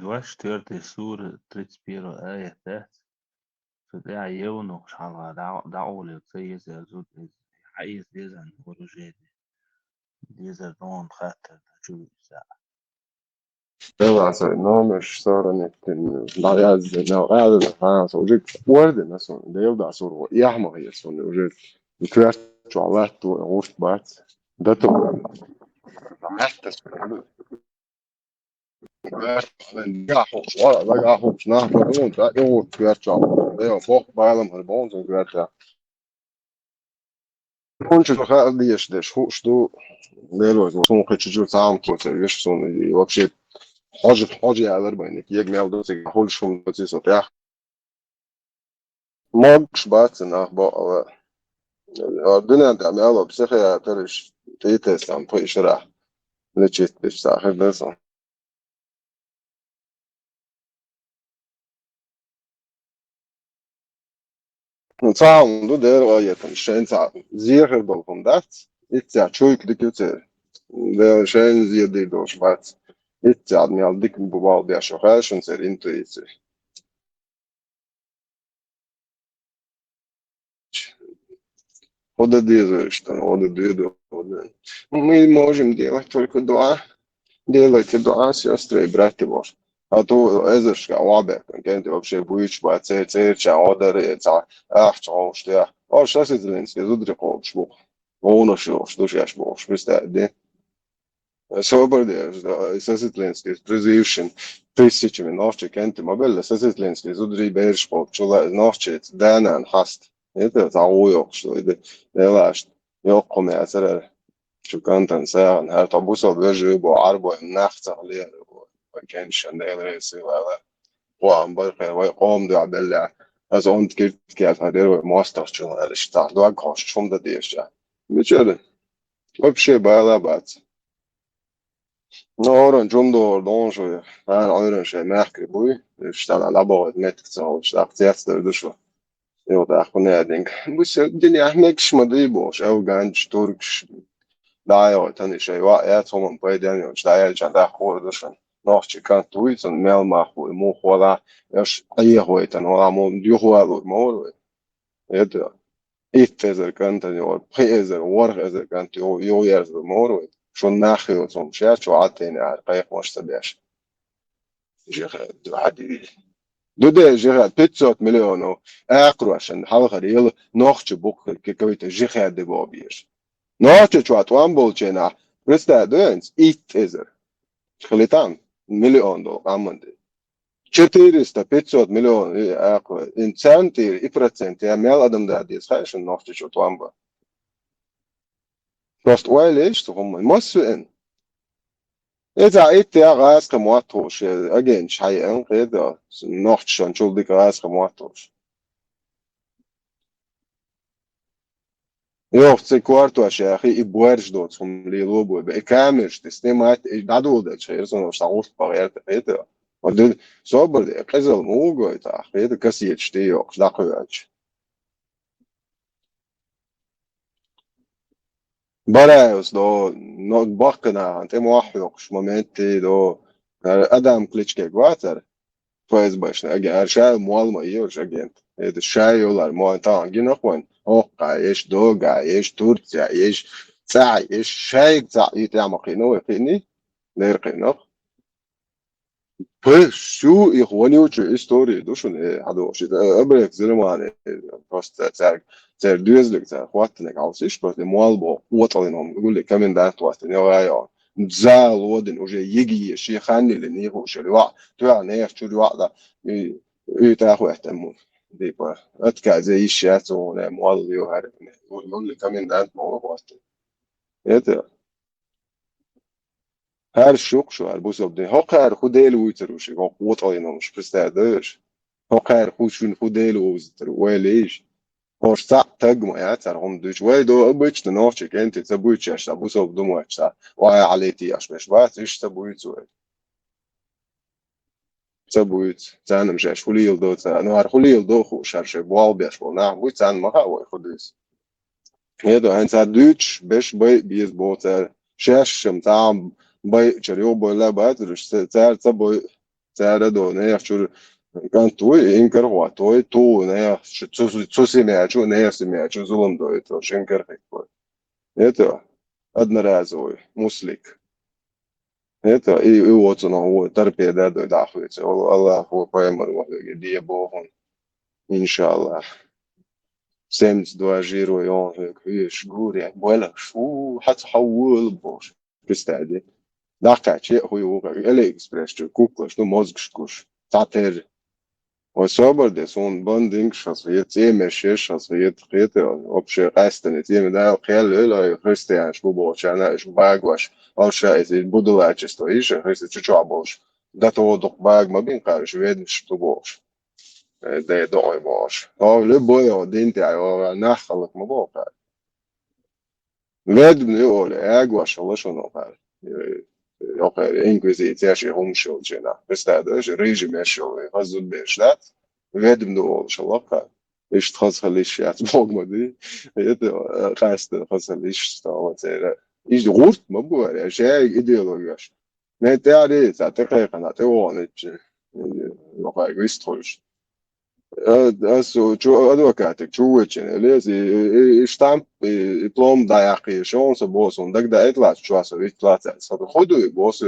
was stört die Sure Tritspiro تحت تلاقي عيونه مش على دعوة زي زود عايز يزن ورجالي يزن نون خاطر شو ساعة Alltså, namers Sören Darjazina Ädel صوجيك ورد مثلا ده يبدأ صور يحمى هي صون وجيك يكرت جوالات وعوش بات ده تو حتى صون جاهوش ولا جاهوش نحن ده يو كرت جوال ده يو فوق بعلم هالبون زي كرت كنت بخاف ديش ديش هوش دو دلوقتي صون كتشجور سام كنت يش صون вообще حاجة على ربعينك يجمع دوسي حول شو دوسي صوتيح ماكش بات نخبا الدنيا تعملها بسخي ترش تيتس عم طيب شرح لتشيت بش صاحب بس نصام دو دير غاية شين ساعة زيخر بالكم دات اتساع شوي كده كده ده شين زيادة دي دوش بات اتساع ميال ديك ببال دي عشوخاش ونسير انتو يتسي وده دي زيشتن وده دي دو وده мы можем делать только два делайте два сестры и братья Божьи. А то эзершка вабе, кент вообще буич ба церча одер ца ах чо штя. О шас изленский зудри колшбу. Воно что ж бо шписта де. Собор де сеситленский призывшин тысячами ночи кент мобиль сеситленский зудри бершпо чула ночи данан хаст. Это зауё что это делаешь. يقوم يا سر شو كان ساعة هل تبصل بيجي بعربه النحت عليه وكان شنديل رئيسي ولا وعم برقي ويقوم دو عبالله از اون كيف هدير وماستر شو هذا اشتاق دو اقاش شوم دا ديشا بيجري وبشي بالا بات نورن جم دور دون شوية أنا أيرن شيء ما أحكي بوي اشتغل على بعض متك تسوي اشتغل تياتر دشوا يو تأخذ نادينك بس الدنيا هناكش مضيبوش أو جانش توركش dajo ten šai ēcom un pēdienu dajelčan da hordušan. Nošķi kan tuic un melmahu un muhola, jos aiehoitan ola mun juhualu moru. Edo. Ifezer kantan jo pezer warhezer kant jo jerzer moru. Šon nahiu som šerču atēni ar qayq moštabiesh. Žehe عادي دوده جهة 500 مليون اقرا عشان حلقة يلا نوخش بوك كويت جهة دبابيش نوخش شوات وان بولچنا رستا دونس ايت ازر خليتان مليون دو عمندي 400 500 مليون اقرا انسان تي افرتسنت يا ميل ادم دا ديس عشان نوخش شوات وان با بس ويليش هم مسؤولين إذا إنت غاز كمواتوش أجين شيئا كده نوخش نشوف ديك غاز كمواتوش يوف تسي كوارتوش يا أخي إبوارش دوت هم لي لوبو بإكامش تسنيمات دادو ده شيء رسون وشتغوش بغيرت كده ودد صبر دي قزل موجو يتا كده كسيتش تيوكش داقوش برايوس دو نوك باقنا أنت موحيوكش مومنتي دو أدم كليتشكي كواتر Pois baixo, ar šai molma iež agent. Это šai улар мой там гинохван. Ока еш дога, еш Турция, еш цай, еш шай цай итамахино ихини. Нерқинох. Pues شو إخواني وجه истории دوشون هذا شيء أبرك زلمانه просто цар дюзлик цар хватник алсиш просто молбо وطلينهم يقول لك كم دات وقت يا زال ودن уже يجي شيء خاني لني هو شو الوقت تبع نيف شو الوقت ده يتاخو اهتموا دي با اتكا زي الشات ولا مولي وهذا يقول لك كم دات مو وقت her شوق her بوسوب هاق her خودل ويتروش هاق وطاينوش بستعدش هاق her خوشون خودل وزتر ويليش هاش ساق تجمع يا ترى هم دوش ويدو أبيش تناقش أنت تبويش أش بوسوب دموع أش وعي عليتي أش مش بس إيش تبويت سوي تبويت تانا مش أش خليل دو تانا هر خليل دو خوش هر شيء بوال بيش بول نعم بويت تانا ما هو خديس يدو هنس دوش بيش بيز بوتر شاش شم تام باي شريو بولا باترش تار تبوي تعرض ونيا كان توي إنكر هو توي تو نيا تسمع شو نيا سمع شو ظلم دوي تو شنكر هيك إيه أدنى رازوي مسلك إيه واتنا هو تربية ده داخل الله هو قيم دي بوهم إن شاء الله سمت دو جيرو يوم هيك هيش جوري ولا شو حتحول بوش بستعدي دقت شيء هو يوقع إلي إكسبرس كوكوش نو مozgškuš تعتر وصبر ده سون بندنج شخصية إيمة شيء شخصية خيطة أبشر قاستن تيم ده قيل إلى خريستيان شو بوش أنا شو باقوش أو شيء إذا بدو أجستو إيش خريست شو عبوش ده تو دق باق ما بين قارش ويد مش تبوش ده دعي باش أو لبوي أو دينتي أو نخلق ما بوقع ويد من يقول أجوش الله شو نقال Oké, inkvizīcija humšķina. Es tādu režimēšu hazud bēšļāt, vedem do šalokā. Iš transhalīšķāt bogmadī. Это хаста transhalīšķā лацера. Iš гурт мабуаря, шай идеологияш. Не теари, та текайкана, теонич. Локай гвистрольш. Also, advokāti, čūveķini, liezi, štampi, plom dājāki, šons, bos, un dagda etlāts čuās, viss plācēts. Hodu, bos,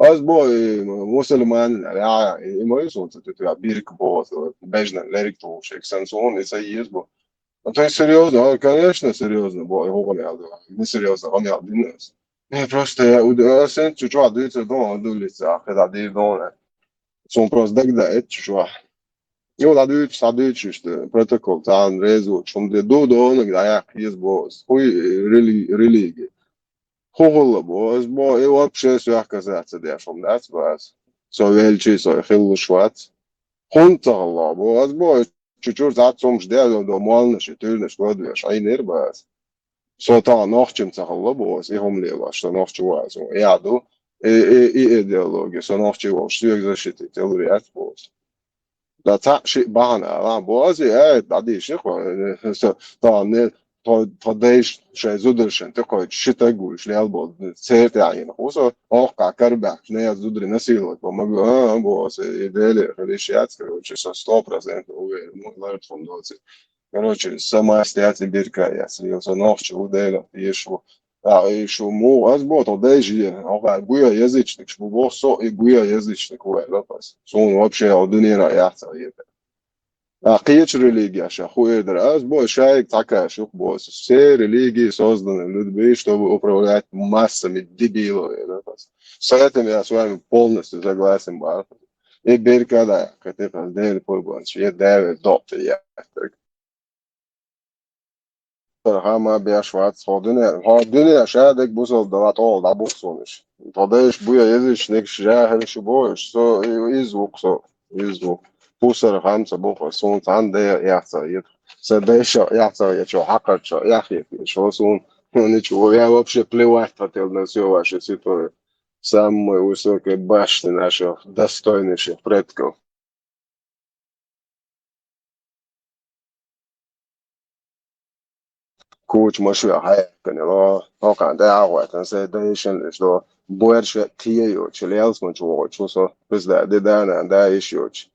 az boj, musulmani, jā, imojus, un tu jā, birka bos, bežna, leriktu, šeksans, un es aies, bo. То есть серьезно, конечно, серьезно, бо, не серьезно, он я динес. Не, просто я сен чуть-чуть дыться дома, дулица, когда дыр дома. Сон просто дагда, это чуть-чуть. Jo, dat is de protocol aan rezo, om de dodo dat ja is boos, goeie religie. Holle boos, bo je op zes jaar gezet ze daar van dat was. Zo weltje zo heel zwart. Honterla boos, bo chuchur zat soms daar do malne natuurlijk wat weer zijn neerbaas. Zo ta nachtje te holle boos, ik om leven was, nachtje was. Ja, do ideologie, zo nachtje was, stuur ze shit, theorie uit boos. لا شيء بهنا بوازي بعدي شيء طبعا تضيش شيء زودرشن تقعد شيء تقول شيء البعض سيرت يعني خصوصا أوقع كربع شنيا زودر نسيلك وما بوازي يدالي خليشيات شيء ستوب رزنت هو مغلط فندوزي короче сама стоять бирка если я ночь удела еще еще му азбото дежи guja jezičnik šbubo so I guja jezičnik lapas son вообще odunira jahta jebe قيتش религия ша хуэдер азбо шайк такая шух бос все религии созданы людьми чтобы управлять массами дебилов lapas с этим я с вами полностью согласен бар и бирка да как-то дел пойбанч я давит доктор я Hama bir schwarz ha şadek buzol dalat ol da boksonuş. Tadayış buya yeziş nek şahel şu boş so izvuk. Pusar hamsa bok son tande yahsa yet. Sadayış yahsa yet şu hakar şu yahye şu son ничего я вообще плевать хотел на все ваши ситуации. Самые высокие башни наших достойнейших предков. Coach مشروع حياة كان هو كان ده عوض كان ده يشيل ده بويرش تيجي تشيليالس من جوا شو بس ده أنا ده يشيوش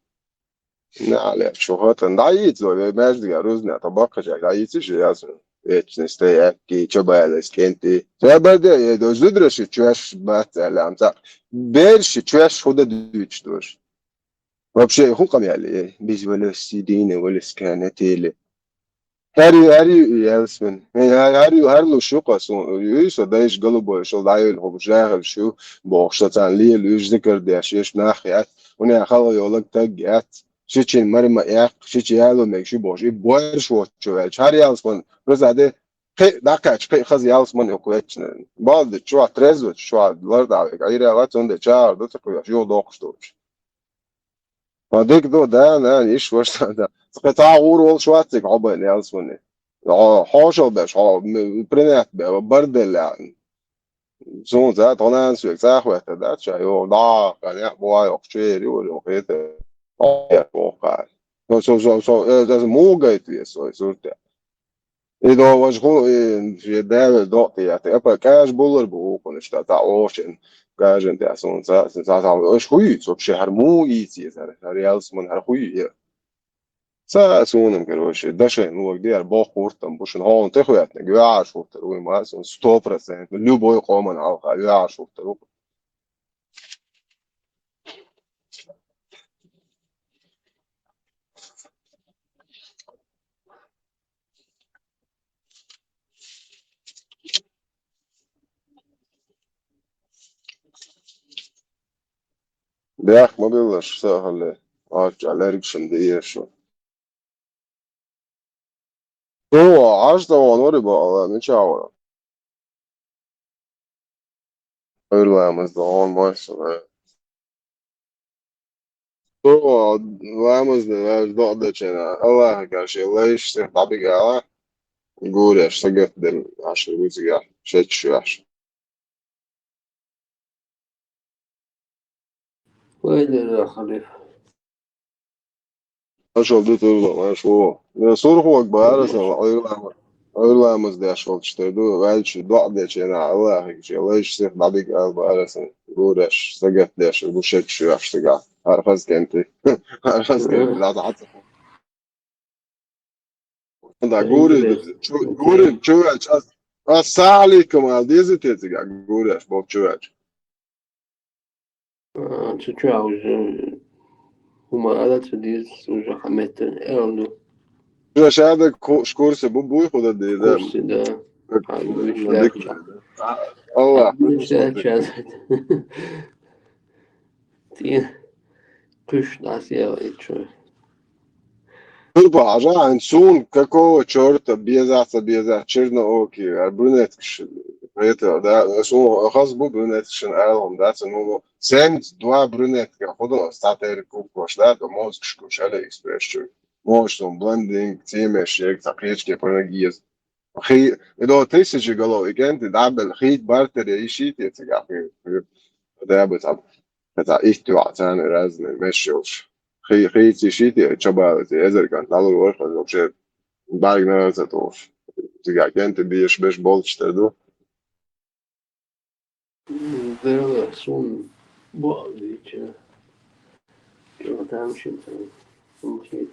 نعلى شو هات ده يتزوج بس ده روزنا طبقة جاي يتزوج ياسر نستيقظ كي تبالس كنتي فبدأ ده زدرش تشوش بات على بيرش تشوش هو ده دوش вообще هو كم يعني بيجي ولا سيدين ولا سكانتي Harry Yeltsin. Harry Lushuka so da iş galubo şol dayıl hobjağıl şu boğuştan liye lüzdiker de şiş naxiyat. Onu yaxal yolak tagat. Şiçin marma yak şiçi yalo mekşi boş. Boğer şu çövel. Harry Yeltsin rozade dakaç khaz Yeltsin yok veçne. Baldı şu trezvo şu larda ayra lat onde çağırdı tıkıyor. Yol doğuştu. فديك دو ده أنا إيش وش ده قطاع ورول شواتك عبال يالسوني حاشا باش برنات برد يعني زون ذات أنا سويك زاخ وقت ده شيء يو لا يعني بوا يخشيري ولا كده يا بوقع so ده مو جاي سو Idag was gewoon je derde dot ja, apa cash buller بوقن اشتا اوشن кажен те сон за ош хуй вообще харму и тизер реалс من هر хуй sa sunum короче даже ну где бог куртом бушен он те хуят не гя шуфтер уй ма сон 100% любой коман алха гя шуфтер بياخ ما بيقدرش سهل ارجع لريكشن دي شو هو 10 ونوري بقى مش عاورة Öyle olmaz. هو vamos نقعد هنا الله كاشي ليش طبيعي على نقول اشتقت دل عشان ويزي شيء شو عشان وين الخليفة؟ أشوف ده تقول ما شو صور هو كبار أيوة مزدي أشوف تشتري بعدش ضعد هنا الله كاشي ليش طبيعي على بارس نقول اشتقت داش نقول شيء شو اشتقى عارف كنت عارف كنت لا تعرف da guri guri čovječ a sali kama dizite ga guri aš bog čovječ تشجع وجه هما آلات ديز وجه حمات إيرلو Znaš, ja da škur se buj hoda da ide. كورسي ده عدوش Na لا dikme. Allah, عدوش لا شاد تين قش ناسيا ويتشو Prva, ža, sun, kako čorta, bijeza, črno oki, brunetkiš, prijatelj, da, sun, has bu brunetkišen elhom, da se nulo, sent, dva brunetka, hodala, stateri kukoš, da, to mozgško, šele eksprešću, možno blending, cimeš, jek, za priječke, ponegijez. خي إذا تيسج قالوا إجنت دعبل خيط بارتر يشيت يتجا في ده بتاع إيش عشان رازم مشيوش خيط يشيت شباب إذا كان تعالوا الورق لو شيء بعد ما توش تجا كنت بيش بيش بولش تدو ذرا سون بقضي جو تمشي ممكن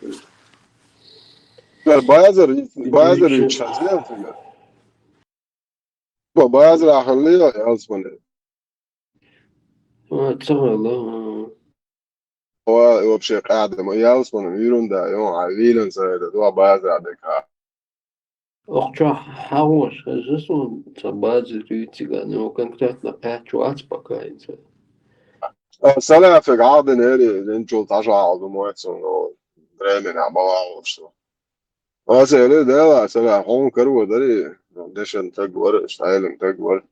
بايزر يتشازيان تجا بايزر أخليه أصلا تصغر الله هو بشيء قاعد ما يالصون يرون دا يوم عويلن سيدا دوا بايزر عندك أخشى حاوش جسون تبادل ريتيغا نو كان كتات نقاط شوات بكاين سنة في قعدة ناري لنجول تاجا عضو مواتسون و دريمين عبالا وشتو سيلي ديلا سنة حون كرو داري ديشن تقور اشتايلن تقور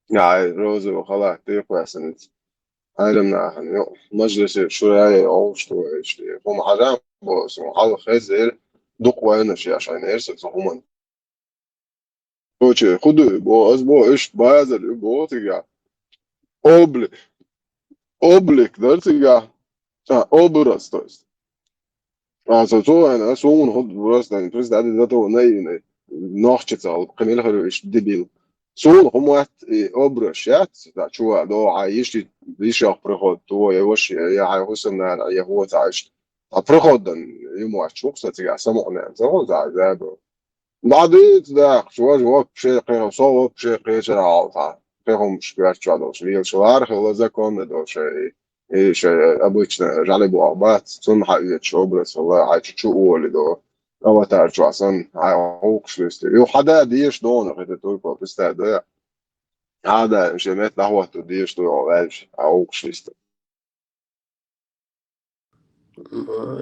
يعني روزي وخلا تيقوا سنة عالم ناحن مجلس شوية أوشتو اشتي هم حرام بوس وحال خيزير دوق وينش عشان يرسل هم Koče, hudu bo, azbo, echt bajazar, bo, tiga. Oblik, oblik, dar tiga. Obraz, to jest. Also so eine so ein Hund was dann das da da to nei نوختال قميل هلو إيش دبيل سون هم وقت أبرشات دا شو دو عايش ليش أخبره تو يوش يا عايشنا يا هو تعيش أخبره دن يوم واحد شو قصة تيجي سمعنا زمان زعزع بعدين ده شو جواب شيء قيم صوب شيء قيم شرع عالها قيم مش قاعد شو هذا شيء شو عارف ولا زكون ده شيء إيش أبوينا جالبوا عبات ثم حقيقة شو بس والله عايش شو هو ده أو تعرف شو أصلا عاوق شو است يو حدا ديش دون غير تقول بس ده هذا مش مات لهوة ديش دون عايش عاوق شو است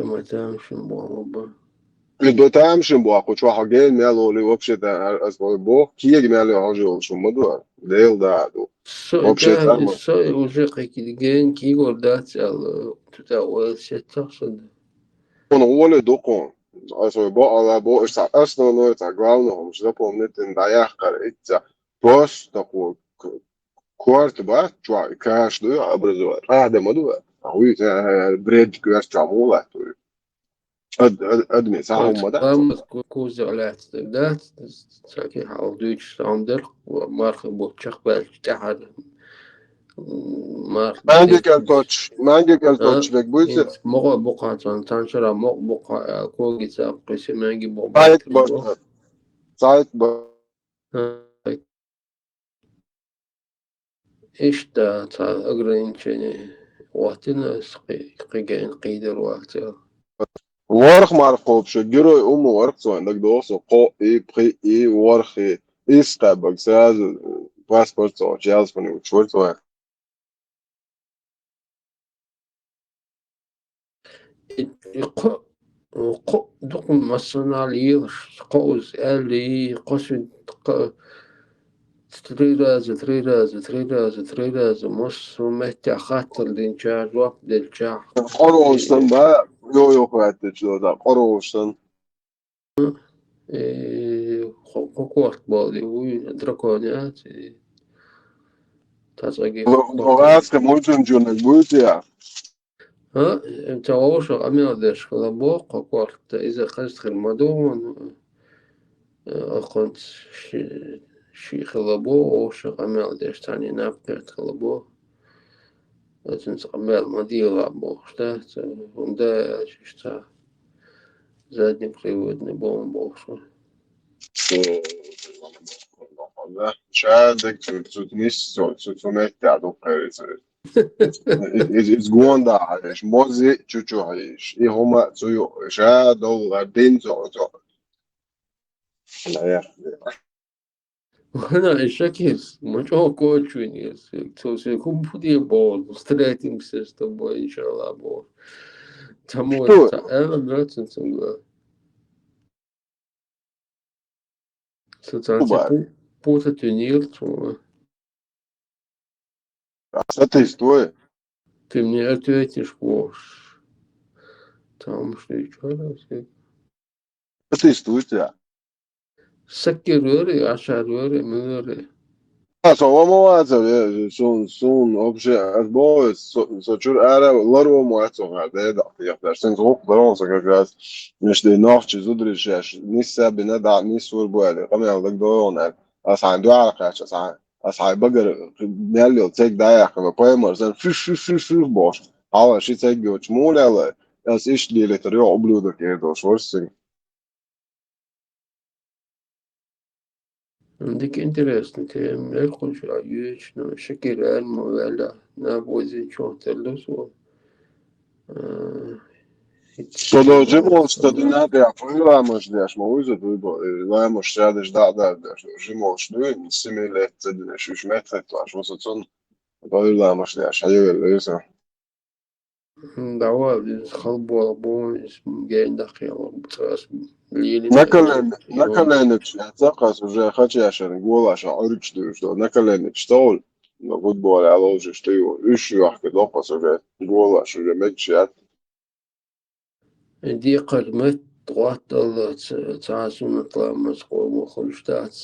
ما تمشي بابا Då tamshin bo ako chwa hagen melo li вообще da asbo bo kieg melo hajo شو موضوع ديل دا دو вообще ده تما الصاي وزيقي كيلجين كيقول دات على تتاول ستة on wole dokon also bo ala bo ist asno no ta glavno hom što po netin da ja kar itza pos da ko kwart ba chwa kash do abrazo ada modu awi ta bred kwas chamula to أدمي صحهم ما ده Vamos kuzalat dat saki hal Duits ander mark botchak belchtahad mark مانجا كالتوتش بك بويس int mogo bokatan tanchara mog boka kogisa qisimangi سايت bobet bo بوشتر سايت ishta ta agrinchene watina qigen qider waqti ورخ معرف شو جرو أمه ورخ سو عندك دوس وقو إيه بخي إيه ورخ إيه ستابك ساز باسبورت سو جاز فني وشورت سو دق مسنالير قوس اللي قصد تريراز مص ومتى خاطر الانشاء وقت الجاع قروشتن بقى يو خواتش لو ده قروشتن قوقوات بالي وين دراكونيات تاساقي لغاس كموجن جونك بويتيا ها انت ووش امير ديش خلابو قوقوات اذا خرجت خلمدون أخنت شي خلابو وش امير ديش تاني نابقيت خلابو تنس امير مدير عبو شتات وندا شتا زادني بخيودني بوم بوشو شادك تنش سو متى عدو قيرس it's going da عايش موزي تشوشو عايش إيه هما تسويو شادو غادين زو لا يا وانا الشكل مش هو كوتش وينيس توصي يكون بدي بول ستريتنج سيستم بو ان شاء الله بول تموت انا بلاتن تنقول ستانتي بوتا تنير تو Статистує. ты мне ответишь вож там что еще Статистує. سكروري عشروري موري Så må sån obje boy så tror är det laro mo att så här det där jag sen så då så gras مش دي نوع زودري شاش نسا بندا نسور بوالي قام يلا دون اس عنده علاقه اس هاي بقر نالي تك ده يا اخي بويمر زين في باش هاو شي تك جوش مو لا اس ايش دي لتريو ابلود كده شورسين عندك انترست انت ملكم شو عيوش شكل علم ولا نابوزي شو تلسو Podolžimo stadinate, apojilamos deš, mūzu dubo, lēmuši sēdeš dēš, žimoši duin, similēt, cedineš, už metret, uzatun, podolžamos dēš, ajūr, دعوة خلبوا بون جاي دقيقة بتراس ليلي Nakalēnič, jācakās uz hačiešanu, golāšā, oričtujuši to, nakalēnič tol, no futbolā lūžiš tu, kad lopas uz golāšu, uz mekšēt. دي قدمت طوات الله تعاسون نطلع مسقوم وخلشتات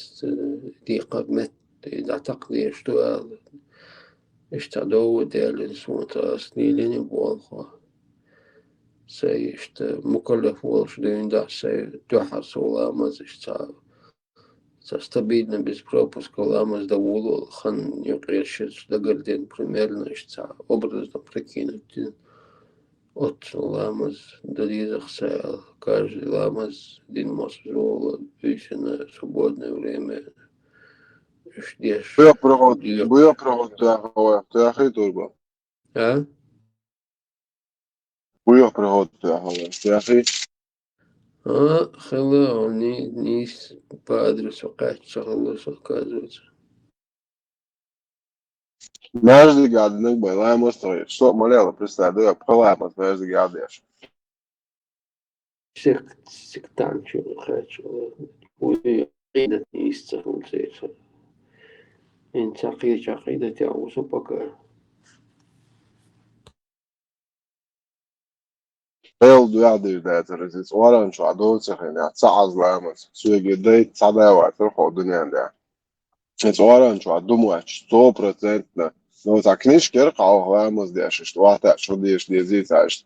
دي قدمت إذا تقضي اشتغل اشتدو ديال سوتا سنيلين بوالخوا سي اشت مكلف والش دين دا سي دوحس ولا مز اشتا تستبيدنا بس بروبوس كلامز دا ولو خن يقريش دا قردين بريميرنا اشتا образ да прикинуть от ламаз дорезах саял каждый ламаз дин мосвола на свободное время ждешь Буя провод тяхи турбо. а Буя провод тяхи. خلا نيس по адресу качалось оказывается Mēždi gadi nekbai lēmos to ir. Šo man liela pristēja, jo palēmos mēždi gadieš. сектанчу хочу عقيدة يستخدم سيسا انت عقيدة تعوص بقى Peldu jādīvdēt, ir es oranžu adulcehini, cāz lēmos. Suigi deit sadēvēt ar hoduniendē. Es oranžu adumuēč 100%. No tā kniški ir kā lēmos dieši, što vātē šodieši die zīcēši.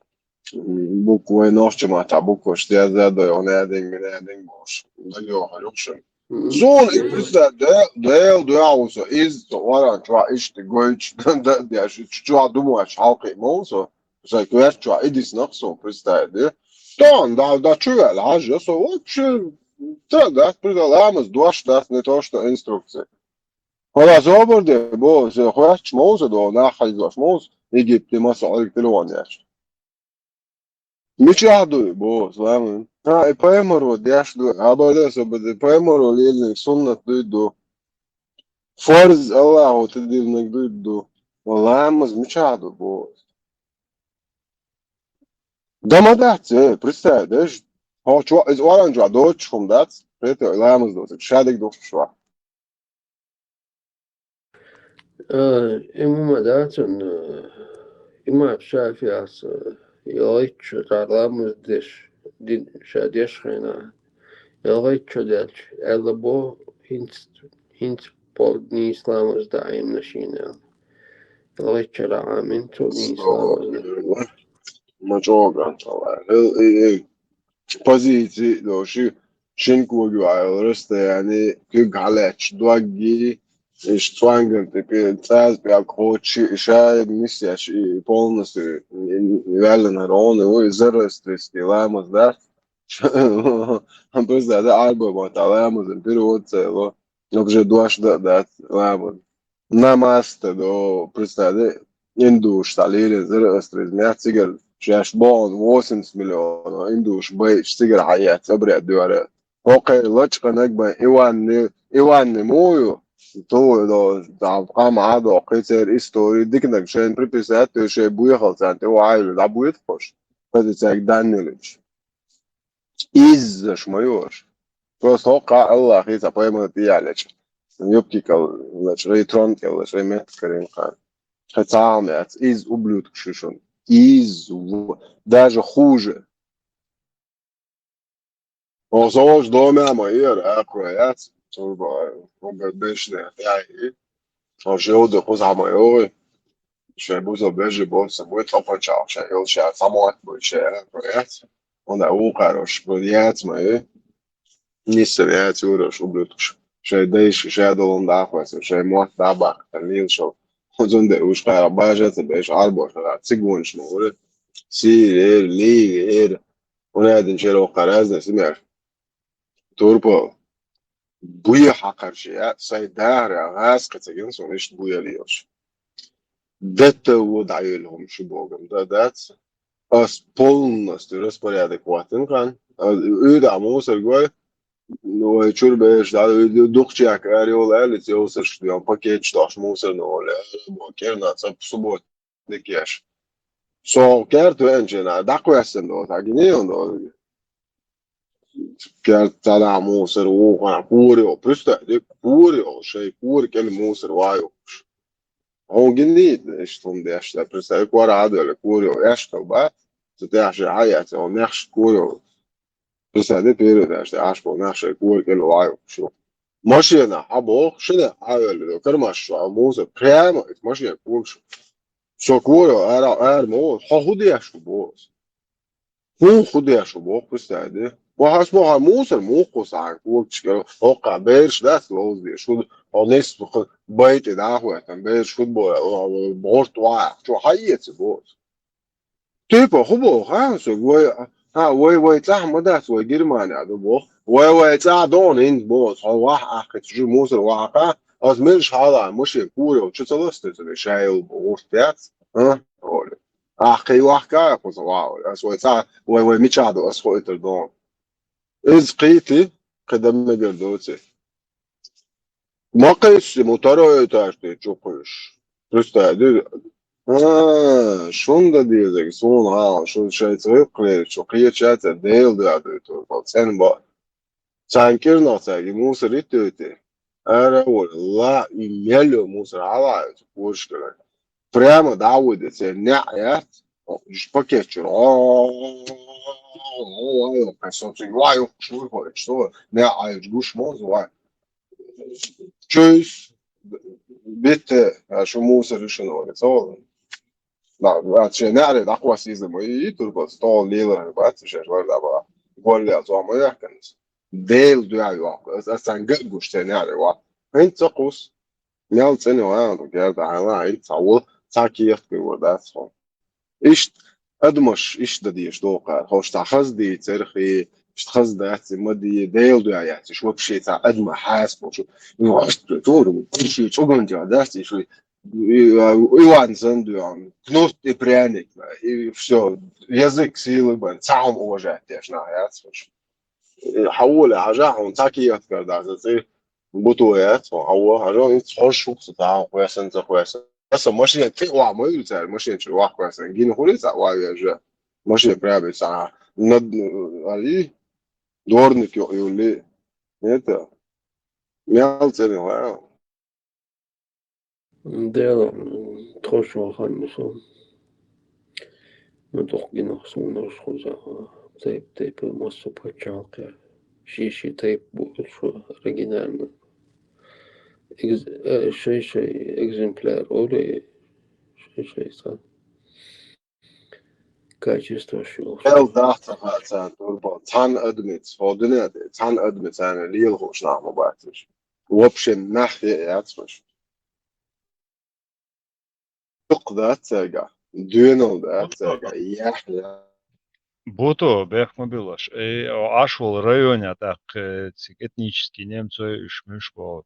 Boek waar nog maar taboek was der da on eding boş. Da yok yok şey. Zon is da de also is da var çwa işte goç da ya şu çwa dumu aç halkı monso. Za kver çwa edis noch so pristade. Da çuval haja so uç da pridalamos doš das ne to što instrukcije. خلاص هو برضه بص خش موز ده ناحية موز يجي بتمسح عليك تلوان يعني مش يعدو بص فاهم ها بيمرو ديش دو هذا ده سبب بيمرو ليل سنة دو فرز الله هو تدير انك دو والله مش يعدو بص ده ما ده представляешь هو شو из оранжа дочком да это лаймс до шадик до шва إما داتن إما شافي يغيتش تعلم دين شاديش خينا يغيتش داتش ألا بو هنت بولدني إسلامز دايم نشينا يغيتش العامين تولني إسلامز ما جوغان طبعا poziții doshi shinku gvarste yani kgalech dwagi штванген теперь цаз бя коч ша миссияш полностью реально рон его зарастrisти ламос да он просто да альбом ламос перевод цело но уже дуаш да ламос намасте до представляете индуш талире зарастриз мяцигер شاش بون 800 مليون عندوش بيش سيجر حياة أبرع دوارة اوكي لطشقا نقبا إيوان مويو تو دو قام عادو قيتر إستوري ديكنك شين بريبسات شي بويا خلصان تو عايلو لعبو يتخش فدي تاك دانيلج إز شميوش بس توقع الله خيسا بيما تيالج يبكي كالش ريترون كالش ريمت كريم خان خيتعامل إز ублюдок шишон даже хуже. Och så då med mig är akkurat så bara om bästa jag och så då hos han jag så buzo beže bo se bude to počao še il še samo bo še akkurat onda uqarosh bodiyat mai nisriyat urosh ublutush še deish še dolon da khwas še mot da ba nil sho uzunde ush qara bajet besh arbo tsigwon shmore سير لير ونادي نشيلو قرازنا سمع توربو بويا حقر شيء سيدار غاز قتجن سونيش بويا ليوش دت وضعي لهم شو بوغم دات اس полностью распорядок كان öde موسر جوي no чурбеш да духчак ариол элит يوصل شو пакет что موسر نو لا كيرنا سبوت ديكياش Så kertőencsén dakuessen tagineen kertada muusar uukana puurio pystä puurio shei puuri keli muusar vaaju onkin niitä istunti ästä pystä kuoraadolle puurio ästä ba se tehdä ajat on näks puurio pystä de pyöritä ästä aspo näks puuri keli vaaju machina abo shine ajolle kermasha muusar prema machina puurio Så går är mål. Har hudya şu boz. Hu hudya şu boz istedi. Bu hasbo ha musar muqo sa bu çıkıyor. O kaber das loz diye. Şu honest bu bayt da huatan be şu bu bort wa. Şu hayet boz. Tipo hubo ha so ha وي تلاح das وي جرماني ado bu. وي تاع in boz. Ha wa akht ju musar wa az milch hala مش كوري وتشلست شاي وبورتات ها أخي وحكا قصوا أسوأ ساعة وميشادو أسوأ الدون إز قيتي قدم جردوتي ما قيس مطارو يتاشتي تشوفش تستعدي شون دا ديزك سون ها شون شاي تغيقلي شو قيت شات ديل دادو تو سن با سانكير نوتاجي موسى ريتوتي أنا والله يميلو موسى على وشكلك Прямо доводиться не пакетчер. Присутствую, что выходит, что не аюш мозг. Чусь, бите, что мусор решено, лицо. لا شيء نعرف أقوى سيزون ويتربط طول ليلة بس مش ولا بقى قول لي أزوم ويا كنز ديل دعاء واقع أساسا قبوش تنعرف واقع أنت تقص نال سنة وانا قاعد على أنت عوض ساكي يفكر وداسهم إيش أدمش إيش دديش دوقة هوش تأخذ دي تاريخي إيش تأخذ داتي مدي ديل دعاء شو بشيء تاع أدم حاسب شو إنه تور كل شيء شو قلت يا داتي شو Iwan Zandon, Knut и пряник, и все. Язык силы, сам уважать, конечно, حول حاجة تاكي أذكر ده زي بطولات وهو حاجة أنت تخش شوف تاع كويس أنت كويس بس ماشي في واحد ما يلزم ماشي شو واحد كويس جينا هو لسه واحد يرجع ماشي برابع ساعة ند عليه دورنك يقول لي أنت ميال تاني واو دير تخش وخمسون مدوق نخصون نشخوزا تيب مصو بچاقيا شيشي تيب بوشو оригинально شيء экземпляр оли شيء صار качество شو هل ضغط هاتان تربط تان أدمت هودنا تان أدمت أنا ليه الهوش نعم بعتش وبشن نحكي يعطش تقدر ترجع دينو ده ترجع يحيى Буто, Бехмобилаш, ашвал районе так этнические немцы шмышко.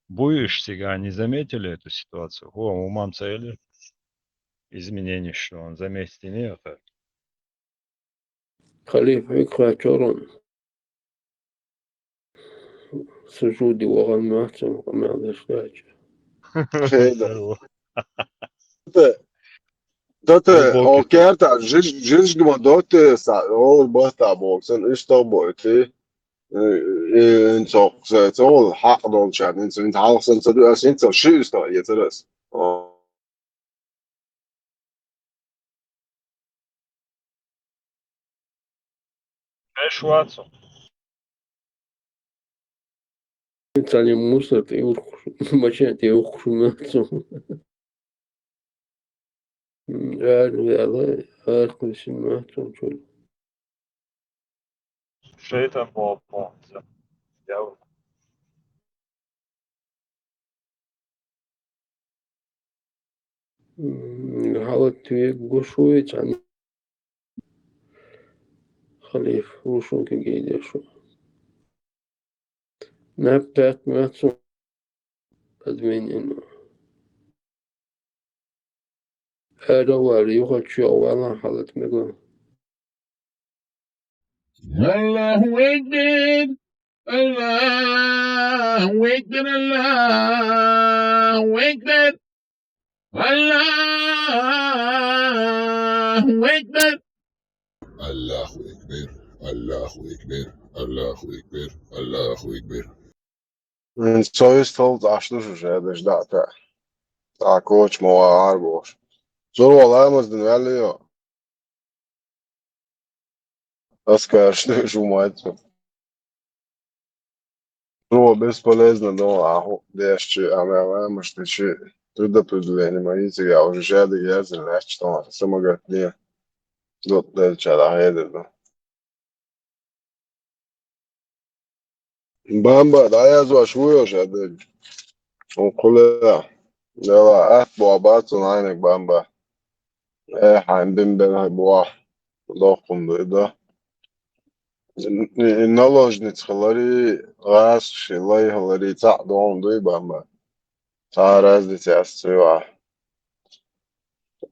Будешь сега не заметили эту ситуацию? О, у мамцели изменения, что он заметить не это. خليفة كراتورون سجودي وغن معتم وما عندهاش داعي هيدا Date o kerta již gmadot sa ol bata boksen ishtaboti in så ol haq dol chan in så inte alls så du är inte så schysst då jetzt das. Швацу. Италия мусор и мачете и ухмятся. Arkadaşım mahkum çocuk. Şeytan bu. Yavrum. حاولت يقول شوية عن خليف وشو كجيدة شو نبتات ماتسو أدمين إنه هذا هو اللي يخد شو ولا حالت مقام الله أكبر الله أكبر الله أكبر الله أكبر الله أكبر الله أكبر الله أكبر الله أكبر In så istalt ashtu shëdesh data. Ta koç mo arbosh. Zor vallahi den väl ja. Оскар, что ж мать. Ну, бесполезно, но аху, дешче, а может, еще предопределение мои я уже жады я знаешь, что самого дня. Дот дальше да. Бамба, да я зва швуё жады. Он куле. Да, бабат он айнек бамба. Хайм бим бен буа. Лохун да. Наложниц халари газ шилай халари та дон дуй бамба. Та разница стрела.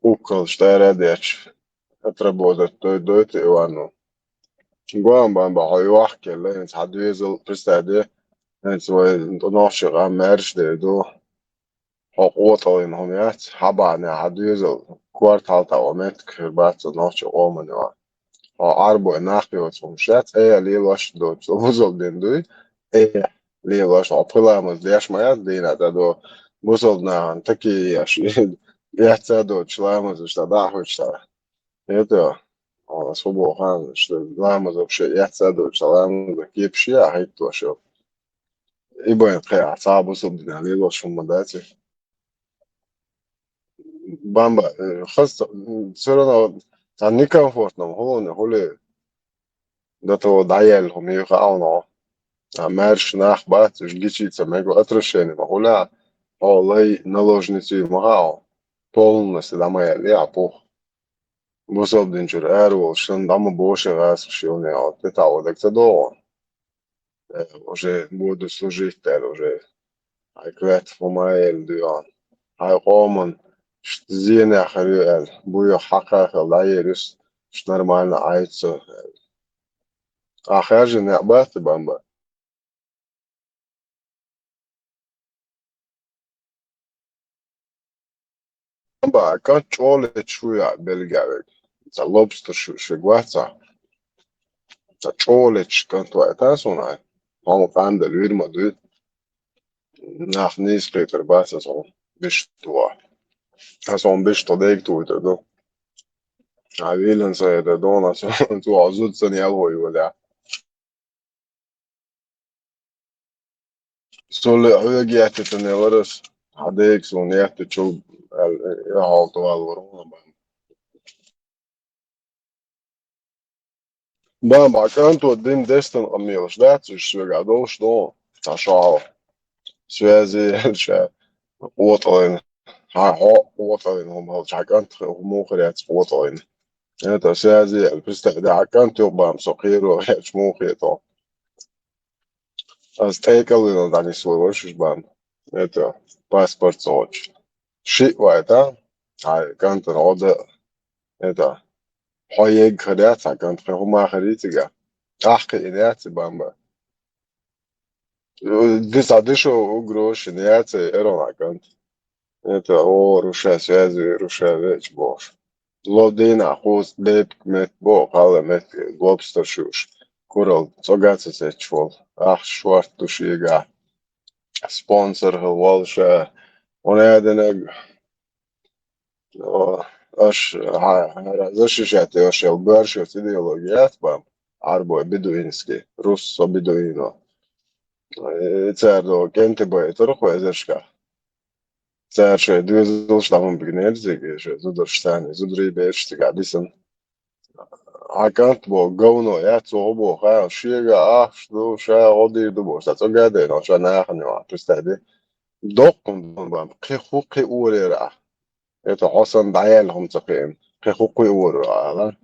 Укол штарадеч. Отработать той дойт Ивану. Guam bamba har ju akkel ens hade ju så prestade ens var nashra märsch det då har åtal hon vet habane hade ju så kvartal ta met kurbat så nash omen ja har arbo nachbio som chat li lash do så vozol den du li lash apılamos deşmaya dina da do vozol na taki yaş ya do çlamaz işte daha hoş это свобохан, что лама вообще я цеду, что лама такие пши, а хай то что. Ибо я прям сабу собственно лило шум мадати. Бамба, хас все равно там некомфортно, головне, хули до того доехал, ехал, но مرش نخ بات жгичица мего отрешение магуля олай наложницы магау полностью дома я пох бусобдин чур эрвол шин дома больше раз шилне от это вот это до уже буду служить тел уже ай квет фомаэл дуан ай коман зине хрюэл буё хака лаерус нормально айцо ахажи не бат бамба Ba, kan čole čuja belgavek. Za lobster šegvaca. Za čoleć kan to je ta sonaj. Homo fandel virma du. Nach newspaper basa so. Bishtua. Son bishto deg tu ite do. A vilen så är det då så tu azut sen jag var ju där. Så hög hjärtat den var hade jag så hjärtat tjog. Jag har allt och allvar. Bamba, canto din destin amigos, that's jogador что сошел. Связи, отойн. Отойн, он был чакант, мухрец отойн. Это связи, представляю, акант ёбам, сокиру, хеч мухрето. Стейкал, да не свой вошиш бам. Это паспорт соч. Шитва это, акант рода, это. Хоег хряц, акант хума хритига. Ах, инец бамба. Десадышо гроши, инец эрон акант. Это руша связи, руша веч бош. Лодина хост леп мет бо, хале мет лобстер шуш. Курал, цогаться сечвол. Ах, шварт душига. Спонсор волша. Он еденег. Аш, защищати ошел бершев идеологият бам. Арбой бедуинский. Руссо бедуино. Цердо кентебой торхуезершка. Церше двизл штамм бигнерзиге, зудерштани, зудриберштига дисен. Акант бо говно, я цобо, ха, шига, что ша оди дубо, ша цогаде, но ша нахнева, представь. Докун бам, кхуки урера. Это Хасан даялхум цахим, кхуки урера.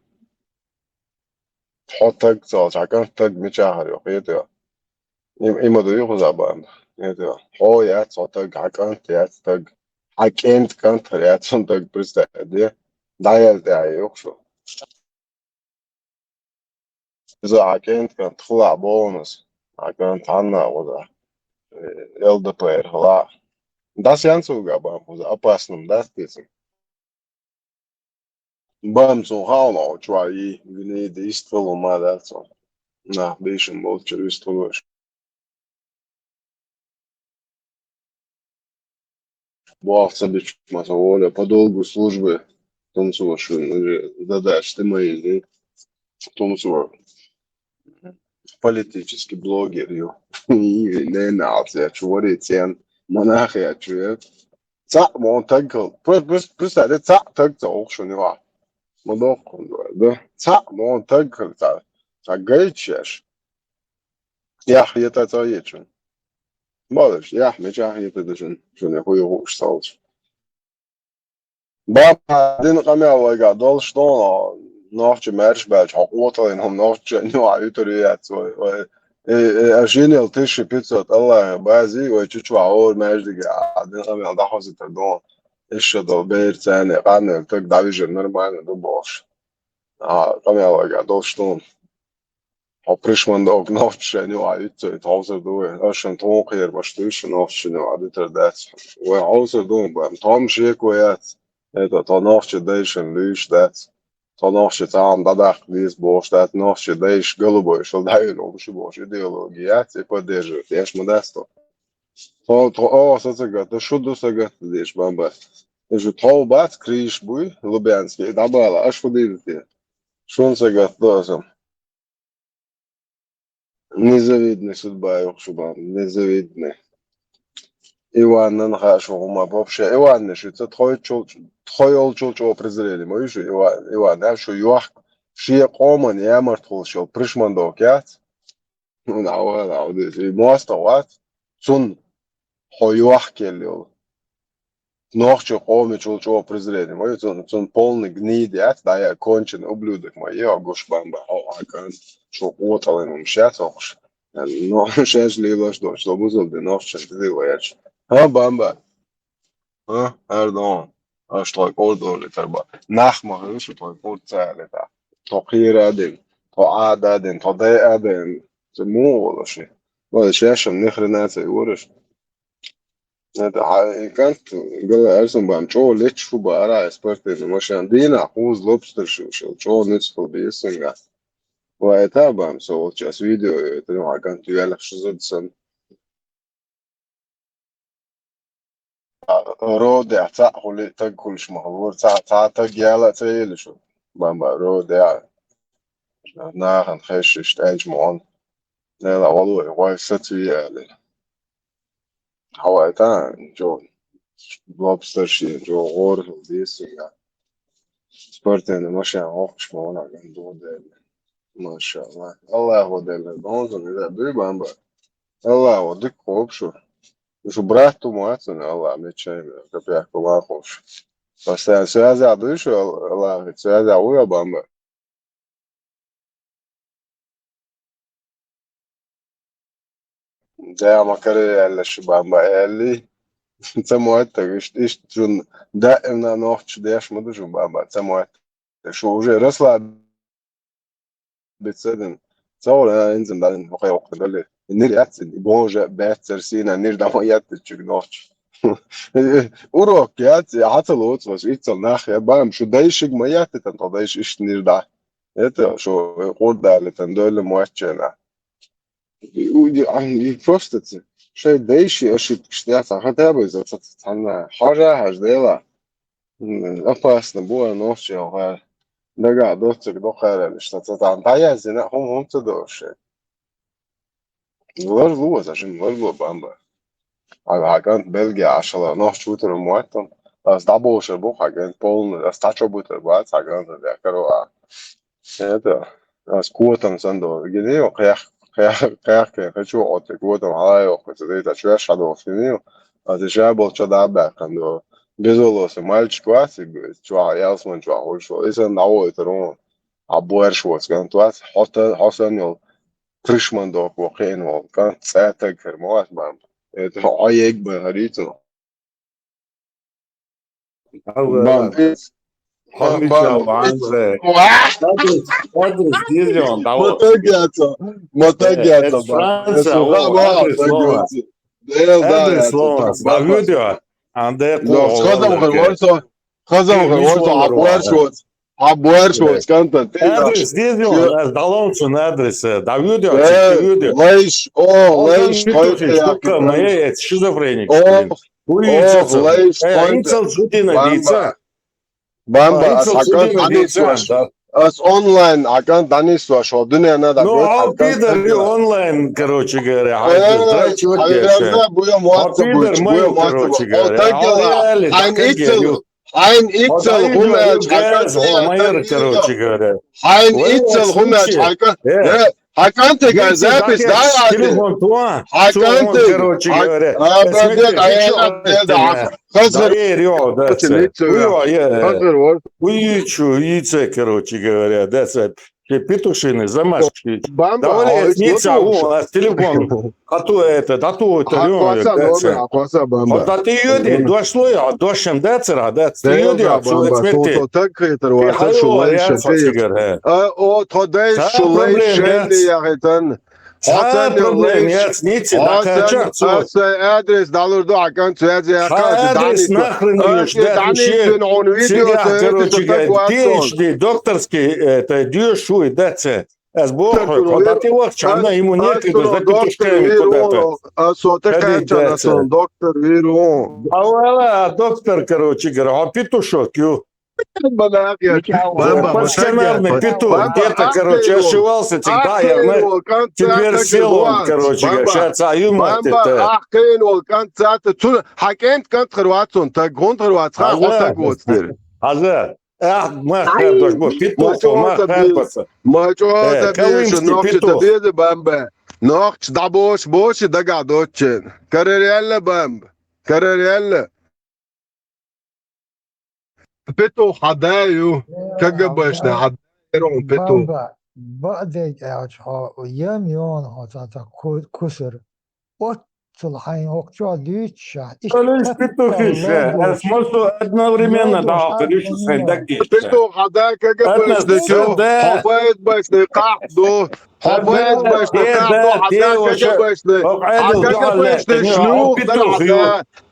Хотаг цал, акантаг мичахарио, это. Имаду юхузабам. Это. Хо я цотаг, акант я цотаг. Акент кант я цотаг, представь. Даял да юхшу. За акент кант хла бонус. Акант ханна вода. ЛДПР хла. Das Jansuga bam, uz опасным, да, спецем. Бам цу хауно, чуаи, гни действовал мадацо. На, бейшен бол через твош. Буавца бич масоволя, по долгу службы, томцу задачь ты мои, томцу политический блогер, не нация, чуари цен, монахия, чует. Ца, мон тагл. Представь, ца таг auch schon ja. Man doch да. Ца, мон тагл ца. Ца гайчеш. Ja, это ца ечен. Малыш, я мечах это даже что не хую шталч. Ба, den камя лага дол что ночь мерш бач хото in hom ночь ну аюторият so. Ажинел 1500 الله بازي ويتشوا عور ماجدك عادين قبل ده حوزة الدون إيش ده بير تاني قانة تك داويجر نرمال دو باش قبل وجع دوشتون هبريشمان دوك نوتش نيو عيت تهوزر دو عشان تونقير باشتوش نوتش نيو عيت ردات وعوزر دون بام تام شيك ويات هذا تنوتش دايشن ليش دات تنوتش تعم دادق ديس باش دات نوتش دايش قلبه شو دايلو مش باش إيديولوجيات يبدأ ياش مدستو то сацага то что досага деш бамба же то бат криш буй лубянский добала аж ходите что сага тоже незавидная судьба ёхшуба незавидная Иваннан хашума вообще Иван что тхой олчул презрели мой что Иван что юах шие коман ямартхул шо пришмандо кят ну на и мостоват сун хоюах келил ночью коми чул презрели мой сун полный гнидят да я кончен ублюдок мой я гош бамба акан что отален сейчас охш но сейчас лилаш до что бузол de ночью ты вояч ha bamba ha Erdoğan Aştay ordu terba naxma şu toy portsale da toqir adin to adadin to de adin mu ولا شيء ولا شاشة نخر ناس يورش هذا كانت قال ارسم بام شو ليش شو بقرا اسبرت مش عندنا حوز لوبستر شو ندخل بيسنجا وقتها بام صوت جاس فيديو تنوع كانت يلا شو زد سن رودع تأكل تأكل شمهور تجيلا تيل شو بامبا رودع ناخن خشش تأجمعون لا والله واي ستي يعني هوايتان جو لوبستر شي جو غور ديس يعني سبورتين ماشي عوقش مونا عندو ده ما شاء الله الله هو ده دونزون ده بامبا الله هو ديك شو شو براتو معتنا الله متشايم كبيح ما خوش بس سيازي عدوش الله سيازي عويا بامبا ده ما كري الا شو بامبا اللي انت موعدتك ايش تجون دائما نوحش ديش مدجون بامبا انت موعدتك شو وجه رسلا بتصدن تصور انزل بعدين وقي وقت قال لي النير اتسن بونجا باتر سينا النير ده ما يتشك نوحش وروك يات عطلوت was itzal nachher beim شو دايشك ما ياتت انت دايش ايش نير ده انت شو قول ده اللي تندول مواتشنا ودي عن فرصت شيء دايشي اشي تشتيات حتى بس تتعنا حاجة هجديلا افاس نبوه نوشي وغير نرجع دوتك دو خير اللي اشتتت عن تايا زينا هم تدوش غربوز عشان غربو بامبا على كانت بلجيا عشان نوح شوتر مواتن بس دابوش البوخ كانت بولن استاتشو بوتر بات كانت ذكروا هذا بس كوتن سندو جدي وقيح كشو اوت كوتن على وقت ده شو شادو فينيو هذا جابو شدا باكندو بيزولوس مالش كواسي شو ياسمن شو شو اذا ناو ترون عبوار شو كانت واس حتى حسن يو فريشمان دوك وقين كانت ساعتها كرموات بام عايق بهريتو بام Hamid بام Andre. Adres dizion, da o. Motagiato Es bam Franța, su o, adres Lomas. Adres Lomas. Da video. Ande لو خزم غير ورثه عبوار شوت كانت Adres dizion, da lonçun adresi. Da video, çekti video. ليش ليش Lejš štuka moje je šizofrenik. ليش Incal čudina dica. بامبا Incal čudina dica. اس онлайн акан данисва шо дуня надо Ну, а пидор онлайн, короче говоря. Hayırlarda bu ya muhatap bu. Пидор мой, короче говоря. Ein itzel humet Майер, короче говоря. Ein itzel humet hakan teker zapis daha Телефон туа. Hakan teker Короче говоря. Уйца, короче говоря. Петушины, замашки. Давай, ница, телефон. А то это ребенок. А ты ее дошло, а дошем децера, ты ее O today's şulay yakıtan problem jest, nic, adres dalırdı akan tüyece yakın. Adres нахрен Ти докторский, это дюшу и даце. Когда ты вахчана, ему некогда за петушками куда-то. Доктор Виру. А доктор, короче говоря, а петушок, Бамба, Пассионарный петух. Бамба, Где-то, короче, Ахтейлон. ошивался всегда, Ахтейлон, концерт теперь сел он, Хрват. короче, Бамба. сейчас аюмат Бамба, это. Ахтейлон, концерт. Хакент конт Хрватсон, так гон Хрватска, отак готстер. Аза. Ах, махар, дождь, петух, махар, паса. Мачо Колымский забил, ногти петух. табеды бамба. Ногти да бош, да гадочен. Карареально бамба. Карареально. Петух хадаю. КГБшный хадаю петух. Бамба, بعد يوم هذا كسر وصلحين وقتها ليتشا Колись петух еще. Смысл одновременно дал, ты лишь сэндакишь. Петух хадаю КГБшный. Хабает башный кахду. Хабает башный кахду. Хадаю КГБшный. КГБшный шлюх.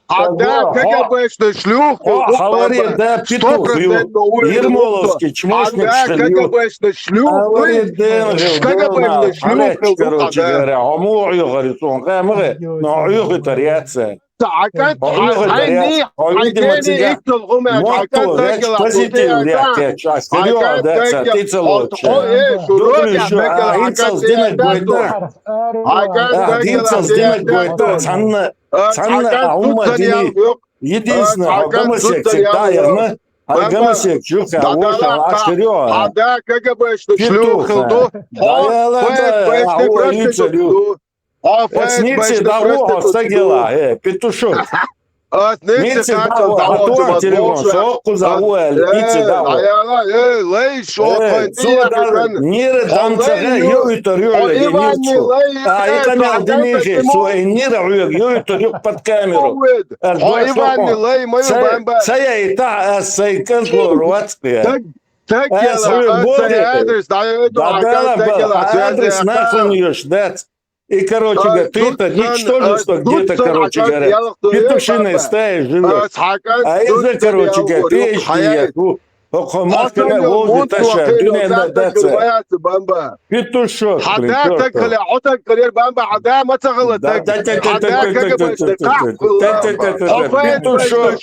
Хадаю КГБшный шлюх. Говорит, да, петух, Ермоловский, чмошник, КГБшный шлюх. говорит, КГБшный шлюх. короче говоря, ому'ю, говорит, он, гамры, но уюхи тарьяца. Моту, реч, позитив, реч, а стерео, да, ты целоче. Дуглюшу, а инцел сдимет бойда. Инцел сдимет бойда, цанна, а ума дини. Единственное, гомосек всегда, ярна, а гомосек чуха, а стерео. Хада КГБшный шлюх. Снится того, стагила, петушок. Снится того, а то телефон, соку завуэль, снится того. Нира танцага, юйтор, юйтор, а и камел динихи, суэй нира юйтор, под камеру. Сая и та, сай кантло, руацкая. Адрес нахуй дать. И, короче говоря, ты-то ничтожество где-то, короче говоря, петушиной стаи живешь. А из-за, короче говоря, печки, махками волги тащат, дюнейна даться. Петушок, блин, петушок.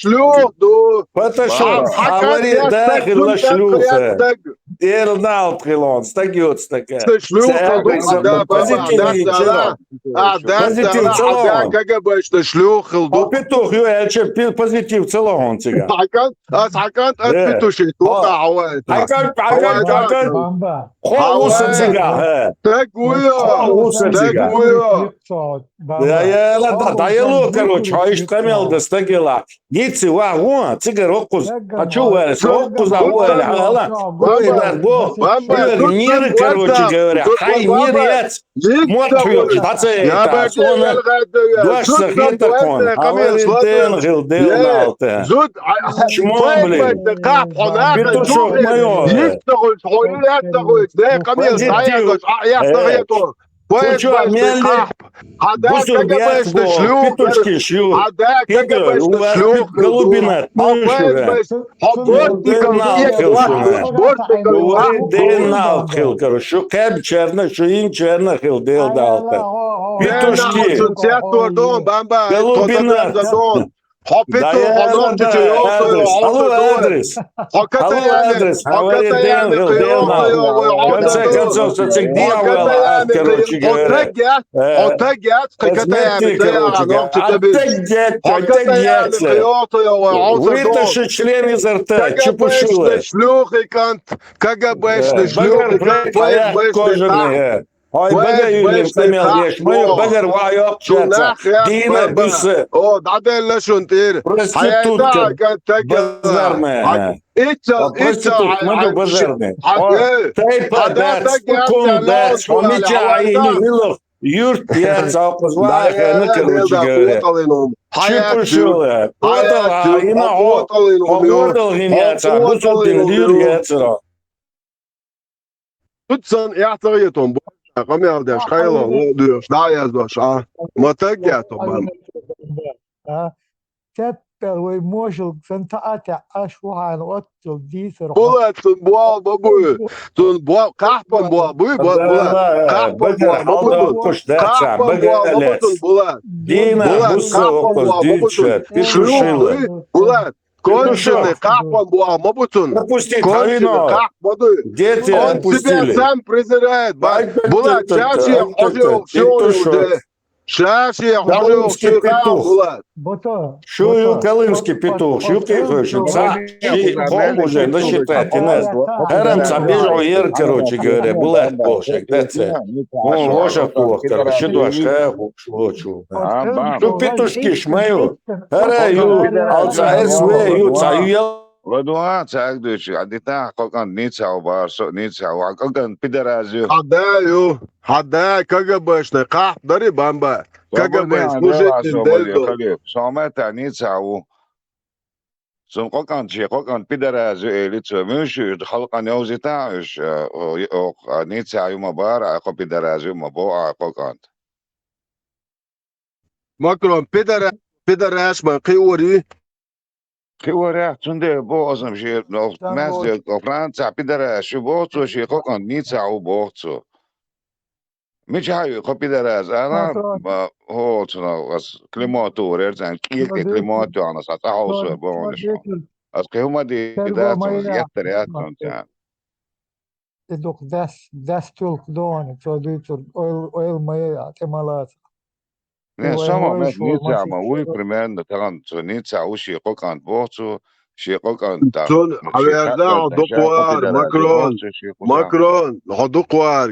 Петушок, говорит, да, хила шлюха. Эрнал прилон, стагиот стакан. Позитивный человек. Позитив целом. КГБшный шлюх. А петух, я позитив целом он тебя. Сакант петуши. Бамба. Хоуса тебя. Хоуса тебя. Да я короче, а ишь камел да стагила. Ницы ва, цигар окуз. А чё варишь? Окуз авуэль, ала. Мир, короче говоря, хай мир яц. Мотвёк, штаце, тасона. Дуашса хитакон. Аваритен, гилдерналте. Чмо, блин. Петушок моё. Слушай, бусур бьяк был, петушки шью. Петр, у вас голубина, Дернал хил, короче, шу кэб черна, шу ин черна хил дел далта. Петушки, голубина. Алло, адрес. Говорит, в конце концов, что дьявол, короче говоря. Вытащи член изо рта, чепушила. КГБшный шлюх. Кожаные. Ой, багаюлин камел еш, мою багар вайок чаца. Дина бусы. О, дадел шунтир. Проститутка базарная. Проститутка, надо базарная. Тайпа дац, кун дац, омича и не вилов. Юрт яц, алпазваха, ну, короче говоря. Чепушила. Подала, и на год. Погодал геняца, бусулдин лир яцера. Тут сан яцариетом. Камер деш, хайла, деш, да я сдаш, а? Мотагято, бам. Тепер можел сантаатя аж вухан оттул дисер. Булат, буал, бабу. Тун буал, кахпан буал, буй, буал. Кахпан буал, бабу. Кахпан буал, булат. Дина, буса, окос, дичат, петушила. Булат. Конченый, как он был, Мабутун? Отпусти Конченый, Тавино. как Мадуй? Где тебя Он себя отпустили? сам презирает. Булат, сейчас я хожу, все сейчас я хожу, Колымский все петух. Булат. Бото. Шую колымский петух. Шуки хочет. Хом уже насчитать. Харам сабежу ер, короче говоря. Булат полшек. Лоша тух, короче. Дуашка. Шу петушки шмаю. Хараю. Алца СВ. Юца юел. Ладуа цагдуч адита кокан ница барсо ница ва кокан пидеразю. Хадай, КГБшный, как дари бамба. КГБ, служитель Дельдо. Самета ница у. Сум кокан чи кокан пидеразю элицо мюшу халкан яузита уш ница юма бара ко пидеразю мабо кокан. Макрон, пидераш, man, قيوري. Киоря цунде бозам же мезде Франция пидеразю бозо ши кокан ница у бозо. Мичаю копидераз ана хоцно ас климату рерзан кике климату ана сата хаусу бонш ас кемади дат яттер тан Edok das tulk don. Çoditur oil maya kemalat. не само мет ница ма уи примерно таган цо ница уши кокан бозу ши кокан та Цон, аверда, докуар, Макрон, докуар.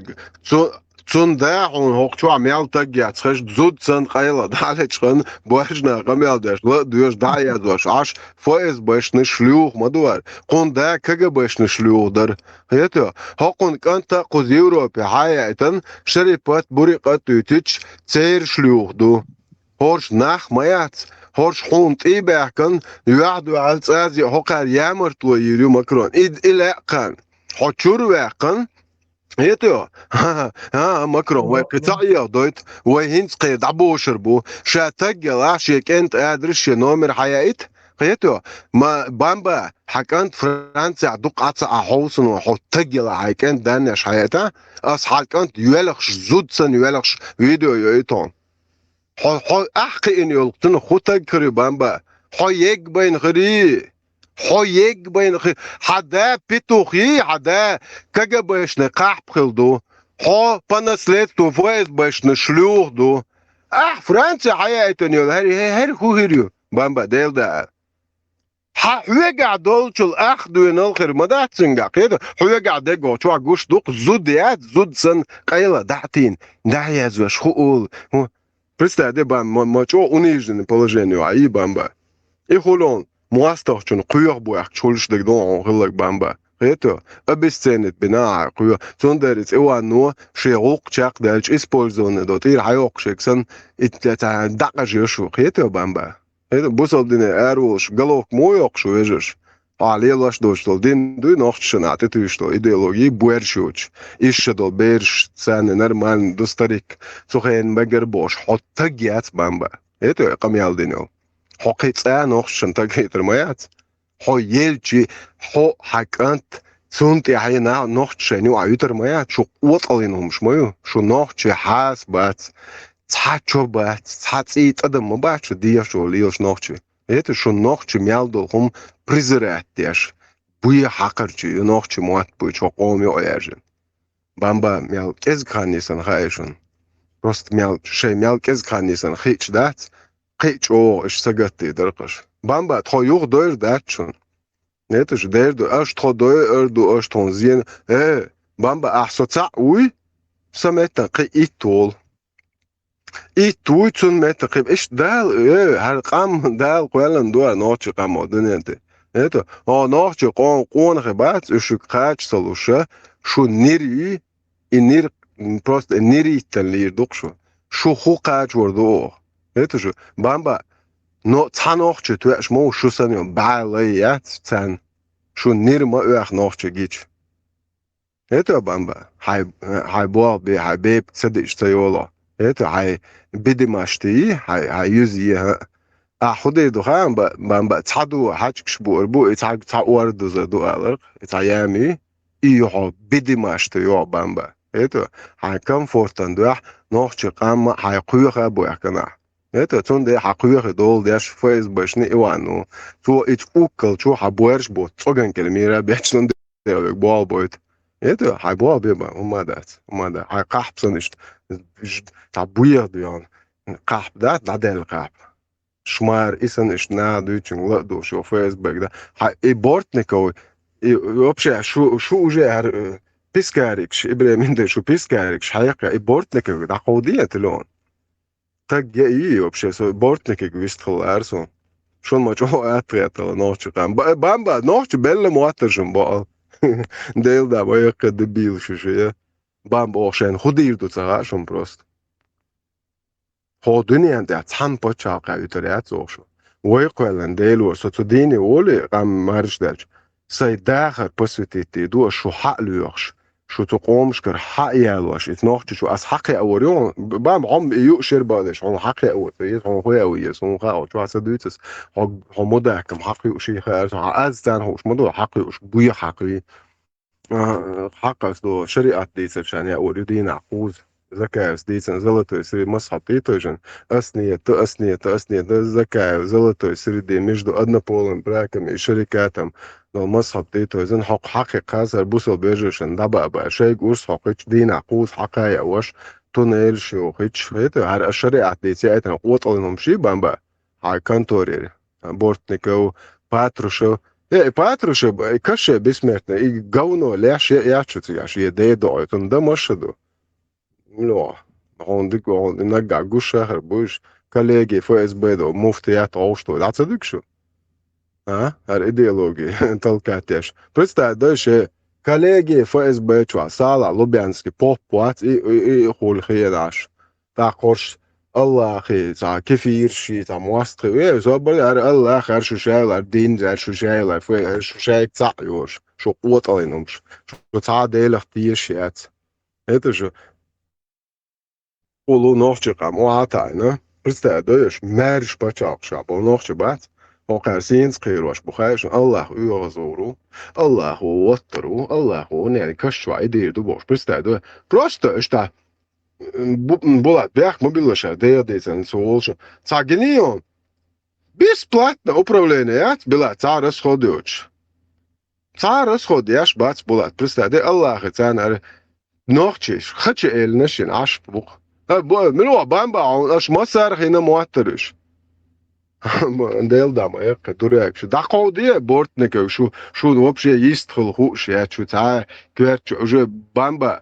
Цон да, он хокчу амял тагят, скаж зуд цен хайла, далечхан, башна гамялдаш, душ дая дош, аш ФСБшный шлюх, мадуар. Кон да КГБшный шлюх дар. Это, хокон канта куз Европе хаятан, шерипат бурикат ютич, цейр шлюх ду. Хорш нах маяц. Horsch hond iberken, juachdu als azi hokar jamert lo yiri Macron. Ilakan. Hotchur werken. Heto. Ha Macron. Wa qita'ya doit. Wa hins qid abosher bo. Shatagel ashik ent adrish nomer hayait. Heto. Ma bamba حكانت فرنسا دوق عطا حوسن وحتجل حكانت دانش حياتا. أس حكانت يولخش زودسن يولخش فيديو يويتون. أحكي إن يلقطن خوتك كريبانبا حيك بين غري حيك بين غري حدا بيتوخي حدا كجا باش نقاح بخلدو ح بنسلت تو فوز باش نشلوه دو فرنسا حياتن يل هر هو هيريو بامبا ديل دا حوجع دولشل أخدو ينالخير ما داتسنجا كده حوجع دجو شو عجوش دوق زوديات زود سن قيلة دعتين دعيز وش خول Представьте, мачо униженное положение, а и бамба. И холон, муастах чун куях буях чулш дагдон хилак бамба. Это обесценит бина куя. Сондерец эвано шерук чак дальч использованы дот. И хайок шексан это дакажешу. Это бамба. Это бусалдине эрвош головк моёк шу вежеш. Алелаш доштол дин ду нохчнат это что идеологии буершуч ишдол берш цены нормально до старик сухен багербош хоттагят бамба это камялдино хокица нохчн тагитер маят хо елчи хо хакант цунти хайна нохчни аютер маят шу утлинум шмою шу нохчи хас бат цачо бат цаци тадам бат диашо лиош нохчи это шо нохчи мялдол хум презираттеш буя хакарчи нохчи мат бу чокоми ояжен бамба мял кез канисан хайшун просто мял шей мял кез канисан хич дат хич о иш сагатти деркаш бамба то юг дойр датчун это же дерду аш то дойр ду аш тонзин бамба ахсоца уй самета қи итол تويتون متقب إيش دال هالقام دال قوالن دوا نوتش قام دنيانتي إيتو نوتش قون خبات إيش قاش سلوشة شو نيري النير بروست النيري تنلير دوقشو شو هو قاش وردو إيتو شو بامبا نو تانوخش توش مو شو سنيو بعليات تان شو نير ما أخ نوتش جيش إيتو بامبا هاي بوال بي هاي بيب تصدق تيولا это хай бидимашти хай юзи خدي دخان بام تصعدوا حاجكش بوربو تصعور دو алар تصيامي يو бидимашти يو بامبا это хай комфортан дуах нохч قام хай قوخа буякана Это цунде حقيقة دول ديش فايز باشني إيوانو تو إيش أوكل شو حبورش بوت صقن كلميرة بيحشون ديالك بوال بوت это حبوال بيبا وما ده حقح بسنشت تعبوير ديان قح ده نعدل قح شمار إسن إش نادوچن لقدو شو فيسبوك ده إي بورتنيكو вообще شو وجه بيسكاريكش إبراهيم ده شو بيسكاريكش حقيقة إي بورتنيكو ده قودية تلون так я и вообще бортники вистхал арсон шон мачо атретала ночи там бамба ночи белла моатажм ба дел да боя дебил шуше бамба ошен худирду цага шон просто ходуни анда цан поча кайтарят зошо ой квелен дел ворсо цудини оли гам марждалч сай дахар посветити ду шо халюш شو تقومش كر حقي واش اتناقش شو از حقي اوريون بام عم يؤشر بالش عم حقي اور فيت عم هو ويس عم قاو شو حسدوتس عم مداكم حقي وشي خير از تن هوش مدو حقي وش بوي حقي حق دو شريعه ديس عشان يا اوريدين عقوز زكاة ديسن زلطة يصير مصحف تيتوجن أسنية زكاة زلطة يصير دي مجدو أدنى بولن براكم شركاتهم لو مصحف تيتوجن حق قاسر بوصل بيرجوشن دبا شيء قرص حقيش دين عقوز حقايا وش تونيل شو حيش هيتو هر الشريعة ديسي ايتنا قوط لهم شي بامبا هاي كانتوري بورتنيكو باتروشو باتروشو كشي بسمرتنا قونو ليش ياتشو ياشي ديدو ايتن ده مشدو لا عندك نرجع جوش شهر بوش كلاجي فايز بيدو مفتيات عوشتو لا تصدق شو ها هالايديولوجي تلقاتيش برستا داش كلاجي فايز بيتشوا سالا لوبيانسكي بوب وات اي خول خيراش تا قرش الله اخي تا كيفير شي تا مواستري ايه زبر الله اخر شو شايل الدين زي شو شايل شو شايل تاعيوش شو قوت علينمش شو تا ديل اختيشيات هيدا شو Ulu nochčekam oataina, pristēdojuši mērš pačākšā, po nochčebat, okar sīns qīroš buhaišan, Allahu uazuru, Allahu ottaru, Allahu nēri kašķvā idīru duboš, pristēdoju. Просто šta, bulat bēh mobilošā dēdīcen solša, caginion, бесплатно управление, bila car расходуч. Car расходяш бац bulat, pristēdoju, Allahu cāna nochčiš, hači el nešin ašpuk. منو بامبا اش ما صار هنا موترش ديل دام اك دوريك شو دقوديه بورتنك شو вообще يستخل خوش يا شو تا كيرت جو بامبا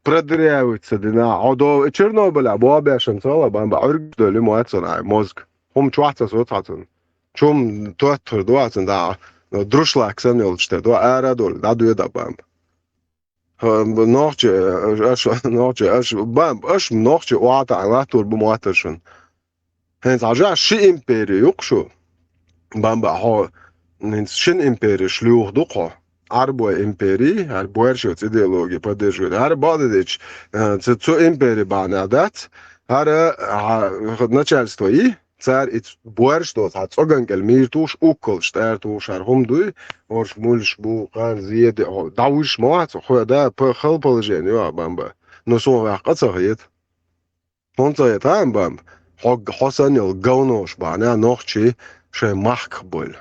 продырявится дина одо чернобыль або шансала бамба оргдолы моатсона мозг хом чуатса сотатун чум тоттер дуатсан да друшлак санелчте до арадол да дуеда бамба نوچه اش بام اش نوچه واتا علاتور بمواتشن هنز عجا شي امبيري يقشو بام ها ننس شن امبيري شلوخ دوقا عربو امبيري هر بويرشو ايديولوجي بدجو هر بادديش تو امبيري بانادات هر начальство царь и буэрштот hat цогангел миртуш уколш тартуш архумдуй орш мульш бу кан зиеде дауш маат хода по хал положение бамба но сон вaqatsagit понцая там бам хог хосанел гаунош бана нохчи ше махкбол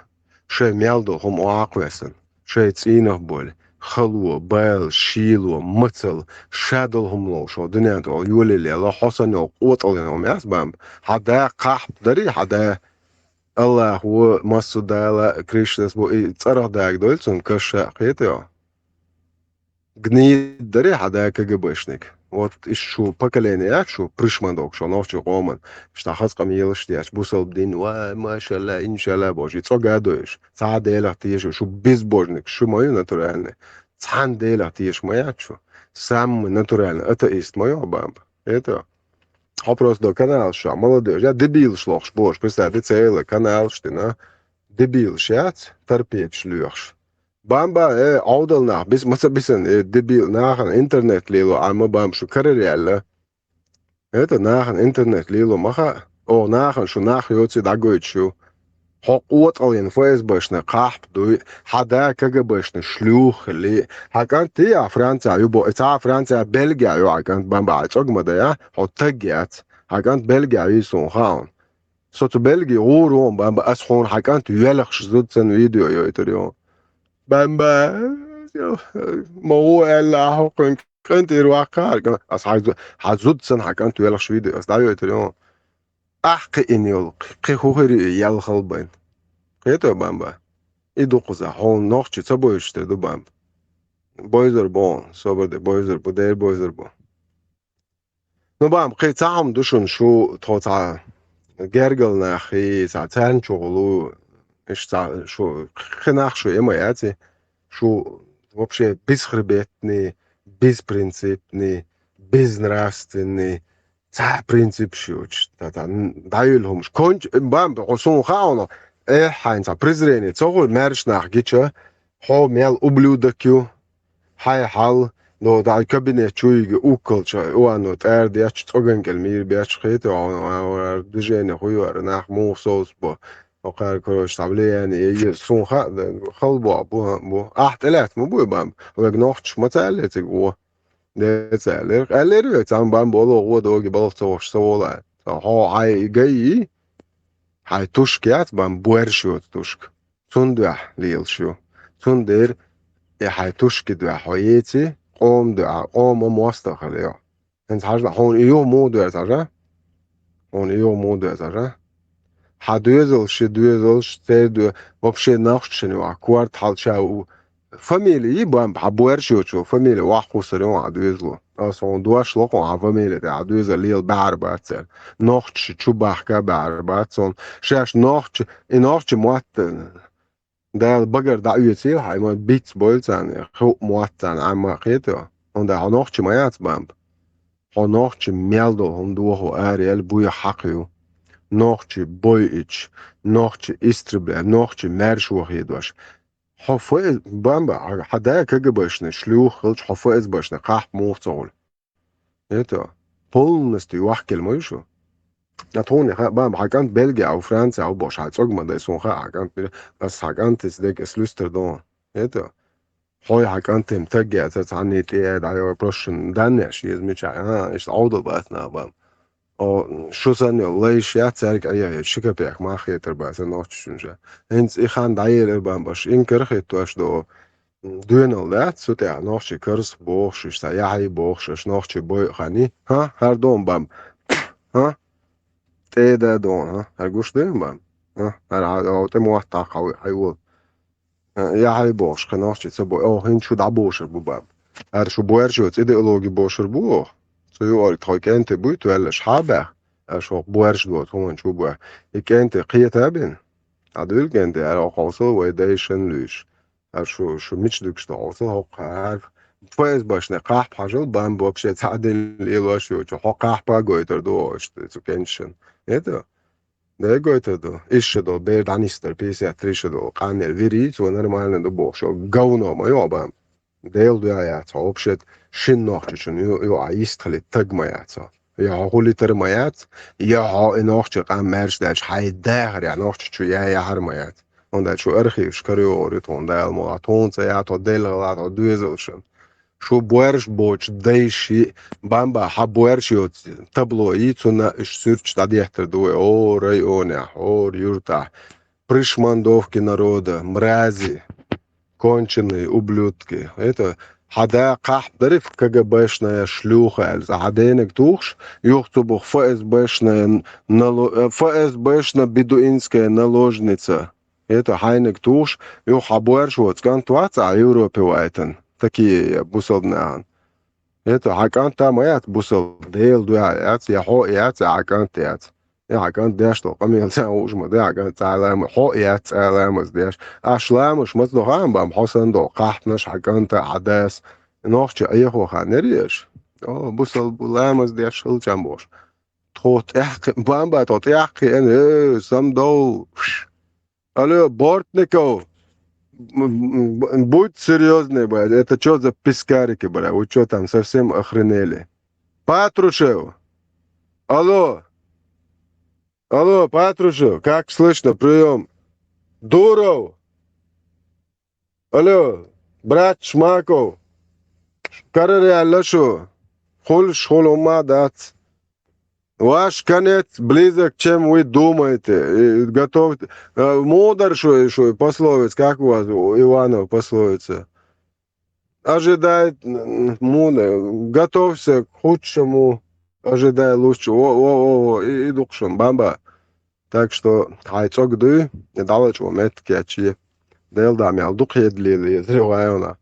ше мелдо хом ааквесен ше цинахбol خلوه بال شيلو مثل شادلهم لو شو دنيا تو يولي لا حسن قوت عليهم ياس بام حدا قحب دري حدا الله هو مسودالا كريشنس بو صرا داك دولسون كش قيتو гни دري حدا كجبشنك вот ещё поколение شو пришмандок شو новчо роман что хасқам елштяч бусал дин ва машалла иншалла божи цогадош саадела тиеш шо безбожник шо моё натуральный цандела тиеш моя шо сам натурально это есть моё бамба это вопрос до канал шо молодежь я дебил шлох бош представь целый канал что на дебил шат терпеть шлёш بامبا عودل nach bis bisschen debil nach an internet lilo einmal beim schon karriere это nach an internet lilo macha о nach an schon nach йоци да гойчу حقوق алин фейсбушна قحب دو حدا كجبشنا شلوخ لي حكانت يا فرنسا يبو تا فرنسا بلغيا يو حكانت بامبا اتوغ مدا يا حتجيات حكانت بلغيا يسون خان صوت بلغي غورون بام اسخون حكانت يلخش زودسن فيديو يوتريون بام ما هو الا حقن كنت يروقار اس حزودسن حكانت يلخش فيديو اس دايو يوتريون احقي ان يلق قي خوخري يلخل بين قيتو بام إدو قزا هون نوخش تبويش تدو بام بويزر بون صبر دي بويزر بو دير بويزر بو نو بام قي تعم دوشن شو توتا جرجل ناخي ساعتين شغلو إيش شو خناخ شو إما ياتي شو вообще бесхребетный, беспринципный, безнравственный, ца принцип шуч. Та даюлхом конч бам госун хаоно хайнца презрение цогол мерш нах гича хо мел ублюдокю хай хал но да кабинет чуйге уколча уано эрдяч цогенгел мир бяч хет а движение хуйар нах мусос бо وقال كروش طبلي يعني يجي سون خلبوا بو احتلات مو بو بام وغنوخش متعلت جو ده تعلق قالر تام بام بولو هو دوغي بلطوش سولا ها هاي جاي هاي توشكيات بام بورشو توشك تندع ليلشو تندر هاي توشك دو حياتي قوم دو قوم مستقل انت حاجه هون يوم مو دو ترى هون يوم مو دو ترى حدوزلش تدو вообще ناخشني وعكوارت حالشاو فاميلي بام حبورشو فاميلي واخوسريون عدوزلو اصلا دواش لقو عفاميلي دي عدوزل ليل بعرباتسل ناخش شو بحكا بعرباتسون شاش ناخش موات ده البقر ده يصير هاي ما بيتس بولتان خو مواتان عما قيتو und da ناخش مايات بام ناخش ميلدو هم دوهو اريل بويا حقيو ناخچه بویچ ناخچه استربل ناخچه مرشوخ یدواش حفاظ بامبا حدا كجا باشنا شلوخ خلش حفاظ باشنا قح موفصول ايتا полностью وحكي الموشو نتوني بام حكانت بلجيا او فرنسا او باش هاتسوق ما ده سون حكانت بس حكانت ديك اسلوستر دون ايتا هاي حكانت متجع تتعني تياد على بروشن دانش يزميش ايش عوض باتنا بام شو سنة ليش يعترك أيه شكبيك ما خيتر بس نوتشنجا هنس إخان داير إربان باش إنكر خيتواش دو دوينال دات سوتي نوتشي كرس بوخش سياحي بوخش نوتشي بوي خاني ها هر دوم بام ها تيدا دون ها هرقوش دين بام ها هر تموحتا قوي حيول ياحي بوخش خنوتشي سبو هن شو دعبوشر بو بام هر شو بويرشو إيديولوجي بوشر بوخ Så jo alt har ikke inte bytt eller schaber. Så boers då hon så bo. Ikke inte qitabin. Adul inte är också och det är skönlös. Så mycket dukst också har har. فاز باشنه قحب حاجه بام بوبشه تعدل الواش و جو قحب گویتر دو تو کنشن ادا ده گویتر دو ایش دو برد انیستر پیس اتریش دو قانر ویریت و نرمال دو بوشو گاونو ما یو بام ديل دو آيات وبشت شن نوختشون يو عايست خلي تجمعات يا هولي ترميات يا ها نوختش قام مرش داش حي داغر يعني نوختش يا هرميات und شو أرخيش كريوريت und المواطن سيات وديل غلط ودوزلشن شو بورش بوش دايشي بامبا حبورش يوت تبلويت ونا إش سيرش تادي يحتر دوي أو ريونح أو يرتاح пришмандовки народа мрази конченые ублюдки. Это حدا قح درف كجباشنا شلوخة إذا حدينك توخش يخطبوا ФСБшная ФСБшна бедуинская наложница. Это хайнек туш юх абуэрш вот скантуаца а Европе вайтен такие бусолднан. Это хакант там яц бусол дейл дуяц я хо яц хакант яц. Ja, gan der sto, am mir sa us mo der gan zalam ho yat zalam us der ashlam us mo do ham bam hasan do qahtnash hagan ta adas noch che ay ho khanerish o busal bulam us der shul jambosh tot bam ba tot en sam do алло бортников будь серьезный, блядь, это что за пискарики, блядь, вы что там совсем охренели? Патрушев, алло. Алло, Патрушев, как слышно? Прием. Дуров. Алло, брат Шмаков. Караре Аллашу. Хул шхул умадат. Ваш конец близок, чем вы думаете. Готов... Мудр, что пословица, как у вас, у Иванов пословица? Ожидает мудр, готовься к худшему, ожидай лучшего. О, и духшим, бамба. Так что, хайцок ды, не дала чего меткячи. Дел да мял дух едли, зревайона.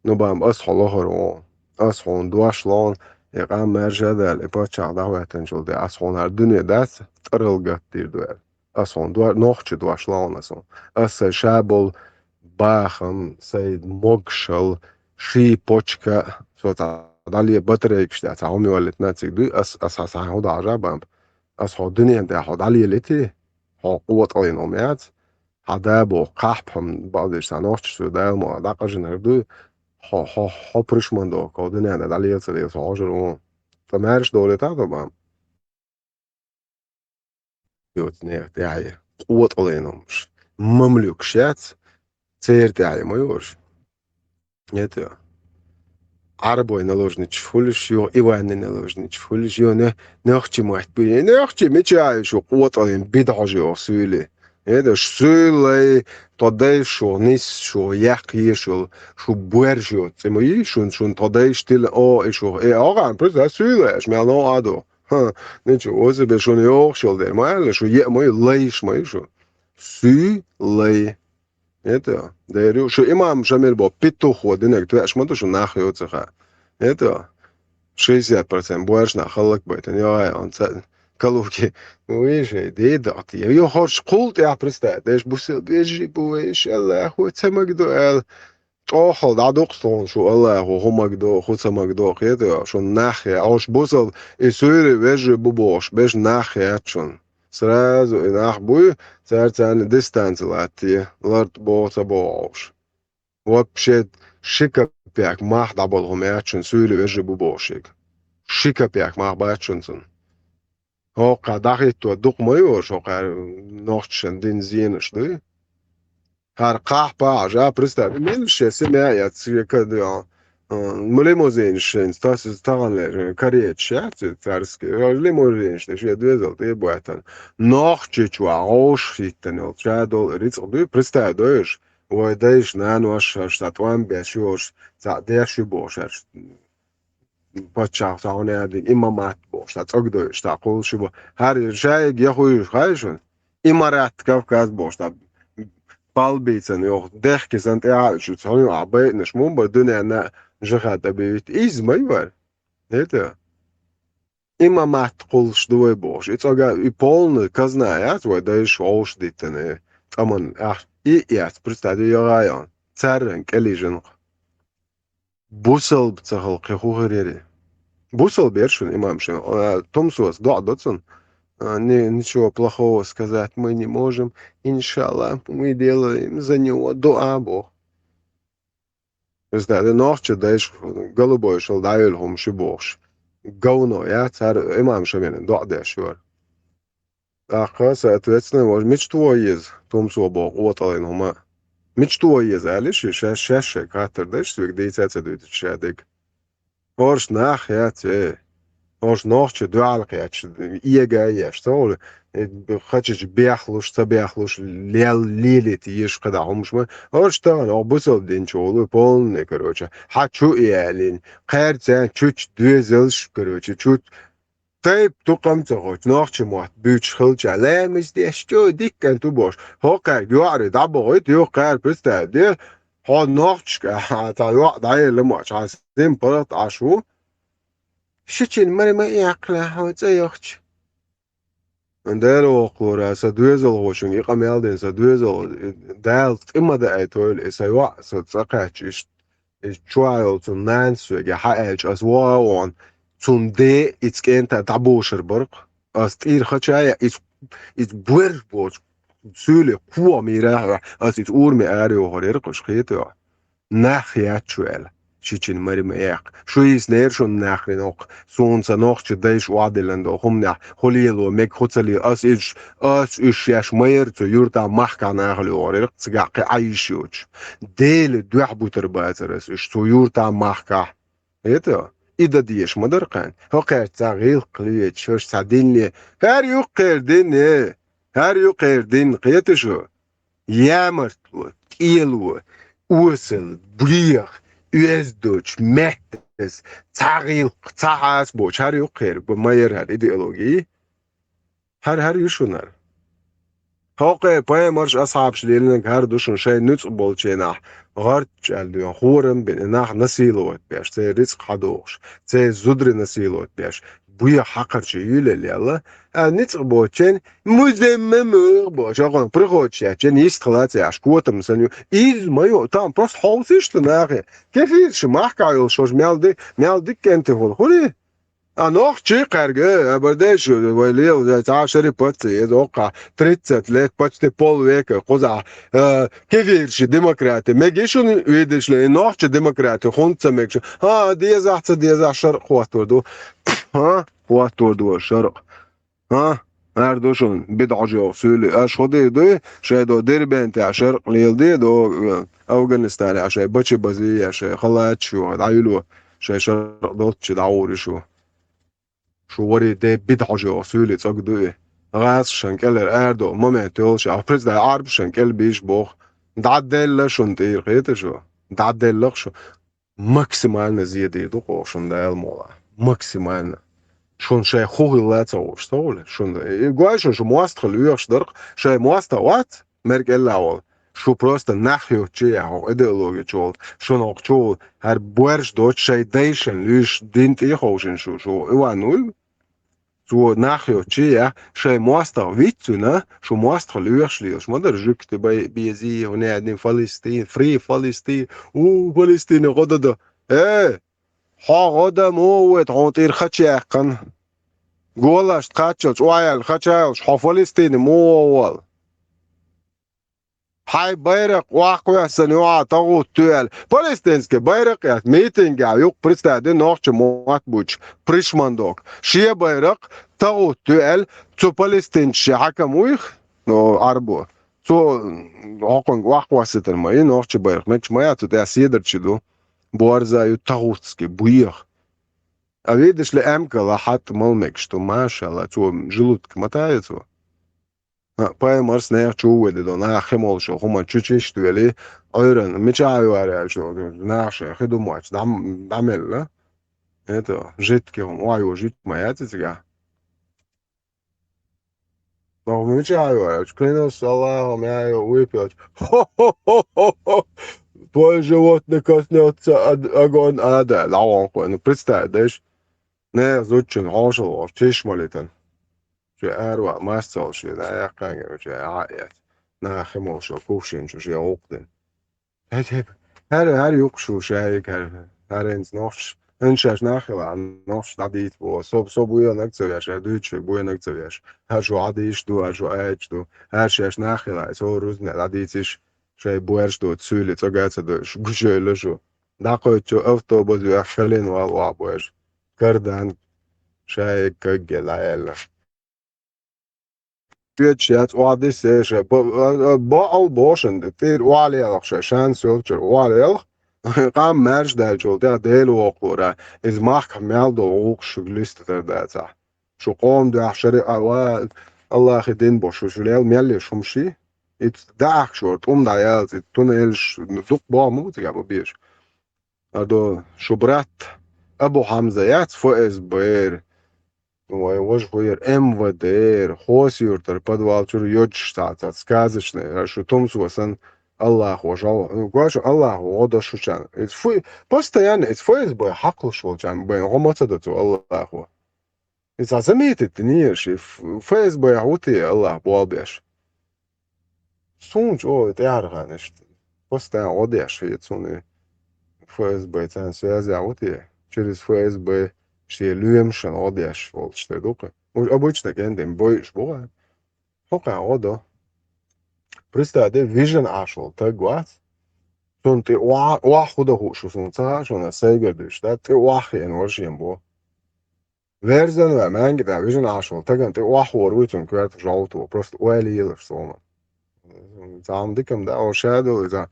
Ну бам, ас холохоро. Ас хон дуашлон. Яка мержадел, и почал давайтен жулде. Ас хон ар дүне дас, тырылгат дирдуэл. Ас хон нохче дуашлон асон. Ас шабол бахам, сей могшал, ши почка, сота дали батарейк штат, а уми валит нацик ды, ас хода ажабам. Ас хо дүне да дали лити. Хо قوت алин омят. Хадабо قحبهم بعضش سنوش شو ده ما دقش نردو ها پرشمندو کودی نه دلیل سری سوالجرون تمارش دولتا طبعا يوت نه دعي قوة علينامش مملوك شات سير دعي ما يورش نيتو عربوي نلوجنيش فولش يو إيواني نلوجنيش فولش يو نه نخشي واحد بي نخشي متشاي شو قوة علين بدعجي سولي هذا سولي تداي شو نيس شو يحكي شو بورجو تسمعي شو تداي شتيل شو آقا برز سولي إيش معناه عادو ها نيجي وزي بشون يوخ شو ده ما شو ما ليش ما شو سولي это да شو إمام شامل با بيتو خودنك تلاش ما شو ناخي وتخا это 60% больше نخلك بيتن يا أنت كلوكي ويش دي دعتي يو هرش قلت يا برستا داش بوسل بيجي بويش الله هو تمقدو ال طاحل دادوقتون شو الله هو مقدو خو تمقدو كده شو ناخي اوش بوسل يسوري بيجي بوبوش بيش ناخي اتشون сразу и нахбуй царцаны дистанцилати ларт боца бош вообще шикапяк мах дабол хомячун сүйли вежи бубошик шикапяк мах бачунсун о кадахи то дукмайо шоқар нохчен дин зинышды هر قحبة جا برستا من شيء سمع يا كده ليموزينش تاغن كاريت شات تارسكي ليموزينش شو دوزل تي بواتن نوخ تشوا اوش فيتن تشادو ريتس دو برستا دوش ودايش نانوش شتاتوان بيشوش تا ديش بوش بچا تاونه دي امامات بوش تاغدوش تاقول شو هر شيء يخوي خايشون امارات كافكاز بوش بالبيتن يوخ دخك سنت اعال شو تسوي عباي نشمون بدون انا جغاد بيت إيز ما يوار هذا إما ما تقولش دوي بوش إتساقا يبولن كزنايات ودايش ووش ديتنه أمان إيات برستادو يغايان تسرن كالي جنق بوصل بتسخل قيخو غريري بوصل بيرشون إمام شن تومسوس دع дотсон ничего плохого сказать мы не можем иншаллах мы делаем за него дуа Бог ده ناخچه داش голубой шел дайлхом шибош говно я цар имам шамен до дашвар аха соответственно может мечту из том собо оталин хома мечту из алиш шаш катер даш свик дейцаца дут шадик орш нах я те орш нахче дуалкач иега я что хочешь бяхлуш табяхлуш лилит ешь когда умшма орштан обусал день чолу полный короче хочу ялин қайрцан чуть двезелш короче чуть тайп туқамцоч нахче мот büch хилча лемис дешчо диккан ту бош хокар юари дабогит ю қайр пистаде ха нахчка та ю дай лемоч асим парат ашу شتين ما يعقله وتيخش عندنا قورة سدوزل وشون يقامل سدوزل دال إما ده أيتول إسوا ستسقطش trial to nance جحاج as one zum de it's gent daboscherberg as ir khachaya is buerbos sule kuwa mira as it urme ario horer qoshkhito nachiatuel شيء مريم إياق شو يسنير شو ناخرين أق سون سناخ شديش وعدلند هم نه خليلو مك خطلي أس إيش ياش مير تيورتا محكا ناخلي ورق تجاق عايشوش ديل دوح بوتر باترس إيش تيورتا محكا هيدا إذا ديش مدرقان هو قير تغيل قليت شوش سعدين لي هر يو قيردين هر يو قيردين قيتشو يامرتلو كيلو وصل بريخ يزدوش مهتس تغيل تحاس بوش هر يو قير بماير هر إيديولوجي هر يو شونر هاقي باي مرش أصحاب شليلنك هر دوشن شاي نتق بولشيناح غارت جالدو خورم بإناح نسيلوت بيش تي رزق حدوش تي زدر نسيلوت بيش بويا حقر شيولي ليلا نتق بولشين مزممر باش أقول بريخوت شاچن يستخلات ياش كوتم سنيو إيز مايو تام بروست حوزيش تناخي كيف يرش محكا يلشوش ميال ديك انت خولي nog chiqarga bardash vayli تعاشر بات يدوقع 30 لك почти полвека قزع كيفيرش ديمقراطي ماجيشون ويدش لنوخ ديمقراطي خونت ماكش ها دي شرق قواتوردو ها قواتوردو شرق ها اردوشون بدعجو سولي اش خدي دو شايدو ديربنت شرق ليلدي دو افغانستان عشان بچي بازي عشان خلات شو عيلو شرق دوت دعوري شو شواري ده بدعجو سولي تقدو غاز شنكل اردو مومنتولش افرز ده عرب شنكل بيش بوخ دعدل شون تير قيت شو دعدل شو ماكسيمالنا زيادة دو قوشن ده المولا ماكسيمالنا شون شاي خوغي لا تاوش تاول شون يقواش شو مواست خلويش درق شاي مواست وات مرك الاول شو بروست ناخيو تشي او ايديولوجي تشول شون اوكتشول هر بورش دوت شاي ديشن ليش دينت يخوشن شو ايوانول شو ناخيو تشي شاي مواست ويتسونا شو مواست خلويش ليش ما در جكت بيزي هنا قاعدين فلسطين فري فلسطين فلسطين غدد ايه ها غدا موت عطير خاتشاقن قولش تخاتشلش وعيال خاتشاقش ها فلسطين مول هاي بايرق واقوى سنوات تغوت توال فلسطينسكي بايرق يات ميتنج يوق برستادين نوخش موات بوش بريشماندوك شي بايرق تغوت توال تو فلسطين شي حكم ويخ نو عربو تو هاقن واقوى ستر ماي نوخش بايرق مكش ماياتو دا سيدر تشدو بوارزا يتغوتسكي بويخ А видишь ли, Эмка лахат молмек, что Маша, лату желудок мотается. Пай марс не чувствует, да на хемол, что хума чуть-чуть что ли, ойрен, мечаю аря, что наша, хиду мач, дамел, да? Это жидкий, ой, жить моя тетя. Но мечаю аря, клянусь Аллахом, я ее выпил. Хо-хо-хо-хо-хо! Твое животное коснется огонь ада, лаванку, ну представь, نه زوجين عاشر وارتيش مالتن شو أروع ما استوى شو لا يقان شو عائد نه خمول شو كوشين شو عقدن هر يقشو شايك هر إنس نفش إنشاش ناخل عن نفش عديد بو صوب بويا نكتبياش دوتش بويا نكتبياش هر شو عديش دو هر شو عايش دو هر شاش ناخل عايز هو روزنا عديدش شاي بويرش دو تسولي تقاعد دو شو بشيل شو داقوت شو أفتو بزو أخلين والله بويرش كردان شاي كجل عيال بيتشات وعدي سيشة بقل بوشن تير وعلي لخ شان سولتر وعلي لخ قام مرش دا جول دا ديل وقورا إز ماخ ميال دو وق شغلست دا شو قوم دا شري أوال الله خدين بوشو شليل ميالي شمشي داخ شورت دا يالز تونيلش ندوق با موت يابو بيش أدو شبرات أبو حمزة يات فوز بير وش غير МВД хосюртер подвалчур йодштата сказочный что томсу сан Аллах вожал гваш Аллах ода шучан постоянно ФСБ حقل шолчан бен гомацадату Аллаху إذا زميت نيش ФСБ عوتي الله بوابش سونج او تعرفنش постоянно одеш يتسوني ФСБ تان связи عوتي через ФСБ شيء لومشن عاديش والش تدوقه مش обычно كندم بويش بوه فوق عوضه بريستا ده فيجن عاشل تجوات سنت واحد هو شو سنتها شو نسيجر دش ده واحد يعني ورشين بو فيرزن ومان كده فيجن عاشل تجن واحد ورويتون كوارت جاوتو بروست والي يلف صوما تعم ديكم ده أو شادو إذا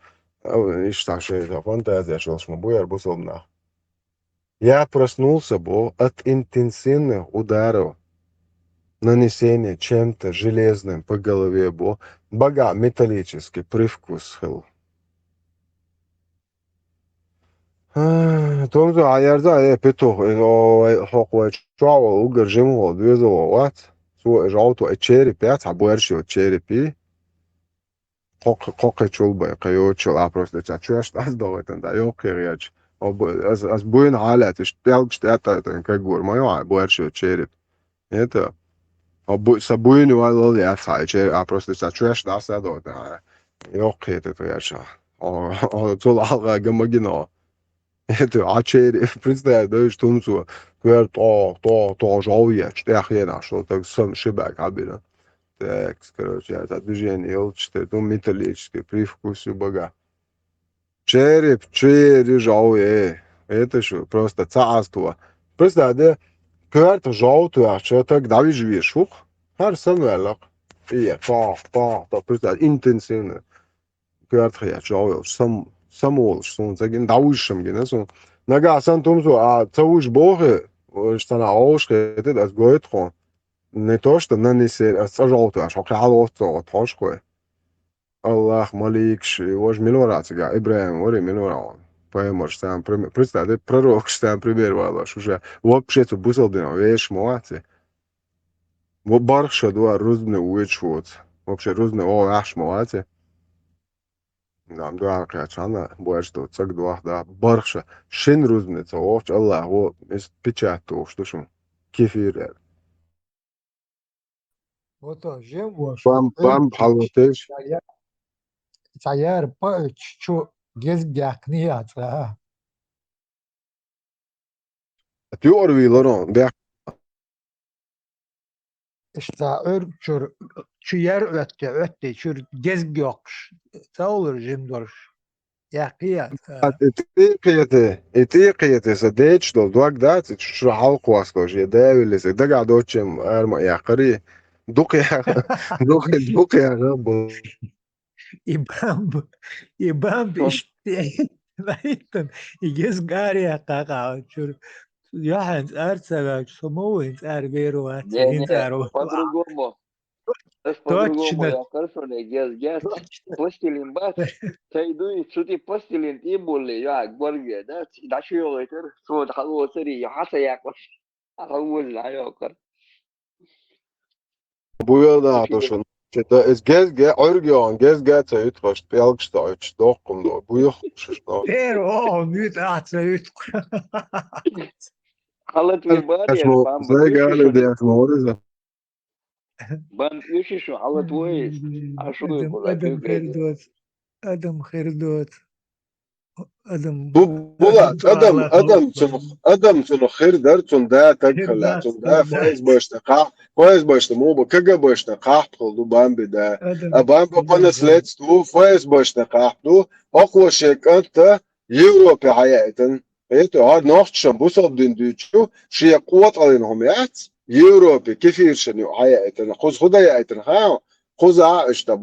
أو إيش تعشي إذا فانت هذا شو اسمه بوير بوصلنا Я проснулся от интенсивных ударов, нанесения чем-то железным по голове, бога металлический привкус был. Томзо аярда петух хоква чава угар жимго двезо ват су жауто черепи пять абуэрши черепи хокка чулба кайочул просто чачуаш тас доватан да ёкеряч аз буин халат штелг штата как гор моё абуэрши череп это сабуин вал я сайче просто чачуаш тас доватан ёкет это яша о тул алга гамагино это ачери представляешь, да, что он so говорит, то жауя, штяхена, что так сам шибак абира. Так, короче, это движение, что это металлический привкус у бога. Череп, жауя, это что, просто царство. Просто, да, говорит, жауя, что так дави живешь, har samvälak. И, просто интенсивно. Говорит, я жауя, самол, что он загин даушим, генесу. Нага сан тумсу, а цауш бохе, что на аушке, это говорит, не то, что нанесет, а сажал-то, аж хокалото, тошкой. Аллах маликш, вож милоратига, Ибраим, вори милоран. Поэмор, сам пример. Представь, пророк, сам пример валаш, уже вообще-то бусалдина, веш моати. Барша два рузны уечвот. Вообще рузны о аш моати. Нам два качана, больше цак два, да. Барша, шин рузница, овч, Аллах, вот, из печату, что шум. Кефир. Вот жем вош. Бам, халватеш. Sayar pa şu gezgakni yatsa. Teori Laurent, der İşte şu yer ötte şu gezgakş. Sağ olur jimdor. Yakiyat. اتيقية سديتش دول دوك دات شو حلق واسكوش يداوي اللي سدقع دوتشم ارما يا قري دوقي دوقي غبو İbam işte. Layıkın. Gezgariya kaka. Şu Johans ertsega samovins erberu Не, hins erو. по-другому. То есть по-другому я хорошо не гез, пластилин бац, тайду и чути пластилин и боли, я горге, да, даши его это, что халу сери, я хаса я кош, халу ла я кор. بويا دا دوشن ده از gezge örgüyon gezge tayut hoş belgsta üç dokum do buyu hoş do Pero müt atsa Halat ve bari ya, Esmo bam, zay gale de esmo orada ban yuşi şu halat ve aşu kola Adam kökredi. herdot. Adam herdot. Adam Bulat adam şunu xir der çun da takhala çun da faiz başta mu bu kaga başta qaht oldu bambi da bambi qanas let's tu faiz başta qahtu aqwa şekanta Avrupa hayatın evet har nachtşam bu sabdin düçü şiye quwat alinhum yat Avrupa kefir şunu hayatın khuz khuda hayatın ha خذ عقشتا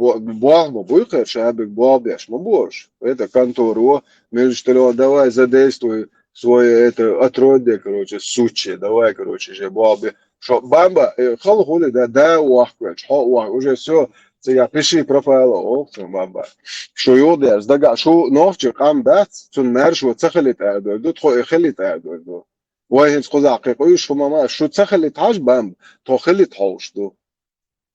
بوغمو بويقر شابك بوابيش مبوش это контору между давай задействуй свои это отродье короче сучи давай короче же бабе что бамба хал хули да вахквеч уже все я пиши профайл бамба что йодерс дага что ночь кам бац цун марш وتخلت ادو تخو خلت ادو وين خذ عقيق شو ماما شو تخلت حاج بامب تو خلت حوش دو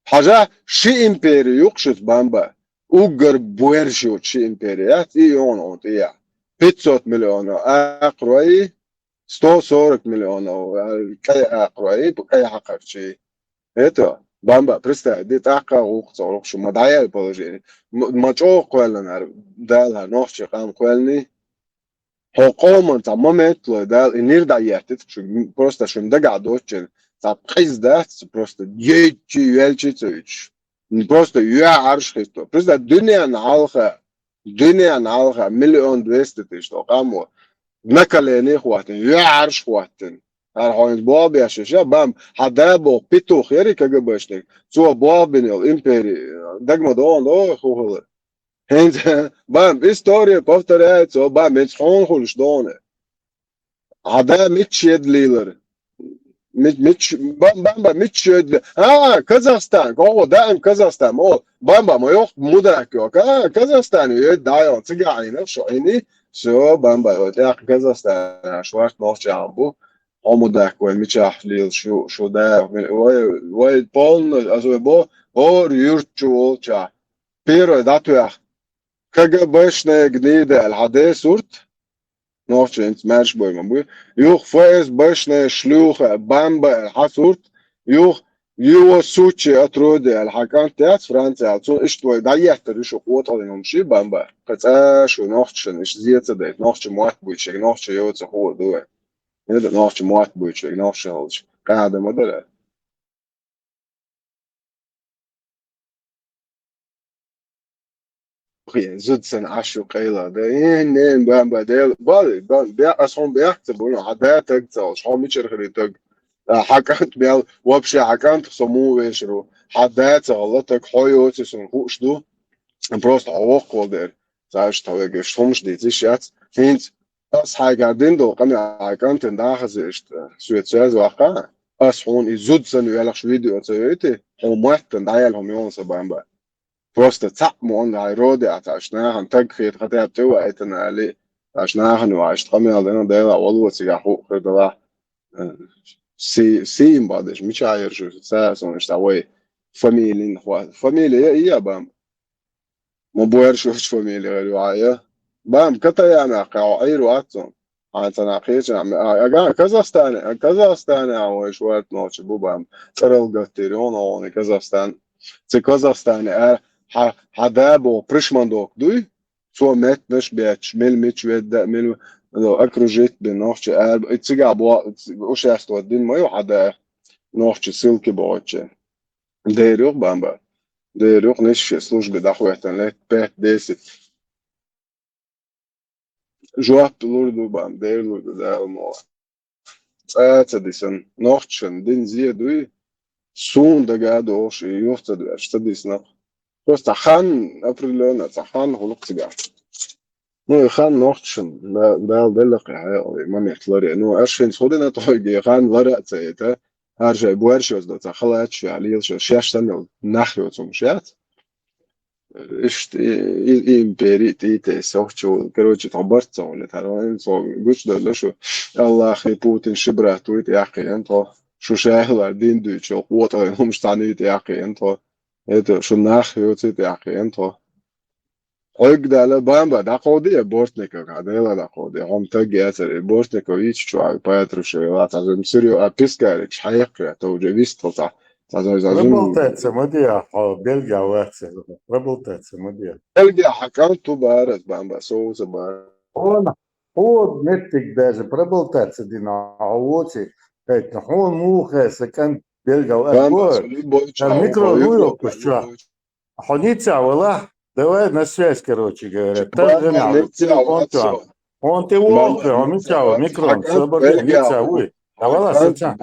حاجة شي إمبيري يقشط بامبا أوغر بويرشيو شي إمبيريات إيون أونتيا 500 مليون أقروي 140 مليون كي أقروي بكي حقر شي это бамба представь дит ака уқцорох шу мадая положение мачо қойланар дал нохчи қам қойлни хоқоман тамамет дал инир даятит просто шум дагадочен пиздец, просто Елчицевич. Просто я аршхисто. Просто dünya nalha 1,200,000 то камо. Накалени хватин, я арш хватин. Har han bab ya shisha bam hadabo pitu khiri kagabashnik. So babinil imperi dagma don khol. Hent bam история повторяется, бам it's gewoon khulsdone. عدا متشيد ليلر متش بامبا متشيد كازاخستان هو دائم كازاخستان هو بامبا ما يوق مدرك يوك كازاخستان يدعي تجعني نفسه عيني شو بامبا يوتاق كازاخستان شوارت نوش عمبو هو مدرك وين متشاح ليل شو ده وي بول also bo or yurtçu ça pero datuya kaga başne gnide el hade surt نوفشنت مارش بوي مبوي يوخ فايز باشنا شلوخ بامبا الحاسورت يوخ يو سوتشي اترودي الحكام تاعت فرنسا عطون اشتوي ضيعت ريشو قوت على نمشي بامبا قطعش ونوفشن اش زيادة دايت نوفش موات بويتشيك نوفش يوتس هو دوي يدا نوفش موات بويتشيك نوفش هالش قاعدة مدرة زدسن عشو قيلة ده نين بامبا ديل بالي بيع أصهم بيحتبون عدا تقتل شو ميشر خريتك حكمت بيال وبشي حكمت سمو ويشرو حدات غلطك حيوتي سنخوش دو بروست عوق ودير زاش تويق شتمش دي تيشات هينت أس حاجادين دو قمي حكمت انداخز سويتساز واقع أس هون يزدسن ويالخ شويديو تيوتي هو محتن دايلهم يونس بامبا بروست تعمو أن هيرودي عشناها تقخيت خطيب توا ايتنا عليه عشناها وعشت قمي علينا دايلا والله سيحوق خدوا سيم بعدش مش عاير شو ساسون اشتاوي فاميلين فاميليا إياه بام ما بوير شوش فاميليا غير وعايا بام كتا يعني قاو أي رواتون عن تناقيش أجا كازاخستان عويش وقت نوش بو بام ترى القتيرون هون كازاخستان كازاخستان حدابو بريشماندوك دوي سو مت نش بيتش ميتش ميل لو أكروجيت بنوش اتسجع بوا وش يستودين ما يوحد نوش سلكي بوتش ديريوق بامبا ديريوق نش سلوش بدخوة تنلت بيت ديست جواب لوردو بام دير لوردو ده مو تديسن نوشن دين زيدوي سون دقاد اوش يوفتد اشتديسنا بس تخان ابريلون تخان خلق سجع نو خان نوشن ده دلق ما نحتلر انه اشين صودنا طوي خان ورق تيتا هرجع بورشوز ده تخلات شو عليه شو شاشتن نخلو تمشيات اشت امبيري تي سوتشو كروتش تعبرت ولا ترى صو قلت ده شو الله اخي بوتين شبره تويت يا اخي انت شو شاهل دين دوتش قوت هم مستعني يا اخي انت هذا شو ناخ يوتي يا اخي انت قلت ده لا بامبا ده قودي بورتنيك قاعد لا قودي هم تجي اثر بورتنيك ويتش شو بايترو شو لازم سيريو ابيسكارك حيقرا تو جيست طلع Работается, مديا بيلجا واتس работается مديا بلجا حكمته بارد بامبا سوز بارد هو نتك даже работается دينا عوتي هيك هون مو سكن بيلجا واتس المикро ну что حنيتся ولا давай на связь короче говорят так же он ты волк он чао микро собор ница уй давала сача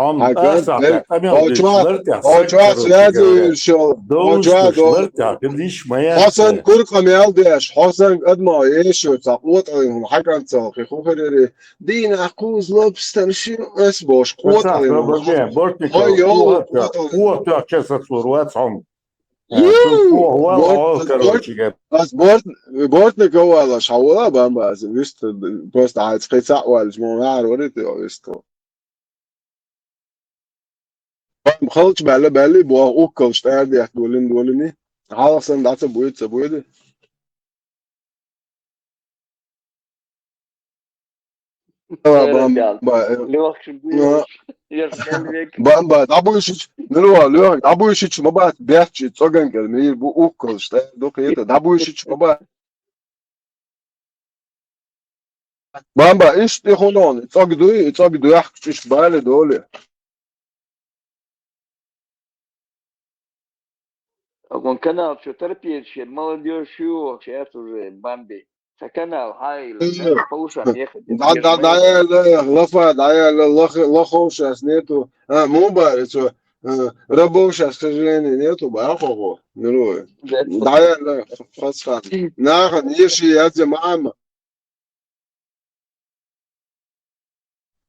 هم أسرع تعمل شلرتها اوچوا سيادي شو اوچوا شلرتها قديش ما حسن كركم يالديش حسن قد ما يشو تقوت عليهم حكم تاقي خوخري دين عقوز لبستن شو اسبوش قوت عليهم هو تو كسر صوروات هم بس بورتنيك هو على شاولا بامبا ويست بوست عايز قيسا والجمهور وريت ويست مخلص بالي بوا اوكلش تاعدي دولني حالسن دات بويد بامبا دابويش نلو دابويش ما بات بياتش تسوغن كلمي بو اوكلش دوك يدا دابويش ما بات بامبا ايش تخونون تصقدو يحكش بالي دولي Он канал что торпедщик, молодежь его, сейчас уже Бамби. Это канал Хайл, по ушам ехать. Да, лафа, да, лохов сейчас нету. Му барит, что рабов сейчас, к сожалению, нету, бахого. Да, фасфат. Нахан, еши, я тебе мама.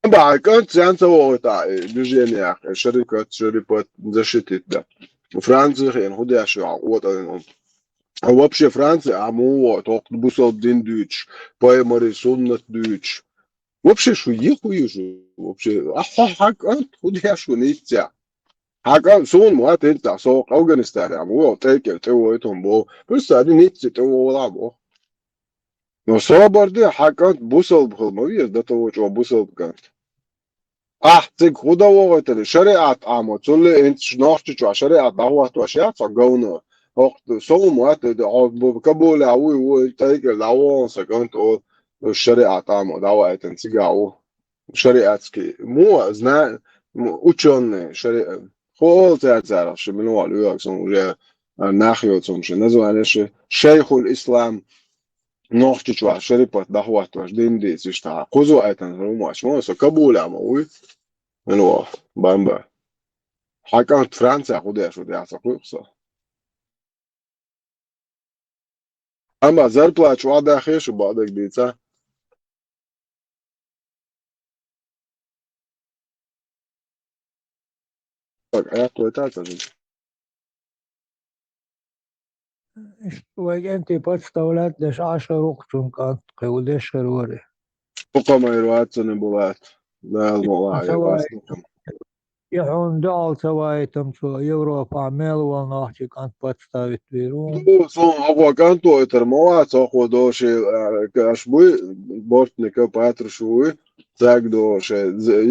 بعد سيانسا وقتا движение шерипот защитит да. Франция хен худя шо вот а вообще Франция вот бусол дин дюч поэмори суннат дюч вообще шо ехую же вообще худя шо нитя Hakan sun muat enta so Afghanistan вот теке то этом бо просто один нитя то лабо но соборде Hakan бусол бхолмови да то что бусол бган تك خدا وقت شريعة عامة تقول أنت شناخت شو شريعة دعوة وشيء فجونا وقت صوم وقت بكبول عوي وتيجي دعوة سكنت أو الشريعة عامة دعوة تنسجعوا شريعة كي مو زنا وشون شريعة خو تعرف شو منو على يوكسون وجا ناخيو تسمش نزوا عليش شيخ الإسلام ناخت شو شريعة دعوة وش دين دي تشتغل خذوا أيتن روما شو سكبول عموي منو بامبا حكمت فرنسا خدها شو دي عصقوقصة أما زربلات شو عدا خيش وبعدك بيتسا آيات كويتات أنت подставлять лишь 10 рокчун كانت قودش خروري فقما يروات سنبولات لا الموضوع يروات يحون دول سوايتم شو يوروبا ميل نحكي كانت подставить вирун Son agua canto termoat ojo doše kašbui bortnika patršui так doše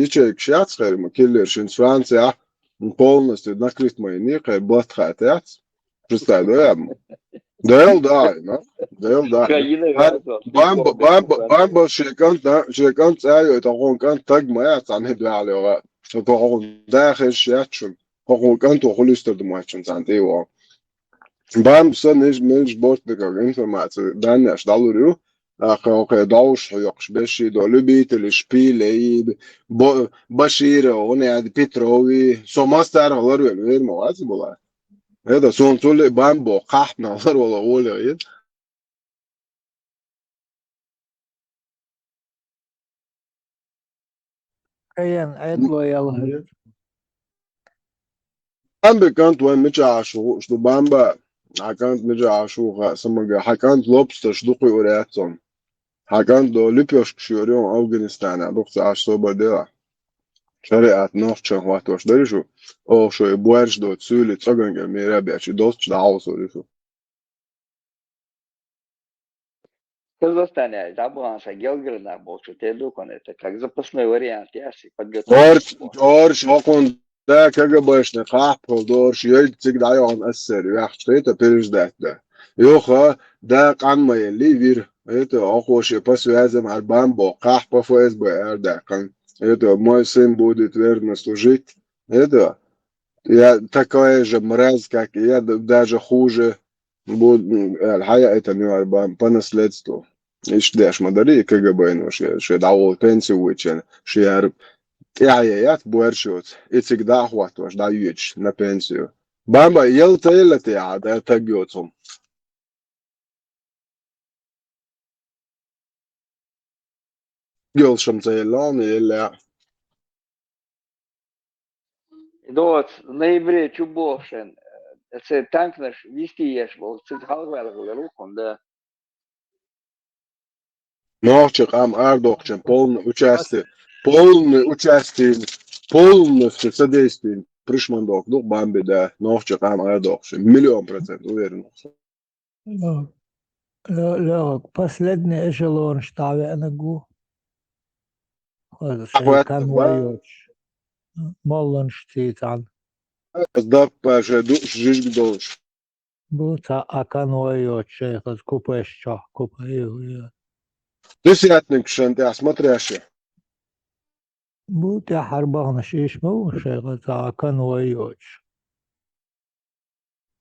iček šjātsherima killeršins Francijā un polnosti nakrist mainīkai blatkhātāts. Представляем? Dēl dāj, ne? Dēl dāj. Bamba šiekant ējot ahon kant tagmājāts anhidvēli ora. Sako ahon dākhir šjātšun. Ahon kanto holistardumātšun santīvā. Bam sen nici bortnika informāciju daņēš daluriu. Okay, daush يقش بشي دولبيت الشبيلي بشير ونعد بيتروي سو ماستر غير غير موازي بولا هذا سون تقول بامبو قحنا غير ولا ولا غير كيان عدلو يلا بامبا كانت وين متعاشو شو بامبا كانت متعاشو سمجا كانت لوبستر شدوقي اورياتون كانت دو ليبيوش كشيوريون افغانستان بوقت عاش صوبا ديلا شريعة نوفشن واتوش دريشو او شو يبوارش دو تسولي تسوغنجا ميرابي اشي دوستش دعوصو دريشو Казахстане забрался Гелгрена больше те это как запасной вариант, если подготовить. دورش وقون ده كجباش نقاح دورش يلتك دعيون أثر يحشيته بيرش ده يوخا ده قان ما يلي فير ايتو اخوش يباس لازم على البامبو قاح بفوز بأردا كان ايتو мой сын будет верно служить это я такой же мразь как и я даже хуже الحقيقة это не по наследству إيش داش مدري كجبا إنه شيء دعوة بنسي ويتشن شيء عرب إعيات بورشوت إتسك دعوة واش دعيوش نبنسيو بامبا يلتا يلتا يعاد تجيوتهم يل شمسيلان يلا Вот, в ноябре Чубовшин, это танк наш вести ешь был, это халвел руком, да. Норчик ам Ардокчен полное участие полностью содействие Пришмандок, ну бамби да, Норчик ам Ардокчен, 100% уверен. لا последний эшелон штабе أنجو هذا شيء كان ويوش مالن شتيت عن ده باش دوش جيش دوش بوتا أكان ويوش شيء خذ كوباش شاه كوبايو Десятник шанте смотрящий. بوتا حربان شيش مو شيء خذ أكان ويوش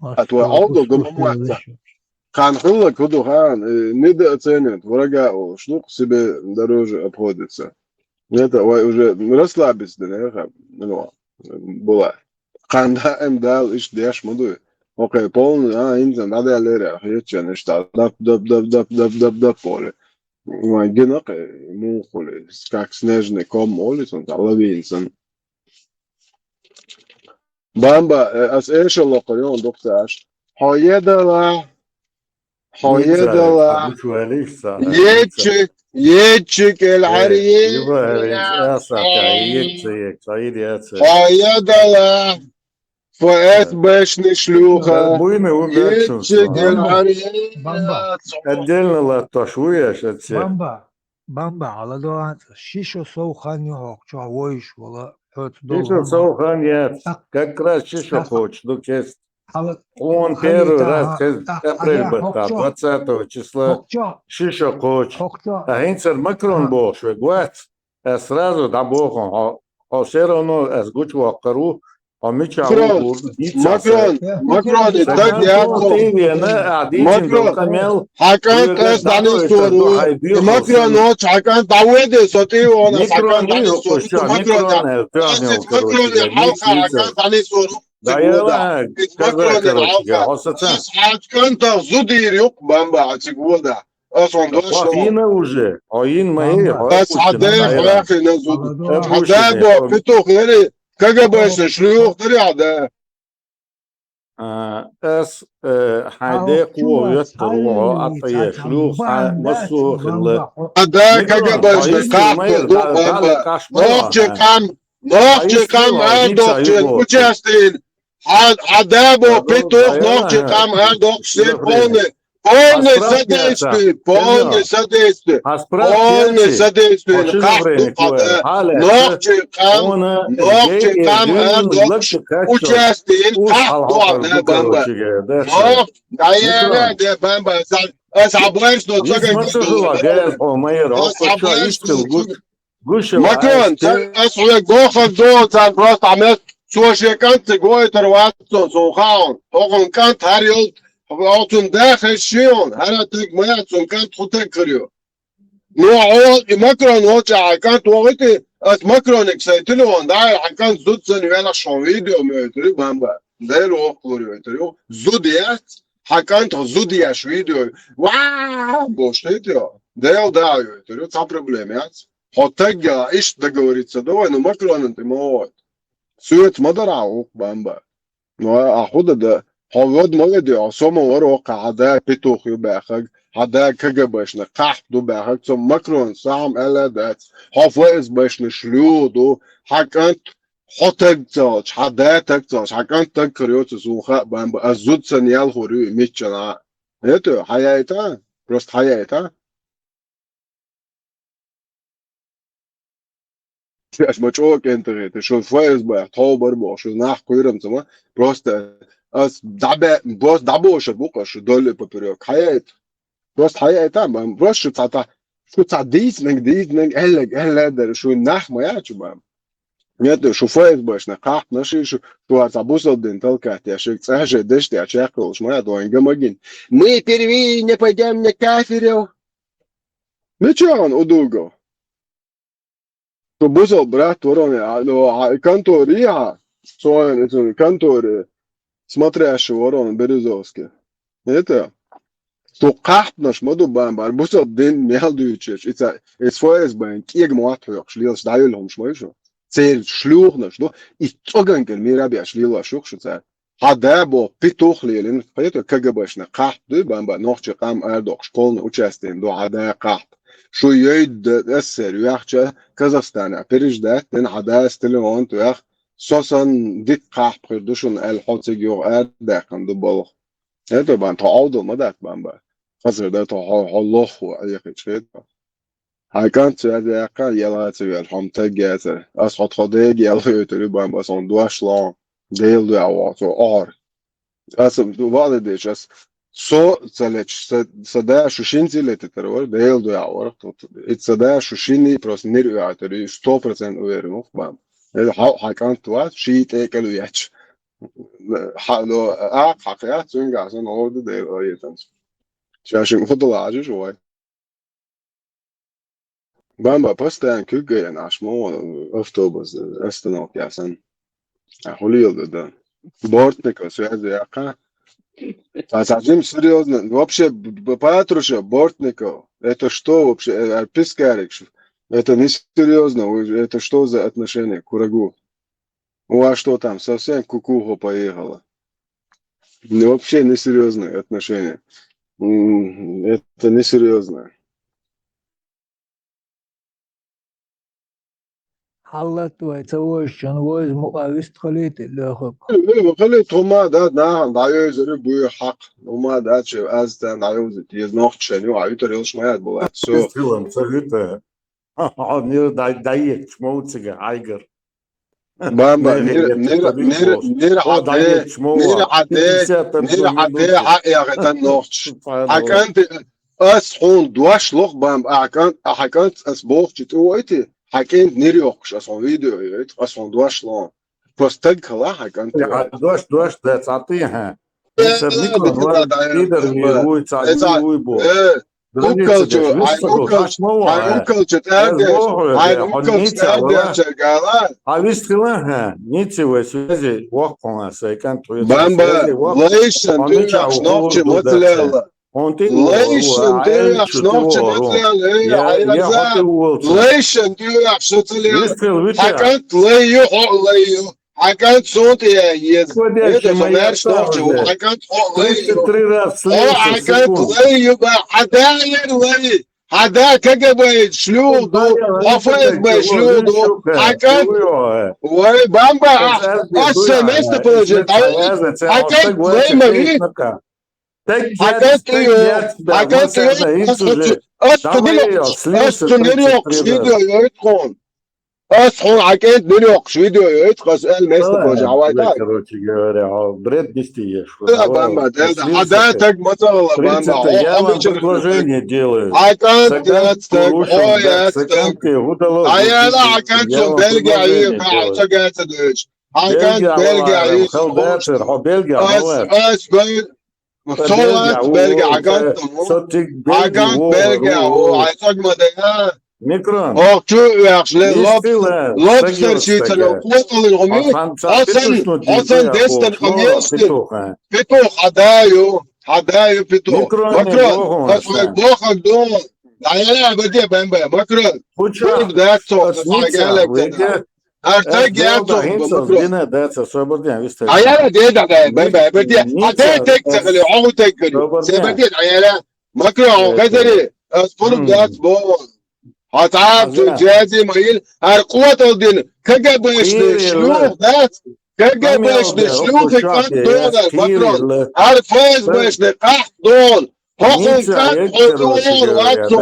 أتوا عوض قبل كان خلك هدو خان ندى оценит ورجع شنو себе дороже обходится. Это уже расслабиться, да, ну, была. Канда им дал иш дяш модуй. Окей, полный, инзан, надо лера, ячен, ишта, дап поле. Генок мухоли, как снежный ком улицу, лавинсон. Бамба, as ايش اللي قريون دكتاش هايدلا هايدلا مش وليش يتشك يبقى العريس أساتا يكسيك صعيد ياتسي هايدلا فأت باش نشلوخة بوينة ومباكشن يتشك العريس أدلنا لا تشوية شتسي بامبا على دوان شيشو سو خاني هوك شو ويش ولا حوت دول شيشو سو خانيات كاكرا شيشو خوش دوكيست он первый раз апрель бата 20 числа шиша коч а инцер макрон бош вегват сразу да бохом а все равно с гуч вакару а мичау ماكرون الدق يا ماكرون حكان قاس داني سورو ماكرون وش حكان تعود صوتي وانا حكان داني سورو ماكرون الحلقة حكان داني سورو دايلا كذا كروتشيا حسيتها حكان تغزودي ريق بامبا تقول اصلا واخينا уже عين ما هي بس عداء واخي نزود عداء بيتو غيري كجباش شلوخ دري عداء اس حدا قوة يتروع عطية شلوخ مسوخ عداء كجباش نقاح نوخجي كام عندك وجاستين عدابو بيتوخ نوخجي كام عندك سيبوني полный содействие, ногти кам участие бамба, бамба, Макрон, أسوأ جوخك دول كان راس عملت شو شيء كانت جوي ترواتون سوخاون أقول كانت هاريول altın داخل شيون هلا تك مياتون كانت خطك كريو نوع ماكرون وجع كانت وقتي أس ماكرون إكسيتلون ده كان زود سنوات شو فيديو ميتري بامبا ده لو كوريو ميتريو زوديات حكانت زودياش فيديو واو بوشتيتيو ده ميتريو تا проблемات هتجا إيش договориться давай но Макрон أنت موت سويت مدرعو بامبا نوع أخذ ده هواد مالدي عصام ورق عدا بيتوخ يباخج عدا كجباش نقاح دو باخج ثم ماكرون سام ألا دات حافظ باش نشلو دو حكانت حتج تاج عدا تج تاج حكانت تكريوت سوخاء بامبا الزود سنيال خوري ميتشنا هتو حياتا بروست حياتا Aš mačiau, kad šio Facebook tobar buvo, šio nach kuriam sama, prosta as bos dabo šio buko šio dole papirio kajat, prosta hayat tam, prosta šio dizning eller šio nach maja čubam. Net šio Facebook na kap naši šio ar забусал день толкать, я šio цаже дешти, я чекал, шмая до ингамагин. Мы первые не пойдем на кафедру. Ничего, удуго. بوزو برات وروني لو كانتوريها سواء كانتور смотрящий ورون березовский это то قحطناش مدو بامبار بوزو دين ميالدويتش it's فويس بان كيغ مواتوخ شليلش دايلهم شمايشو цел шлюхнаш ну и цогангел мирабия шлила шухшуца хадабо питохлелин поето КГБшна قحط бамба нохчи кам ардок школный участием до ада قحط شو يد أثر وياخد كازاخستان بريجدات إن حداث تلوان توياخ سوسن ديت قاح بخيردوشون الحوتي جو آد داخل دبالخ هذا بان تعوض ما داك بان با خسر ده الله وعيق شيء هاي كانت هذا قال يلا تبي الحم تجات أصحاب خديج يلا يتري بان بس عن دواش لا ديل دو عوات وآر أصلا دوباره ديش أص So sada šušinci letiterovar, da je do javor, it sada šušini prosto nirujateri 100% uvjereno, bam. Hakan tuat, šit ekelu jač. Lo hakijat sungasan ordu değil ayetans. Şaşın fotolajı şoy. Bamba pastan kuggen aşmo oftobus astronaut yasan. Holiyolda da. Bortniko связи яка. А совсем серьезно. Вообще, Патрушев, Бортников, Это что вообще? Пискарик. Это несерьезно. Это что за отношение к врагу? У вас что там? Совсем кукуха поехала. Ну, вообще несерьезные отношения. Это несерьезно. حلت ويتوجن ويز مقاوست خليت اللي أخذ خليت هما ده عايز يربوا حق هما ده شيء أزتن عايز يزنخ شنو عايز يريش ما يدبوا سو Film, så hytte. Nu daje smutsige eiger. بامبا نير عدي حق يا غتن نوختش حكنت أسحون دواش لوخ بامبا حكنت أسبوخ جتويتي حكنت نير يوخش أسحون فيديو يت أسحون دواش لون بوستج خلا حكنت دوش ده تعطيها حكانت صوتي يا يز هذا زمان شنوختي وحكانت حكانت لي بقى حداير لي حدا كجب شلودو حفيظ بشلودو حكانت وي بامبا السمست بروجكت حكانت لي مغيب حكانت استنيريو فيديو يدخل أصحون حكيت بنيوقش فيديو يتقص المست بوجع وايداي короче говоря, бред нести. لا بامبا حداتك مثلا بامبا я вам предложение делаю. حكانت عيالا حكانت شو بلقي عيب حكانت دوش حكانت بلقي عيب بس صوت بلقي حكانت بلقي وعيساق مدينة ميكرون شو يخشلي لوبستر شيتن وقوطل الغمي أصلا ديستن خميستن فتوخ حدايو فتوخ مكرون أصلا بوخك دون عيالا بدي بامبا مكرون كيف ذاك صوت أرتاق ياتو عيالا ديدا بامبا بدي حدايتك تغلي عوتك سيبدي عيالا مكرون غزري أصبر ذاك بوخ هتعب جازي مايل هرقوة الدين كجبش شلوخ ذات كجبش شلوخ كان دول مكرون هرفاز باش نقح دول هوكن كان حضور واتو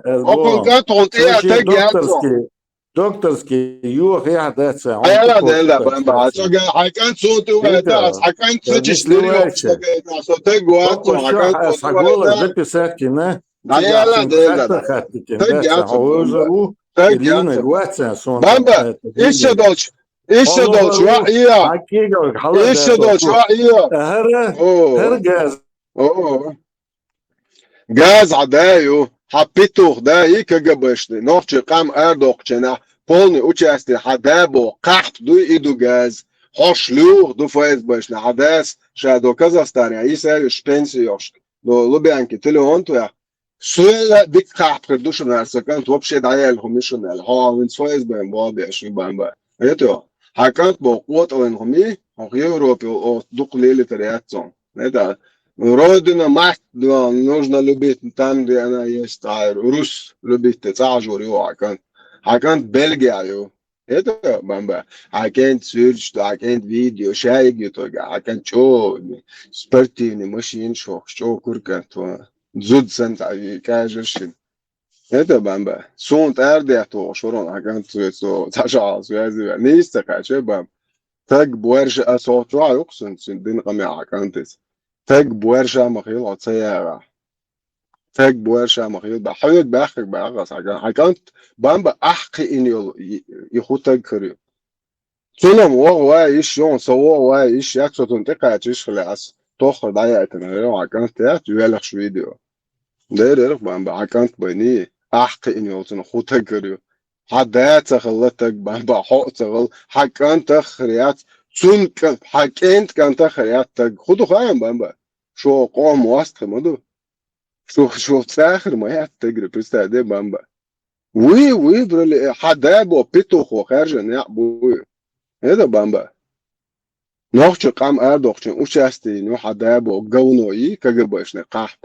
هوكن كان تغطيها تجي دكتورسكي يوخ يحدث ايلا ديلا بامبا حكان صوتي وهداس حكان تجيش ليريو صوتك واتو حكان записать на ايلا ديلا بامبا ايش دولش وعيا ايش دولش وعيا هرجاز جاز عدايو حبيتوخ داي كجبشني نوختي قام اردوقچنا полный участие حدابو قحط دو ايدو جاز حوشلوخ دو فايز باشنا حداس شادو كازاستان عيسى شبنسيوش دو لوبيانكي تليونتو سويلا ديك قحط قدوش نارسكانت وبشي دعيالهم مشنال ها من سويز بين بابي اشي بامبا ايتو حكانت بوقوت اوينهمي او يوروبي او دوق ليلي ترياتسون это родина мать нужно любить там где она есть рус любить تعجر حكانت بلجيا это бамба حكانت سيرش حكانت فيديو شايق حكانت شو спортивный машин شو كوركانت زود سنت كاجرشين это бамба сонт ардето шорон حكانت سو تشعص يازي نيستك شباب تاج بورش اسوتوا يقصن دين قمع حكانت تاج بورشا مخيل عطسيارة تاج بورشا مخيل بحيوك باخك باغس حكانت بامبا احقي اني يخوتاج كريو تلم وايش يون سوا وايش يكسو تنتقع تيش خلاص توخر ضيعتنا غيرو حكانت تيات يوالخش فيديو دير بامبا حكانت بيني احقي اني يوتن خوتاج كريو حدات خلتك بامبا حق تغل حكانت خريات تون حكينت كانت خريات تاج خدو خايم بامبا شو قوم واست مدو شو تفاخر ما هتجري بستعدي بامبا وي برل حدا بو بيتو خو خارج نيا بو هذا بامبا نوخش قام اردوخش وشاستي نو حدا بو جونوي كجبش نقاح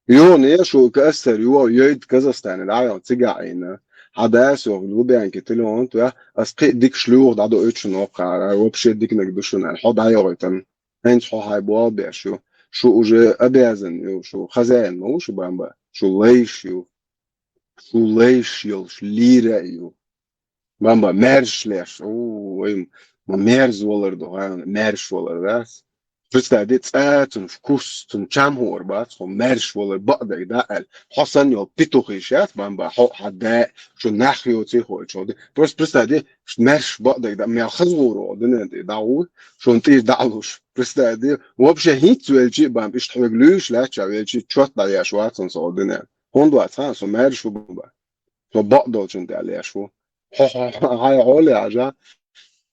يوني شو كأثر يويد كازاخستان العيون تجعين حدا سوغ لوبيان كتلون تو اسقي ديك شلوغ دادو اتش نوقع وبشي ديك نقدشون الحب عيوغتن هنش حو هاي بوا بيشو شو وجه ابيازن يو شو خزان مو شو بامبا شو ليش يو شو ليش يو شو ليرة يو بامبا ميرش ليش اوه ما ميرز ولر دو ميرش ولر راس Представь, цаатун вкус чам хорбат, хо мерш вола бадак даал. Хасан yo питухишат бамба хо хада шо нахио цихо чоди. Просто представь, мерш бадак да мя хазгуро днеди дау шо нти даалуш. Представь, вообще хит велчи бам иш тхвеглюш лача велчи чот да яшватсон со дне. Хондо ацан со мерш бамба. So бадал чон да яшво. Хай оле ажа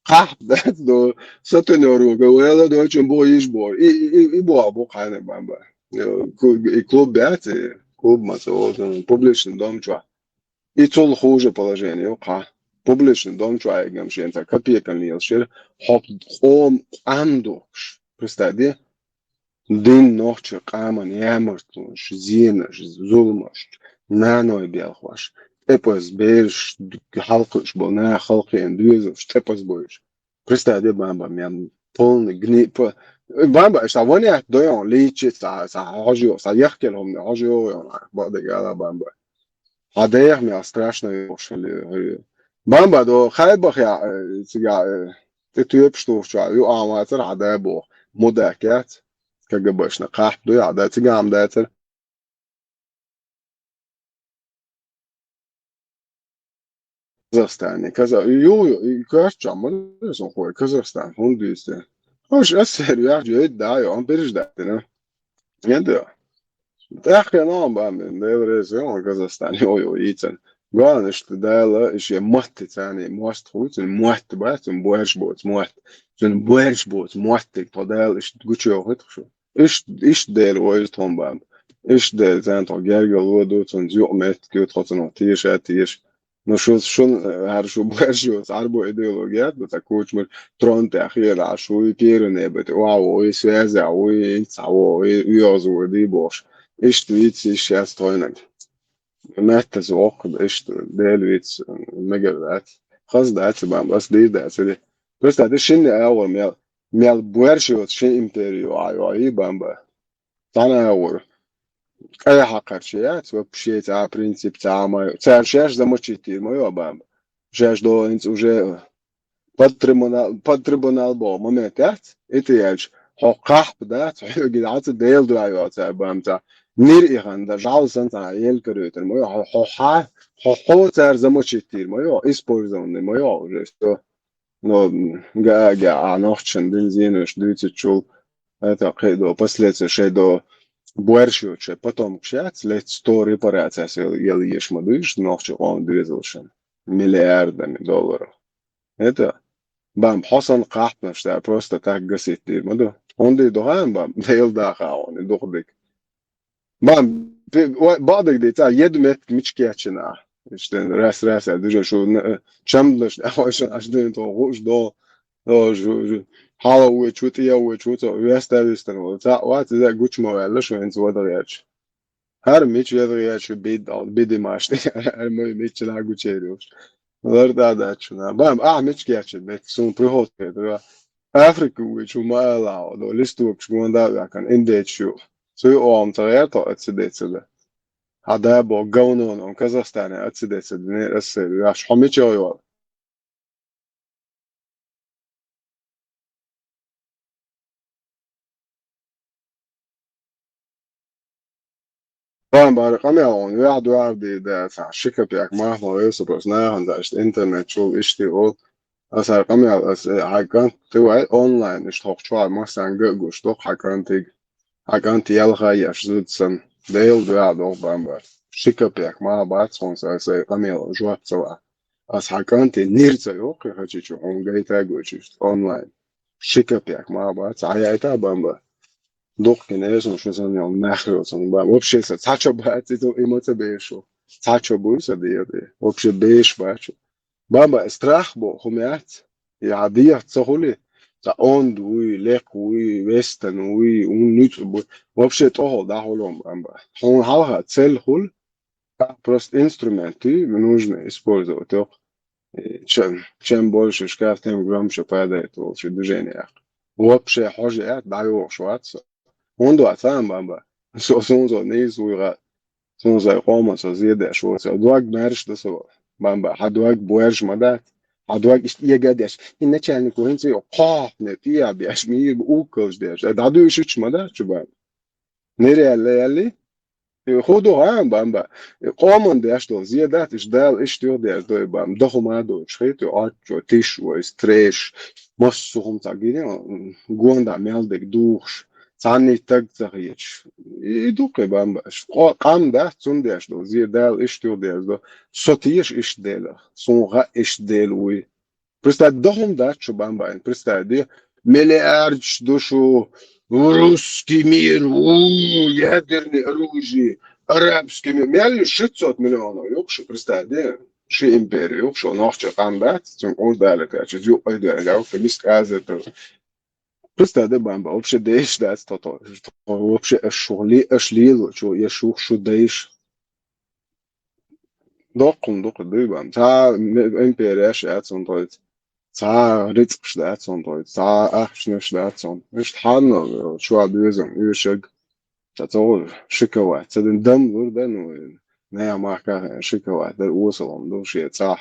قحط دو ستن یورو که ولی دو چون بویش بور ای بو خانه بامبا клуб بیاتی клуб مثلا публичный дом чё и цол хуже положение ка публичный дом чё айгам шента копейка лишер хоп хом андош представь дин ночь каман ямартуш зинаш зулмаш наной белхваш Тепос беш халкыш bona халкы эндуезов тепос боиш. Представь бамба мен полный гни бамба что воня доян личи са хажио са яхкелом не хажио баде гала бамба. Адех мне страшно ушли. Бамба до хайбах я тига ты тюб что ю аматер адебо мудакет كجبشنا قاح دو يا داتي قام داتر كازاخستان كذا يو كاش جامل سون خوي كازاخستان هون ديسته hoş اسهر يا جيد دا يوم برج داتنا يدا تاخي نوم بام ديريزيون كازاخستان يو يتن قال دالا ايش محت ثاني موست خوت موت بات بوش بوت موت جن بوش بوت موت تدال ايش تقول هات شو ايش دير ويز توم بام ايش دير زان تو جارجل ودو تنزيو مت كيوت خاطر تيش اتيش Ну شو هرشو باشو عربو ايديولوجيات بتاكوش من ترون تأخير عشو يكيرن يبت واو يسوازع ويتسعو ويوزو دي بوش ايش تويتس ايش يستوينك مات زوق ايش ديلويتس مجرات خاص دات بس دي دي بس هذا الشيء اول ميال بوارشو شيء امبريو اي بامبا انا اول اي حقرشيات вообще تاع принцип تاع ما تعرفش замочить моё бам жаж до инц уже под трибунал бо моментات это яж حقح بدات جدعات ديل دو ايوه تاع بام تاع نير ايغان да жалсан تاع ел كروتر моё حقو تاع замочить моё использованный моё уже что но га ночен бензин ждите чул это кайдо последствия до Буэршиоче, потом кшац, лет 100 репараций, ел ешь мадыш, ночью он двигался миллиардами долларов. Это бам, Хасан Кахтна, что просто так гасит маду. Он ди дохан бам, дейл даха он, дохдик. Бам, бадик ди, та еду мет мичкячина. İşte res düce şu çamdış, aşdın to hoş do şu Hava uçutu ya uçutu üniversiteden o ta what is that güç mü var şu en zoda yaç her miç ya da yaç bid maçta her miç la güç ediyor var da şuna bam miç gerçi bet son prihot da Afrika uçu mala o listu uçu da kan inde şu so o am tayar to etsedetsede hada bo gavnon Kazakhstan'a etsedetsede ne asıl ya şu miç yo طبعا برقم يعون واحد ده شركة بياك ما هو يوسف ناه عندش إنترنت شو يشتغل أصلا رقم حاجات توعي أونلاين اشتغل شو مثلا جو اشتغل حاجات يلغى يشزود سن ديل ده بامبر شركة بياك ما بعد سونس رقم جوات سوا أص حاجات نيرت يوقي هجي شو هم جاي تاجو أونلاين شركة بياك ما بعد عياتا بامبر دوق ناس مش مثلا يوم ناخر مثلا بقى вообще сача бать это эмоция бешо сача буйса دي вообще беш бачо баба страх бо хумят я дия цохули за он дуи лекуи вестен уи un нут вообще того да холом баба он халха цель хул просто инструменты нужно использовать чем больше шкаф тем громче падает лучше движение вообще حاجات دعوة شوات هوندو أتفهم بابا سونزو نيز ويغا سونزو قوما زيادة شوات دواك مارش دسوا بابا حدواك بوارش مدات حدواك يجادش إن كان كوينتي قاف نتيا بيشمير بوكوش ديش دادو يشوش مدات شو بابا نري اللي خودو هم بابا قوما ديش دو زيادات إش دال إش ديو ديش دو بابا دخو ما دو شخيتو أتشو تيشو استريش مصهم تاجيني جواندا مالدك دوخش ثاني تغيير يدوق بامباش قام ده تنديش دو زي دال إيش تيو ديش دو صوتيش إيش ديلا صنغا إيش ديلوي برستا دهم ده شو بامباين برستا دي مليارش دوشو روسكي مير يادرني روجي арабский миллион 600 миллионов يوكش برستا دي شي إمبيري يوكش ونوخش قام ده تنقول بالك أشجع جو أيضا جاو كميس كازر Просто да бамба, вообще даешь да то вообще шули ашлил, что я шо даешь. Докун да бам. Та империяш атсон тоит. Та рицш да атсон тоит. Та ахшнеш да атсон. Nicht han шо абюзен, юшек. Та шикова. Та den dam wurden наja мака шикова. Да усалом до ши та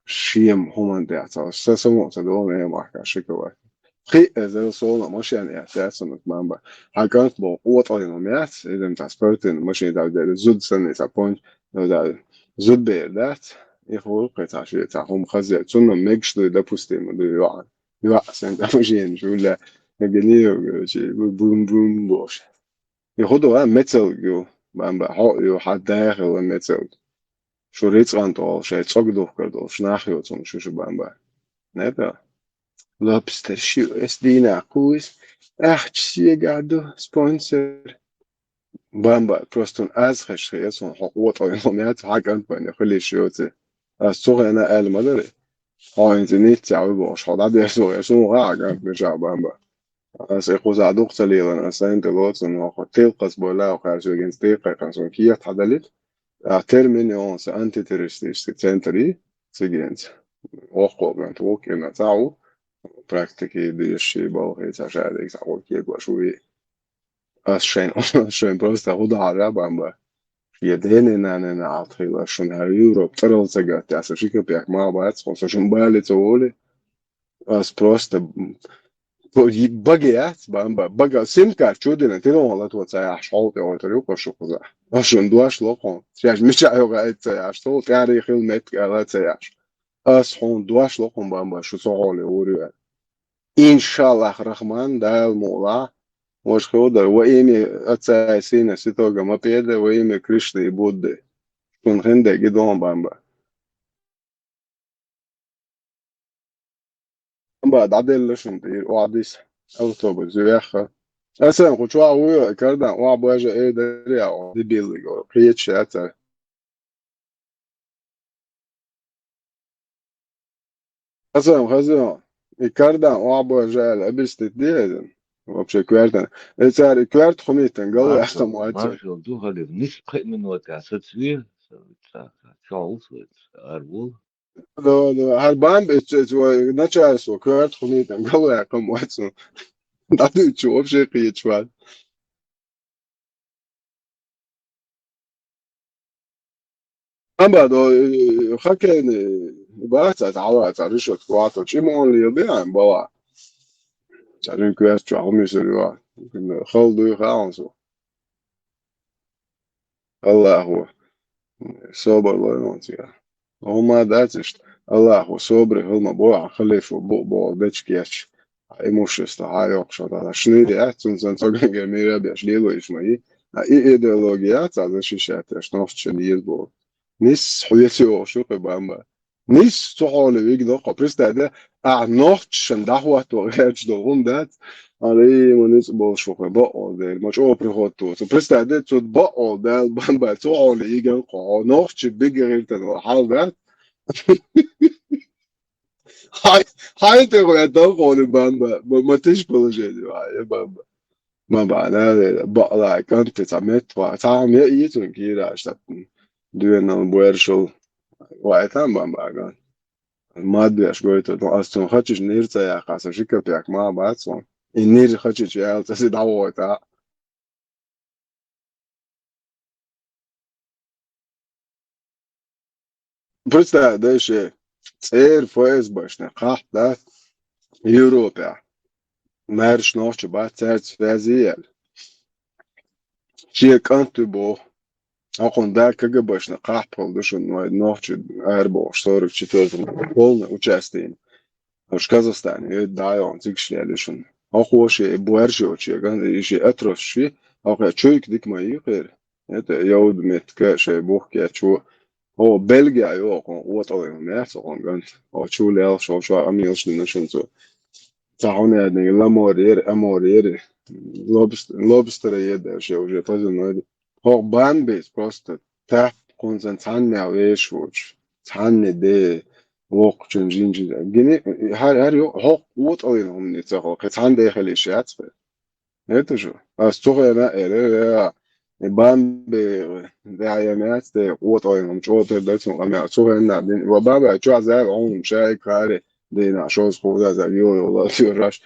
шием хуман да та. Сасмо та до наja мака шикова. خي زي صونا مش يعني أساسا متمنبع حاجات بقوة اليوميات إذا تسبرت مش ده زود سنة سبون ده زود بيردات يخول قطع شيء تاهم خزي تسمى ميكش ده بوستي ما ده يوع سنت مشين شو لا نجنيه شيء بوم بوم بوش يخدوا ميتال جو منبع حق يو حد داخل ميتال شو ريت عن طول شيء تصقدوا كردو شناخيو تون شو منبع نبأ Lobster SD كويس чьегадо спонсор бамба просто он азхаш он حقوق اليوميات حاجة بين كل شيء الصغير أنا قال ما دري إنترنت تعوي باش هذا ده صغير شو حاجة بجا بامبا يقول عدوق تليلا أنت لوت إنه قتيل قصبولا وخارج جنسي قيقان كيا تحدلت ترمينيون أنتي تريستيش تنتري سجنت وقوع بنت وكنا تعو praktiky dyrskibor heter kärleksrådgivare så vi schön просто удара бамба единственная alternation här i Europa trots att jag så skickar på mig bara så som ballet och as просто багиат бамба бага симка чудина ты думала то ця шолте отрюка що коза ашон дуаш локон свяж мичаёга это что тарих илмет галаця as хон дуаш локон бамба що соголе урю إنشالله الرحمن ده الموضوع مش خودر وإيمي أتساعسين ستوغا ما بيده وإيمي كريشتي يبود كون خنده جدون بامبا بعد عدل لشن دير وعديس أوتوبر زياخة أسان خشوا عوية كردان وعبواجة إيه داري أو دي بيلي قريت شاتر أسان خزيان Ikardan وعبواجة لبست ديدن вообще квертен это кверт хомитен гол яхта муач Marshall du hat nicht prägen nur der Sozial Charles Arwol لو هالبام ناتشال سو كويرت خميتن قال يا كم واتسو دادو تشوف شيء قيت شوال أما دو خكين بات تعالى تعريش واتو شيمون اللي يبيع بوا تعرين كويرت شو عمي سريوا يمكن خلدو يخانسو الله هو صبر الله ينتيا هما داتشت الله هو صبري هما بوع خليفو بو بيتشكياتش имущество хайок что-то шныри цунцан цоген гемира бяшлило ишмаи и идеология защищает что в чили был нис хуясио шука бамба нис цохоле вигдо просто да норт шандахват ورجع دورون دات Ali monit bolshoi ba'ol del mach prihotu. So представляете, тут ba'ol del bamba to all igen qo noch bigger than hal that. Hai te go ya do qo bamba ma tish boljeedi ya bamba. ما معناه بقى كانت تعمت وتعم يتون كيرا اشتت دوينا بويرشل وقتها بقى ما ديش قلت له أصلا خدش نيرتا يا قاسم شكل بيك ما بعدهم النير خدش يا تسي دعوة بس ده شيء سير فوز باش نقاح ده يوروبا مارش نوش بعد سير فازيال شيء كانت بو أكون ده كجا باش نقاح بولدش إنه نوش أربعة شهور شتوزن بولنا وجاستين مش كازاخستان يدعي تيجش ليشون أخو شيء بوارشة شيء كان شيء أترف شيء أخو تشويك ديك ما يغير يود متك شيء بوخ كاتشو هو بلجيا يوقع وطوي ما يحصل كان أو شو ليال شو أميلش نشون تو تعاون يعني أمورير لوبستر يد شيء وجه تجن هو بان بيس بروست تحت كونسنت ثاني أو إيش وش ثاني ده وق جنجي جني هر يو هو وط أوينهم نتاخو كتان ده خلي شات هذا شو أستوى أنا إيه بان بعينات ده وط أوينهم شو تدرسون أما أستوى أنا دين وبابا شو عزال عون شاي كاري دين عشوز خودا زيو ولا في الرش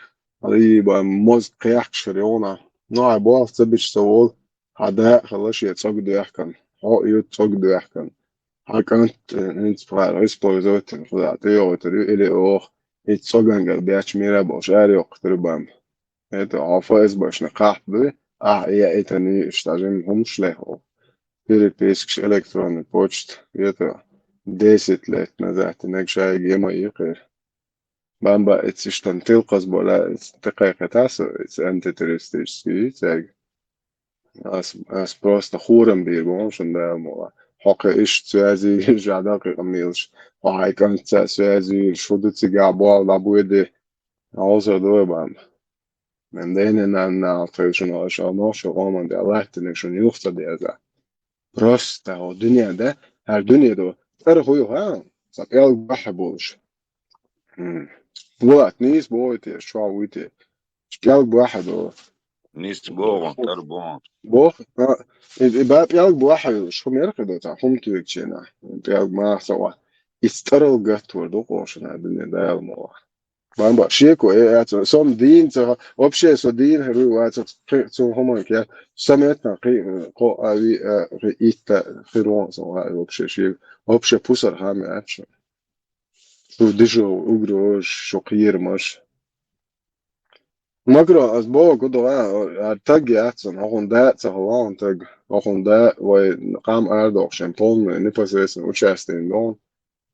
هذه بموز قيح شريونا نوع بوه تبش سوول هذا خلاص يتصقد يحكم هو يتصقد يحكم كانت انت اسبوزوت خدعتي وتري الي اوخ يتصقن قلبياش ميرا بوشاري وقتربام هيت عفايز باش نقاح بي هي ايتاني اشتاجين همش له تيري بيسكش الكترون بوشت يتا ديست لت نزعت نك شاي جيما يقير بامبا اتشتن تلقص بولا دقيقة تاسو اتس انت تريستيش تاج اس بروست خورم بيربونشن ده مو حقا ايش تسوازي جعداقي قميلش وهاي كانت تسوازي شودو تيجا بوال لابويدي عوزر دو بام من دين ان تيشن اشانو شو غامان دي الله تنشن يخص دي ازا بروستا والدنيا ده هر دنيا دو ترى هو ها سقيال بحبوش بوات نيس بويتي شو ويتي شقال واحد نيس بوغن تربون بوخ باب يالك واحد شو ميرك تاع هم تيجينا يالك ما سوا يسترل قط وردو قوشنا الدنيا ده يالمو بامبا شيكو ايه سوم دين تا وبشي سو دين هرو وات تو هم كيا سمعتنا قو اوي ايتا خيرون سو وبشي شي وبشي بوسر هم اتش شو ديجو اوغروش شو قير مش مقرا از با گدو تگ یاتسن هون ده هون تگ هون ده و قام اردوخ شمپون نپسیسن وچستین دون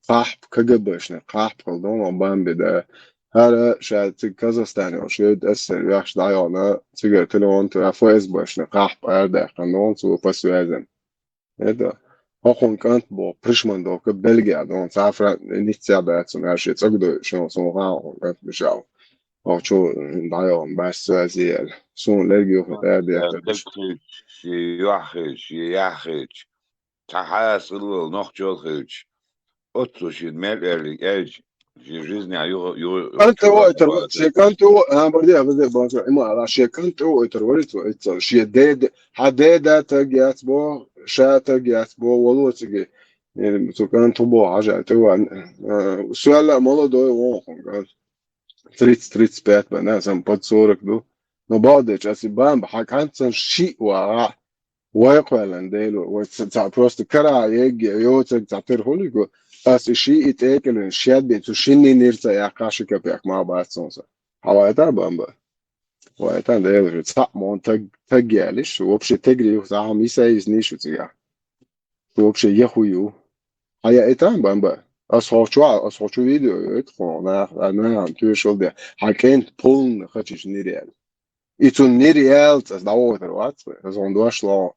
قحب كجبشنا قحب قلدون وبان بدا هذا شاد كازاخستان وشيد أسر ياخش دعيونا تيجي تلون تفوز بشنا قحب أردا قانون سو فسوازن هذا هون كانت بو بريشمان دو كبلجيا دون سافر نيتسيا باتسون هاشي تقدر شنو سموها كانت مشاو أو شو دعيون بس سوازيال سو لقيو في هذا تكفي ياخج تحاسل نخجل отсушит мегали эч жизни انت هو ترى شيكانت هو انا بدي بانسر اما على شيكانت هو ترى شي ديد حديدا تجيات بو شا تجيات بو والله تجي يعني تو كان بو حاجه تو سؤال ما له دو هو تريت سبيت بنا سم بود صورك دو no بعد جاسي بام بحق انت شيء وا واقعا ديلو وتاع بروست كرا يجي يوتك تعتر هوليكو بس شيء يتاكل شياد بيتو شيني نيرتا يا قاشي كبيك ما بعد سونسا حوايتا بامبا حوايتا ديلو تصح مون تجيالش وبشي تجري وصاحو ميسايز نيشو تيا وبشي يخويو هيا ايتان بامبا أصحى فيديو يدخل أنا عم تقول ده حكين بول خدش نيريال إتون نيريال تدعوه الوقت بس عندوش لا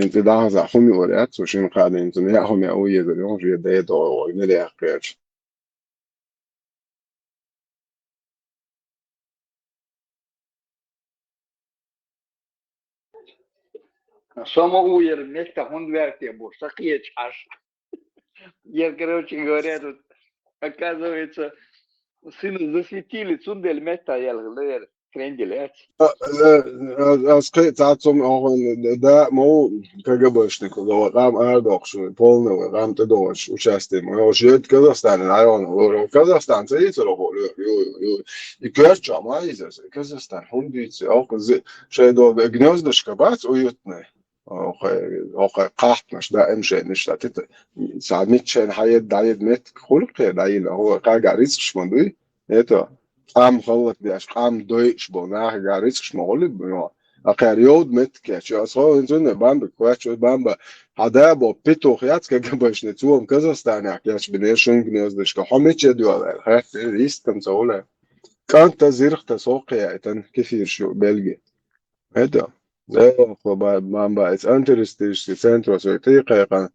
انت ده زحومي وريات وشين قاعدين انت نياهم يا أوي يدريون في ده يدعو وينريا قيش Само уер вместо Хундверки был, такие чаш. Я, короче говоря, тут, оказывается, сына засветили, цундель место ел, крендель. Аз تعتصم ده مو كجبشني كده قام أردوخ полный قام تدوش участие моего жить Казахстан район Казахстан царится работу и кверча майзес Казахстан хундицы auch شيء دو гнездышко бац уютное auch قاحتناش ده امشي مش هتت ساعات متشين حياة دايد مت خلق دايد هو قاعد ريسك مندوي ايه قام خلق ديش قام دويش بوناه غاريس شمولي بنو اقاريود مت كاش اصلا انزون بام بكواش بام هذا بو بيتو خيات كجبش نتوم كازاخستان كاش بنيشن جنيز كو حميتش ديوال خاف ريست كم زولا كان تزيرخ تسوق ياتن كثير شو بلجي هذا ده بام با اتس انترستيش سنترو سو تيقا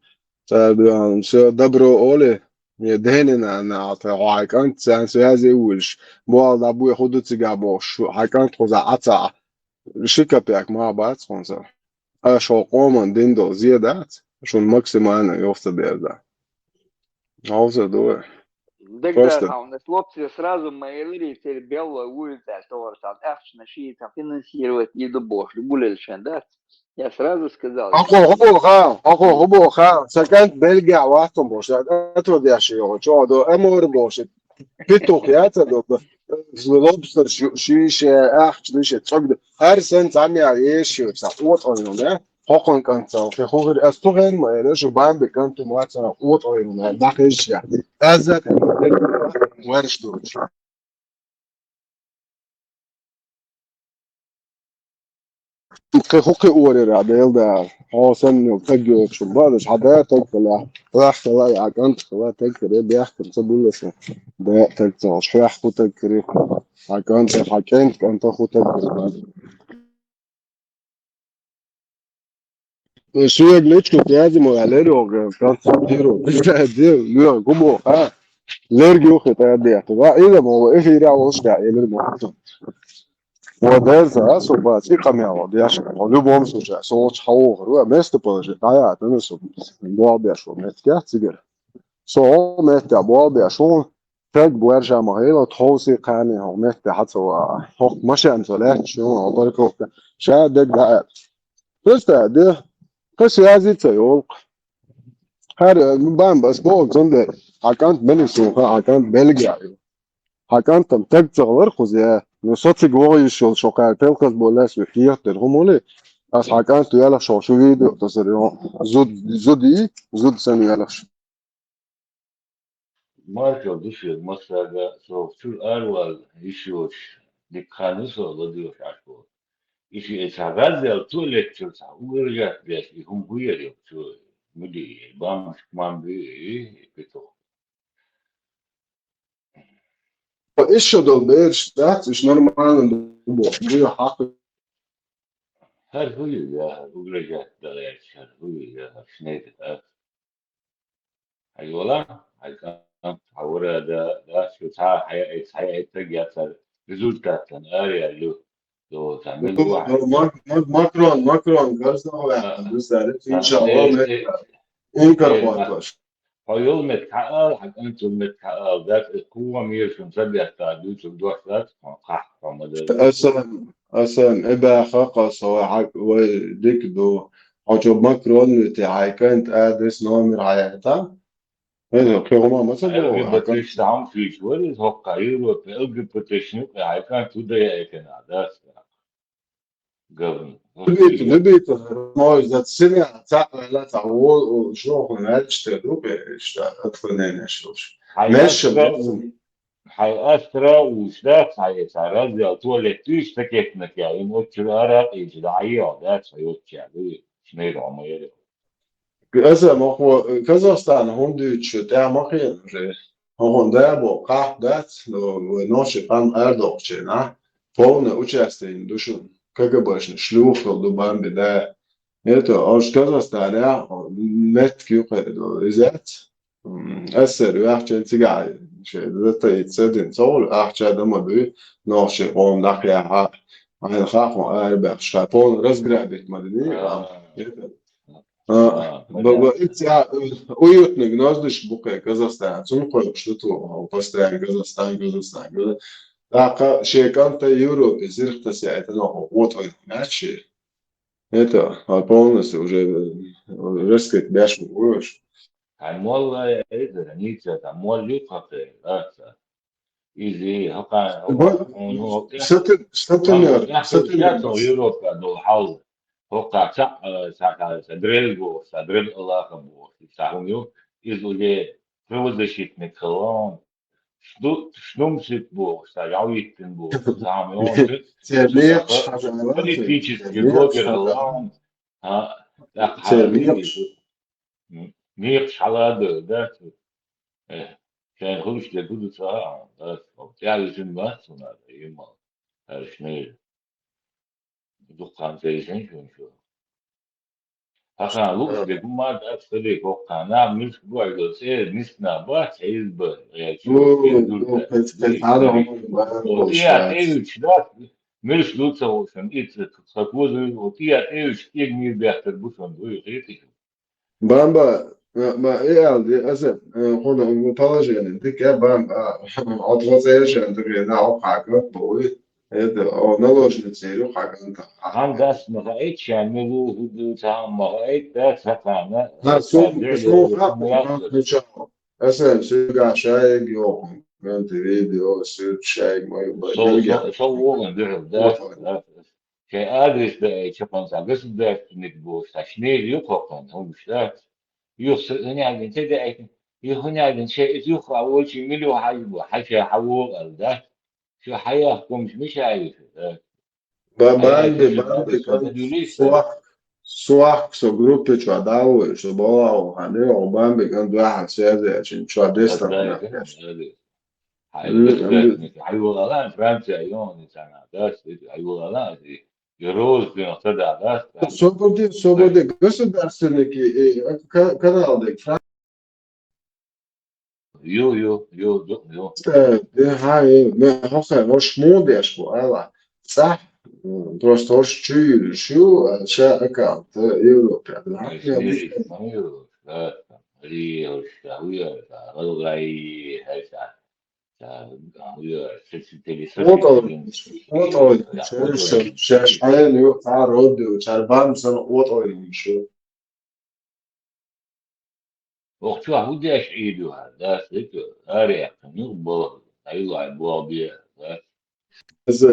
سو دبرو اولي يدهننا نعطي وحكانت سانسوازي ولش بوال ابوي خودو تيجابوش حكانت خوزا عطا شيكا بيك مع بعض خونسا اشو قومن ديندو زيادات شو الماكسيمو انا يوفتا بيزا عاوزة دوه Тогда у нас хлопцы сразу мои белая улица, что там эфчна шиита финансировать еду бош, булельшен, да? Я сразу сказал. اخو خا سكنت بلجع واحتم بوش اتود يا شيخ شو دو امور بوش بيتو خياتا دو لوبستر شيشه اخ شيشه تصقد هر سنت عم يعيش ساقوط اونونه حقن كانت في خوغ استوغن ما يلاش بام بكانت موات ساقوط اونونه داخلش يعني ازت ورش دوش خوكي اوري عديل ده هو سن تجو شو بعدش حدا تكلا راح تلاقي عقنت خلا تكري بيحكي تقول له ده تكتش في اخو تكري عقنت حكيت كنت اخو تكري شو يجلش كنت لازم على له كان صديره دي لا كوبو ها لرجو خطا دي اذا ما هو ايه يرا وش قاعد الموضوع ودرزا صوباتي قمياو بياش لو بوم سوجا سو تشاو رو مست بروجي تايا تنسو بو بياشو متكا تيجر سو مت بو بياشو تاج بورجا ماهيلا توسي قاني هو مت حتى هو ماشي انزلات شو عبركو شادك ده بس ده قش يازي تيول هر بام بس بو زند اكانت بني سوخا اكانت بلجيا اكانت تم تغور خوزيا نصوتي جوي شو قال تلقص بولاش بخير تلهمولي as حكان تو يلا شو فيديو تصير زود سنة يلا Marko düşüyor masada soğuktur arval işiyor. Dikkanı sağlıyor aşko. İşi esagal ya tuvaletçi sa uğrayacak bir şey bu yeri şu müdi bam bir beto. ايش دول بيرش ده مش نورمال بو حق Her huyu ya uğrayacak da ya her huyu ya şneydi ha. Hayrola? Haykan حورا ده شو صحيح ترجع ريزولتات اريا لو تعمل واحد ماكرون قصده بس ان شاء الله انكر باطش هيول متحقق حق انتم متحقق ذات القوة مير شو مسبيع تعديل شو بدوح ذات قح اصلا ابا خاقة صواحك وديك دو حجب ماكرون تاعي كانت ادرس نومر حياتها هذا كلام مثلا بتش دعم في شوال هو قاير وبيلقى بتشنو هاي تو ده كندا قبل نبيت ما إذا تسمع لا تعول شو هناك تشتغلوا أتفنن شوش هيأثر وشدات هيتعرض لتولدتوش تكتنك يعني متشرارة إجرائية ده سيوتشالي شنير عميري أصلا ما هو كازاخستان هندوش تعمقين هون ده با قح دات نوش قام أردوغشنا فون участие دشون كجباشن شلوخ دو بام بده это аж كازاخستان مت كيو قدو إزات أسر وقت تيجي شيء ده تصدق صول أحد ما بي نوش قوم دقيقة Ajde, kako, šta, pol razgrabit madini, уютный гнездышко букай Казахстан. Сумку что то постоянно Казахстан. Так, шейкан-то Европе, зирхтася, это ну, вот он, иначе это полностью уже раскрыть бяшку будешь. المول إذا نيجا المول يقطع رأسه إذا هكا هو شاتو يوروبا دو حول هكا ساكا سدريلغو سدريل الله كبو ساهونيو إذا превозащит Микелон шнумсит бо саяуитин бо саамион политический блогер Алан так халили ميق حلاده ده كان هوش لجودة ساعة بس وبتاعي جنبات هنا يما شنو دكان زي شو هكذا لوكس بيكون ما ده تخلي كوكا نعم مش بقول سير نسنا بس عايز بس شو وتيا تيجي ده مش لوكس وشن إيش تخطوه وتيا تيجي كتير مير بيحتر بوشن دوي غيرتي Bamba, ma ja, also, hodam poложение, так я бамба, от возражения, так я на охака, бой, это, наложено целью хака. هم دست مقايد شاملو هدو تام مقايد دست هتانا سو حق مثلا سوق شايق يوم كنت فيديو سوق شايق ما يبغى سو وغن ده دست كي ادرس ده شفان ساقس ده نتبوش تشنيل يقوقن هم مش ده يخسر هنا عندن تدا ايكن هنا عندن شيء يخ اول شيء مليو حيبو حكي حوق ده شو حياكم مش عارف Bande, suak so grupe čuadavo, što bolao, a ne o bambe kan dva sede, čin čuadesta. حيوغالان فرنسا يون سنة دست حيوغالان يروز بنقطة دست Slobode государственники kanaldaki يو ده هاي ما هو مش موديش ولا صح просто hoş çüyür şu aşağı akant Avrupa вот он шашаен ю фарод чарбан сан вот он şu وقتها هو داش عيدوها ده سكر أريح نقبل أيوة بوابية Alltså,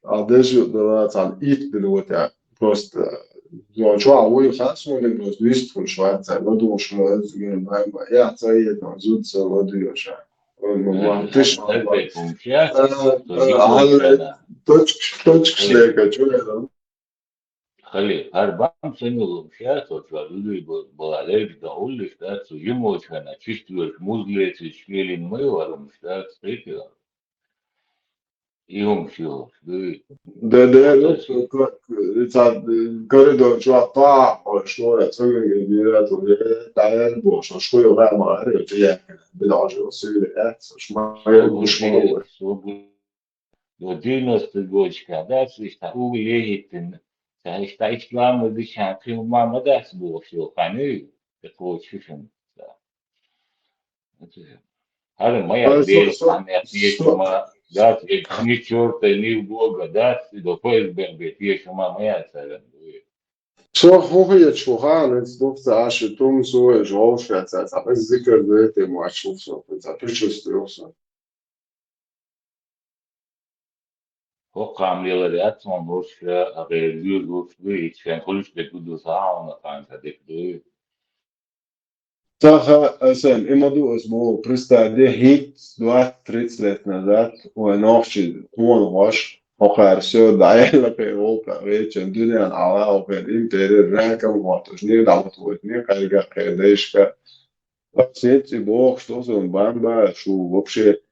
ja, dessutom att han inte låter просто jag tror att vi fast var det просто visst från Schweiz och då skulle jag säga att så så vad du gör så man fisch точка шлека что خلي هربان سنو مشات وتشوالو بالالير بقول لك ده يمو كان تشتوي مزلة تشكيل ما يوالو مشات سيكا يوم شو det corridor şu hatta şu söyle bir tane bu şu var mı ya bilacı söyle şu مش ودينوس تقولشكا داس يشتاقوا ليهتن تهشتايش لام وديش هاكي وما ما داس بوشيو قاني تقولش فيشن هذا ما يبيل عن يبيش ما داس نيشورت نيو بوغا داس دوبويز بيتيش ما يسالن شو هو شو هان دوست عاش توم سو جوش فات ذكر ذات ما اشوف سو فات هو عامل لي أتمنى وش غير وش بيت كان كلش بيقولوا ساعة ونقطع هذيك دوي Sache, immer du es mo prista de hit doat 30 let назад ونوفشي هون واش وقار سو دايلا في اوبا ريتش الدنيا على اوبا انتر الراكم واتش ني دعوت ودني قالقا قيديشكا سيتي бог что за бамба شو вообще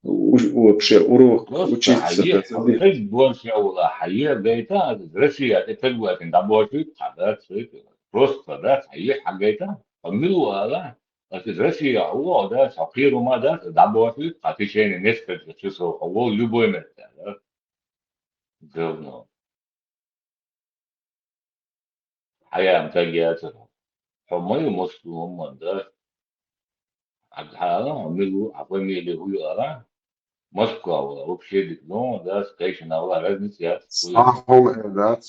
урок учиться حيث больше ولا حقيقة بيتا رشيا تفلوة تندبوشي حدث просто да حقيقة حقيقة فملوا هذا لكن رشيا هو ده تغيير ما ده دبوشي قاتشين نسبة تشوفه هو любой مثال говно. حاجة محتاجة حماية مسلم ده عبدالحلال عملوا عقومي اللي هو يرى Moskva вообще ну да скайшнала разница صحهم إعداد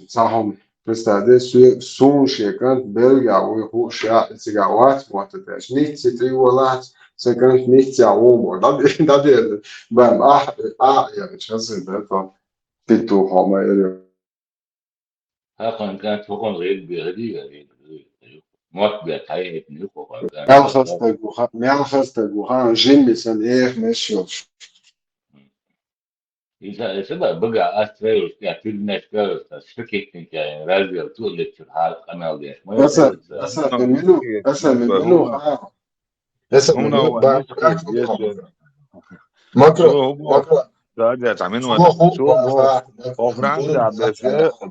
صحهم представляешь суншекан Belgia و شجاعات معتدلش nicht ستريولات سكان nicht يعوم ده beim ja ich hasse das bitte haben هاكن كانت فوقن غير بيغدي موت بيتهيئ نيكو كان Melchus جيمي سن مشيوش إذا سبب بقى أستريل كاتير نشكر تشتكي يعني رازي تقول لك في الحال أنا وديش ما أسا منو هم نوع ماكرو راجع تعملوا هو فرنسا بس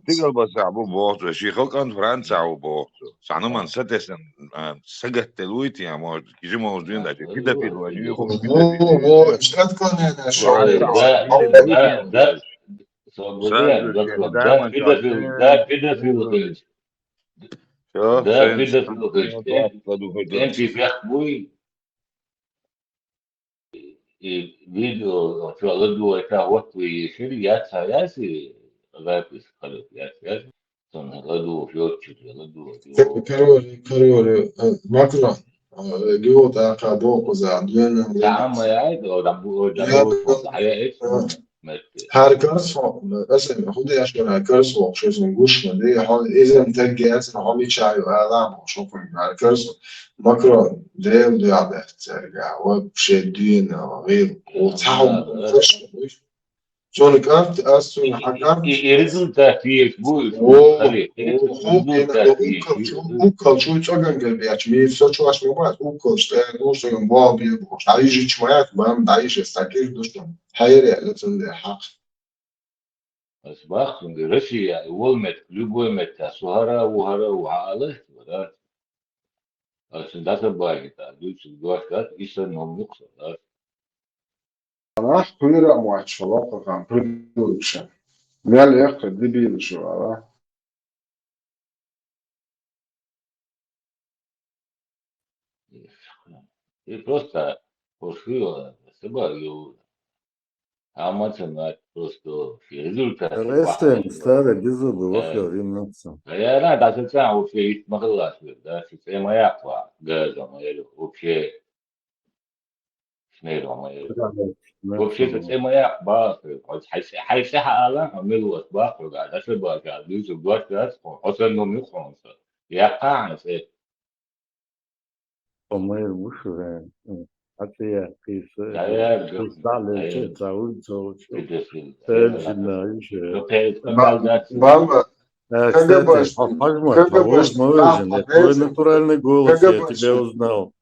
تيجي بس عبو بوت شيخو كان فرنسا وبوت سانو من ستسن سجت تلويت يا ما كيجي موجودين ده كده في الوجه هو مش كان انا شو ده صبريان ده كده في الخير ده كده في الخير كان في بيحكي فيديو في الغدوة كهوت ويشيل ياتها ياسي غابس خلف ياسي ثم غدوة في وجه غدوة كاريوري ماكرو جو تا كابو كوزادين تعم يعيد أو دبو حياة هرکس مثلا خود اشکال هرکس و چیزون گوش کنده حال ایزم تگی از نهامی چای و آدم شو کنیم هرکس ماکرو دیو دیابت ترجع و شدين غير وتعب شون كانت أصلا حكمت يريدون تأثير بوي ukol čuj čogan gelbiać mi so czułaś mi błać ukol cztery nóż to było bie było a i żyć moja mam daj się z takich duszą hayır lecą de haq بس باخذ روسيا ولمت لبومت سهرة وهرة وعالة ولا عشان ده تبغى دوش الجواشات يسنهم يقصد راح كل أمواج شلاقة كان برودكشن قال لي يقصد دي بيد شو راح и просто пошли собою а математик просто результат Рестем старый без зубы ремнется. я рад даже сам вообще могла да система яква газа моя вообще شنو вообще система як باخ حيصح على عملوا باخ وقاعد اشبه قاعد يوسف باخ حسن انهم يخونس يقع По-моему, уши, хотя قيس على تعود صوت ترجمة мама кстати, Пажмат, твой натуральный голос, я тебя узнал.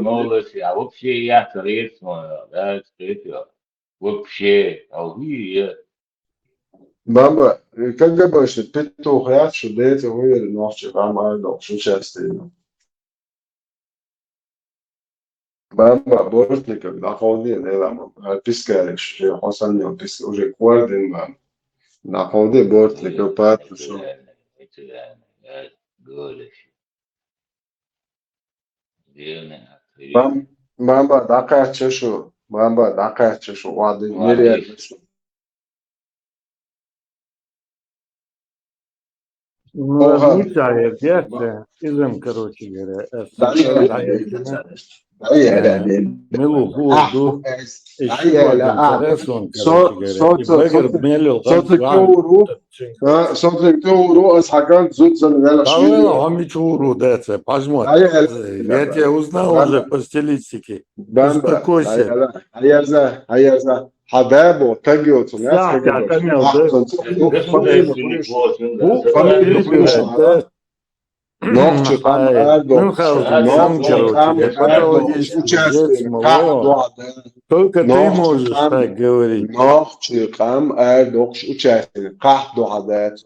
молодость, а вообще я средство, да, средство, вообще, Bamba, KGB ще питал хряд, що дете виїде ночі, там айдол, що частина. Bamba, бортника, да ходи, не лама, пискариш, що хосаньо, уже квардин бам. Да ходи, бортника, пату, що. Bamba, дакая чешу, вады, нереально. Ну, не тает, я изем, короче говоря. Милу, буду. Еще интересно, короче говоря. صوتك تورو اسحاقان زود زنغالا شوية هم يشورو ده пожмот. Я тебя узнал уже по стилистике. Успокойся. هيا حباب وتجي وتناس Ногчи там сам, короче, патологический жест, мало. Только ты можешь так говорить. نقش قم دقش участник قح دو عادات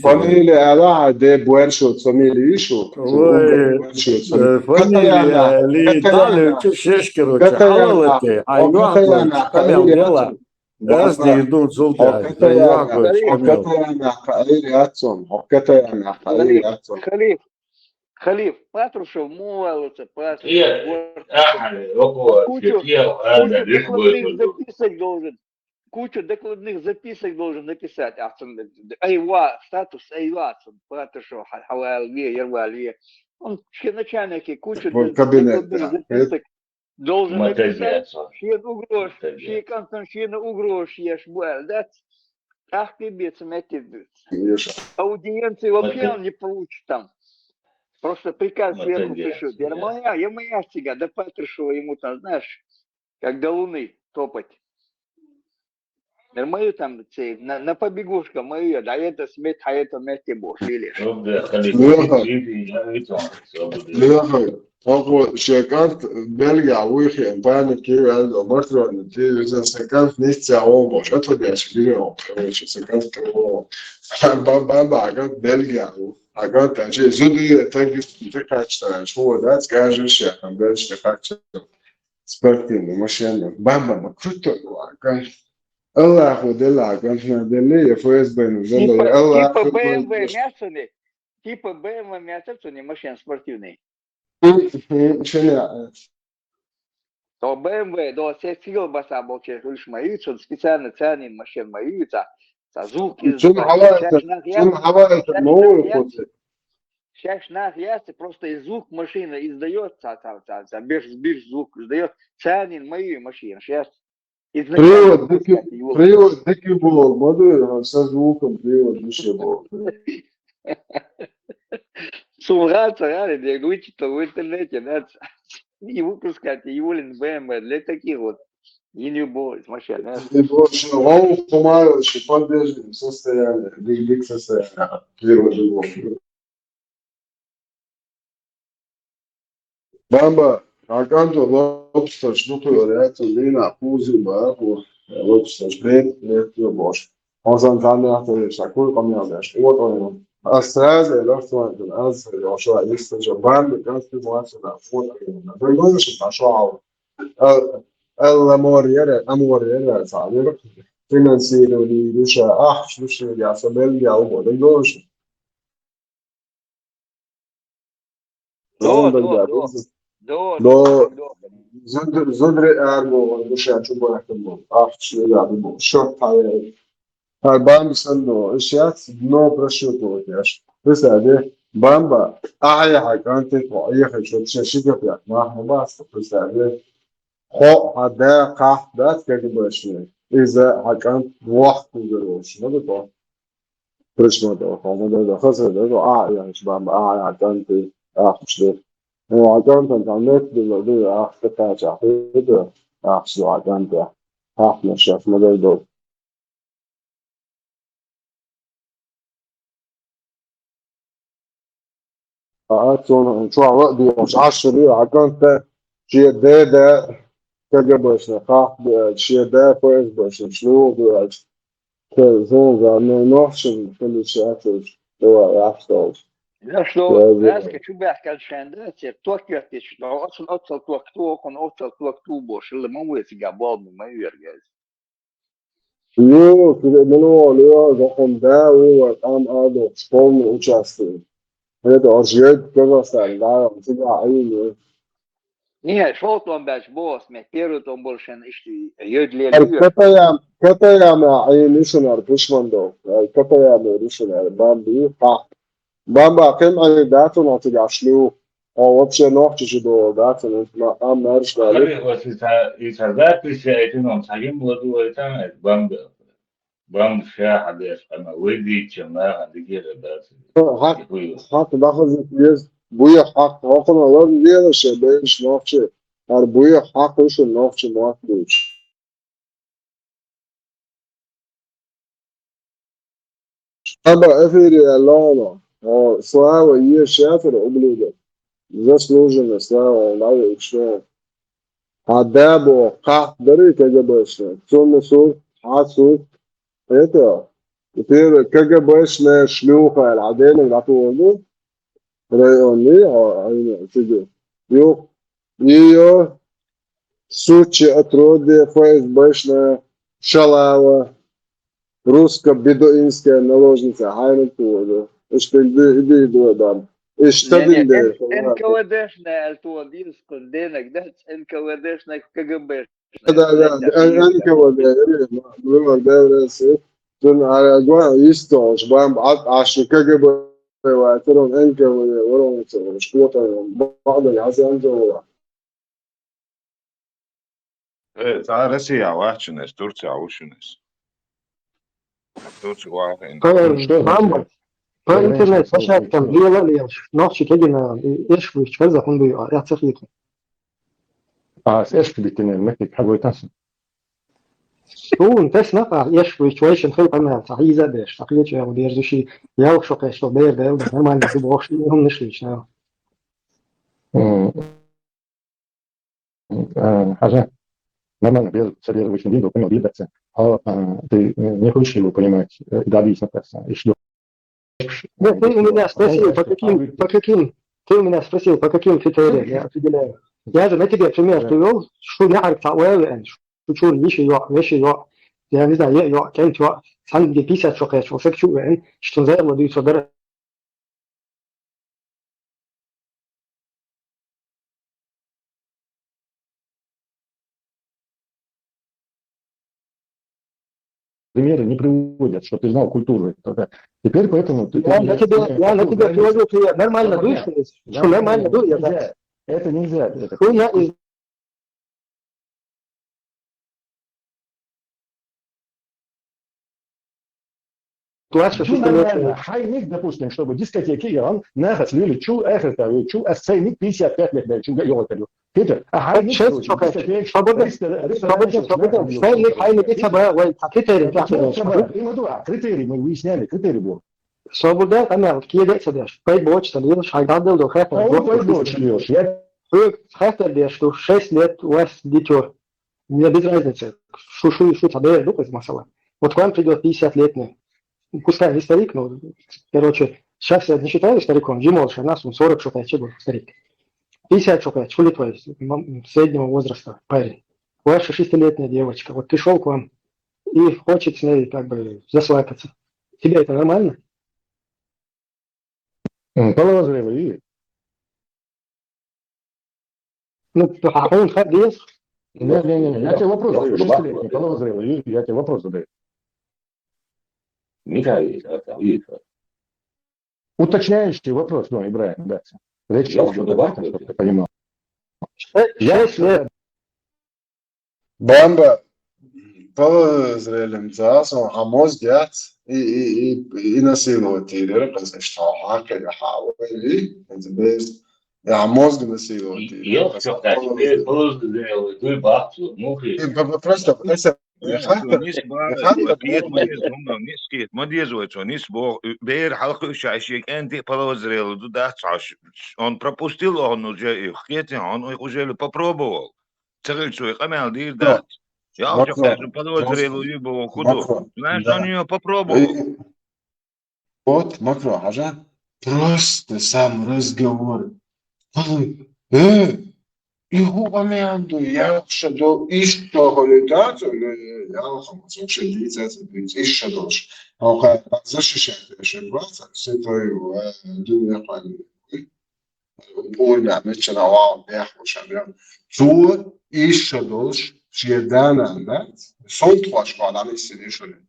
فاميلي أراها دي بويرشوت فاميلي يشوت فамилия Литалию, чешешь, короче, халалete, а юахлоч, камел дела, раз не идут золотая, да юахлоч, камел. خليف Патрушев молится, кучу докладных записок должен написать. Айва, статус Айва, Патрушев, Хавалве, Ервалве. Он начальники кучу докладных записок должен написать. Шиена угрош, ешбуэль, да? Ах, пибец, метит. Аудиенции вообще он не получит там. Просто приказ сверху пришлют. Я моя стига, да Патрушева ему там, знаешь, как до луны топать. Мою там на побегушка мою, да это смет, а это вместе бог, видишь? Ako shekant Belgia wiki bani kiwi ando matro ni kiwi za shekant nichts ja obo shato de shkiri o shekant ko baba agat Belgia agat anche zudi tanki tekachta shwo da skaje shekant belge tekachta sporting machine baba makruto agat Allah khudela agat na dele fes benu zalla Allah типа BMW мясо, типа BMW мясо, не машина спортивная. То BMW, до все силы баса болче, лишь мои, что специально ценен машин мои, за звуки. Сейчас нах ясно, просто и звук машины издается, бирж звук издает, ценен мои машины. Сейчас привод, дикий был, модель со звуком, привод, еще был. Сумраться, реально, диагностика в интернете, надо не выпускать Юлин БМВ для таких вот не любой машин. И больше лоу помаю, что поддержим состояние, биг состояние, привод. Бамба, аканто лобстер, штуку реакцию лина, пузи, бабу, лобстер, шпрейт, лето, бош. Он сам там шакуй, помнишь, вот он. أستاذ الأخوان الأز العشاء يستجبان بكافة مواصلة فوق بيقولش عشاء الأمور صعبة فينانسيرو دي لوشا لوشا يا سبيل يا أبو بيقولش زدر أرجو لوشا شو بحكمه يا أبو شو هاي Bamba no اشياء no prosciutto يعني بس هذا بامبا أي حاجة أنت أي حاجة شيء كذا ما بس بس هذا خو هذا قاعد كذا باشين إذا حاجة وقت جروش ما بتوه بس ما ده هم ده خلاص ده يعني بامبا حاجة أنت شيء هو حاجة أنت عملت ده أخذت ده شو حاجة أنت نشاف ما ده أصلاً شو عقدي مش عشري عكنت شيء ده كجبرش نخاف شيء ده كويس بس شنو ده كزون زمان نوحشن كل شيء هو يحصل لا شلو ناس شو بيحكي الشهندة توكيتش لو أصلا توكتو كون توكتو بوش اللي ما هو يتجابوا ما يرجع يو كده منو زخم ده هو الآن هذا سبون وشاستين هذا أرجيت كذا سالة تيجي عيني Не, шотлом бач босс, ме первый больше ишти йодле كتايا مع عينيشنر بيشمندو كتايا ميريشنر بامبا كم عيداتو نتيجة عشلو أو вообще ногти же до даты на марш дали. Вот из записи эти нам сагим было это بام شاحد أنا ودي كمان دقيقة بس حق باخذ يز بويا حق هاخذ الله ديال شبيش نوفش هر بويا حق وش نوفش موافقش أبا أفيري لانا Слава є шефер облюдок. Заслужена слава, лава якщо. А дебо, бери КГБшне. Цьому суд, суд. Это. Теперь КГБшная шлюха, العدالة العفو районный, ее сучи отроды ФСБшная шалава, русско-бедуинская наложница, хайнатуода. Что иди там. НКВДшная альтуадин сконденок, да? НКВДшная КГБшная. Да, НКВД, Tun Aragua isto, شباب عشان كجب وترون انكر ورون شكوطه بعض العزم جوا. Tā Rasijā vāčinās, Turcijā ušinās. Turcija vākajā. По интернет-площадкам делали, ночью кегина, эшвич, كذا هم بيقع يعتقد. ايش بيتنا مكتب حبوا تنسى هو انتش نقع يشوي شويش نخلق عنا تعيزة باش تقيت يا ودير زوشي ياو شقيش لو بير ده وده ما عندي بوش هم نشليش نعم حاجة нормально без серьезного видео понял видаться ты не хочешь его понимать добить написано и что ты у меня спросил по каким ты у меня спросил по каким критериям я определяю я же на тебе пример привел что не عارف تعويل شو ليش يقع يعني إذا يقع كانت يقع عندي بيسة شقيش وفك شو يعني شو زي ما دي صدر примеры не приводят, что ты знал культуру. Теперь поэтому ты... Я на тебя привожу пример. Нормально дуешь? Что нормально дуешь? Это нельзя. Хайник, допустим, чтобы дискотеки, он нахас лили чу эхертарю, чу асцейник 55 лет, да, чу йолотарю. Питер, а хайник, дискотек, свободен, хайник, это бы, критерий, критерий, мы выясняли, критерий был. Свободен, она, киедет садишь, 5 бочек, льешь, хайдадел до хефер. 5 бочек льешь, я... Хефер льешь, что 6 лет у вас дитё. Мне без разницы, что тебе дух из масала. Вот к вам придет 50-летний. Пускай не старик, но, короче, сейчас я не считаю стариком, Джимолша, нас он 40 шукает, чего старик. 50 шукает, что ли твой, среднего возраста парень. Ваша 6-летняя девочка, вот пришел к вам и хочет с ней как бы засвайпаться. Тебе это нормально? Половозрелый. Ну, а он ходил. Не, я тебе вопрос задаю, 6-летний, половозрелый, я тебе вопрос задаю. Уточняющий вопрос, ну, Ибраим, да. Речь идет об этом, чтобы ты понимал. 6 лет. Бамба, полозрелым цасом, хамоз дят и насиловать ее, потому что хака я хавали, это без я мозг насиловать ее. Полозрелый, ты бабцу, ну просто это ما ديزويت ونيس بو بير حلقة شاشيك أنت полозрел туда цаш он пропустил он уже их хотя он их уже попробовал целый камел дир да я уже хочу полозрел его куда знаешь он ее попробовал вот макро хажа просто сам разговор يهو أمياندو يخشدو إيش تغلطاتو يالخم صوش الليزات إيش شدوش أو قد زش شبات سيطيو دنيا قانون بقول بعملش نوعا بيحوش عميان تو إيش شدوش شيدانا عمات صوم تخواش قال عمي السنة شولي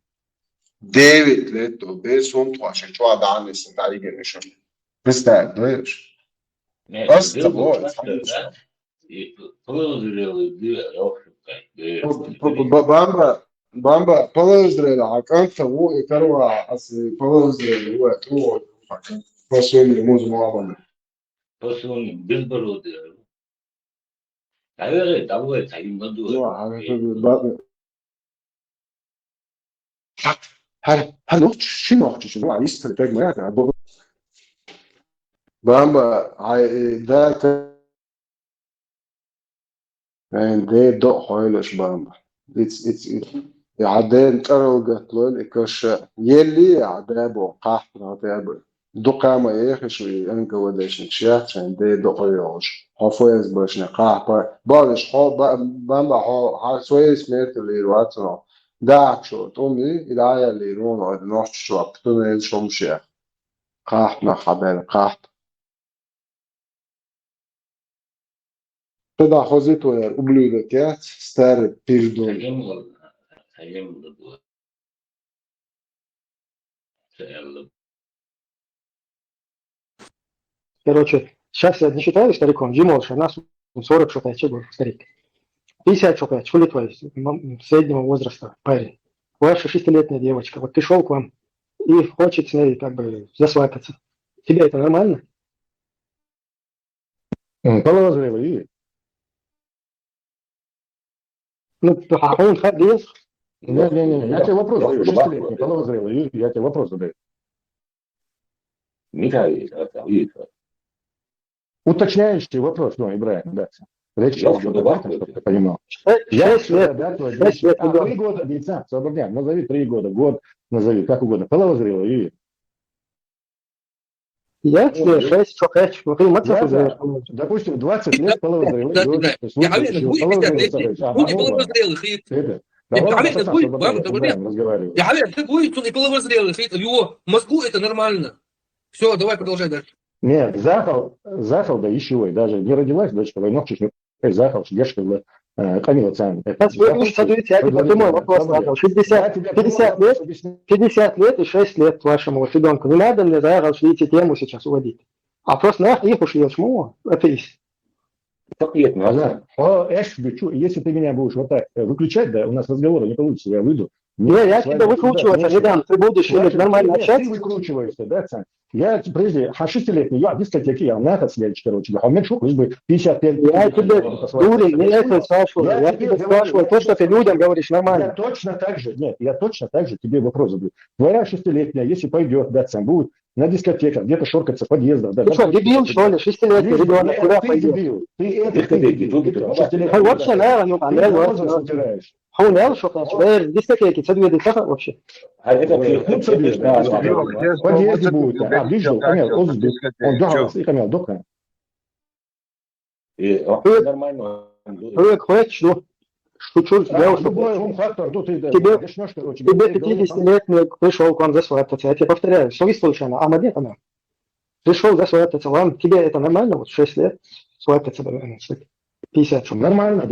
ديفيد ليتو بي صوم تخواش شو عد عمي السنة عليك نشولي بس تعبش بس تبوي Бамба, полозрели, а как того и корова, а с полозрели, вот, то, посольный музмалами. Посольный, безбородый. Наверное, того это и моду. هل شنو شنو عايز تتاج ما يعني بامبا ده and they don't hoilish bamba. It's عدين تروجت لول إكش يلي عدابو قاح نعتبر دقامة يخش وينك ودش نشيات and they don't hoilish حفوز باش نقاح بالش حو بامبا حو سويس ميت اللي رواتنا داك شو تومي إدايا اللي رون عد نوش شو أبتونيل شو مشيخ قاح نخبر قاح Тогда хозито е ублюдъкът, стар пиздун. Короче, сейчас я не считаю стариком, Димоша, нас 40 шукает, был старик. 50 шукает, что ли твой, среднего возраста парень. Ваша 6-летняя девочка, вот ты шел к вам и хочет с ней как бы засвататься. Тебе это нормально? Половозрелый. Ну, а он ходил. Не, я тебе вопрос задаю. 6-летний, половозрелый, я тебе вопрос задаю. Уточняющий вопрос, ну, Ибраим, да. Речь идет о том, чтобы ты понимал. 6 лет, да? 6 лет. 3 года, Бейца, Соборняк, назови 3 года, год, назови, как угодно. Половозрелый. Я тебе 6 шукать, ну, ты мать допустим, 20 лет половозрелый. Я говорю, ты будет, он и половозрелый, в его мозгу это нормально. Все, давай продолжай дальше. Нет, Захал, да еще, даже не родилась дочка, войнок чуть не Захал, девушка была, Камила Цан. 50 лет и 6 лет вашему ребенку. Не надо мне Захал эти тему сейчас уводить. А просто нах их ушли, чему? Это есть. Если ты меня будешь вот так выключать, да, у нас разговора не получится, я выйду. Я тебя выкручиваться не дам, ты будешь нормально общаться. Ты выкручиваешься, да, Цан? Я прежде, 6-летний, я дискотеки, я наход следующий, короче, а у меня что, бы 55 лет. Я тебе, дурень, не это спрашиваю, я тебе спрашиваю то, что ты людям говоришь нормально. Я точно так же тебе вопрос задаю. Твоя 6-летняя, если пойдет, да, Цан, будет на дискотеках, где-то шоркаться в подъездах. Да, ты что, дебил, что ли? 6-летний ребенок, куда пойдет? Ты это дебил. Вообще, наверное, هو ناوي شو كان شغال ديسكتيكي تسوي دي صح вообще подъезде будет видел камел озби он дал и камел дока нормально хочешь что тебе 50-летний пришел к вам засвататься, я тебе повторяю, что вы случайно, а мне там пришел засвататься, вам, тебе это нормально, вот 6 лет свататься, 50 нормально.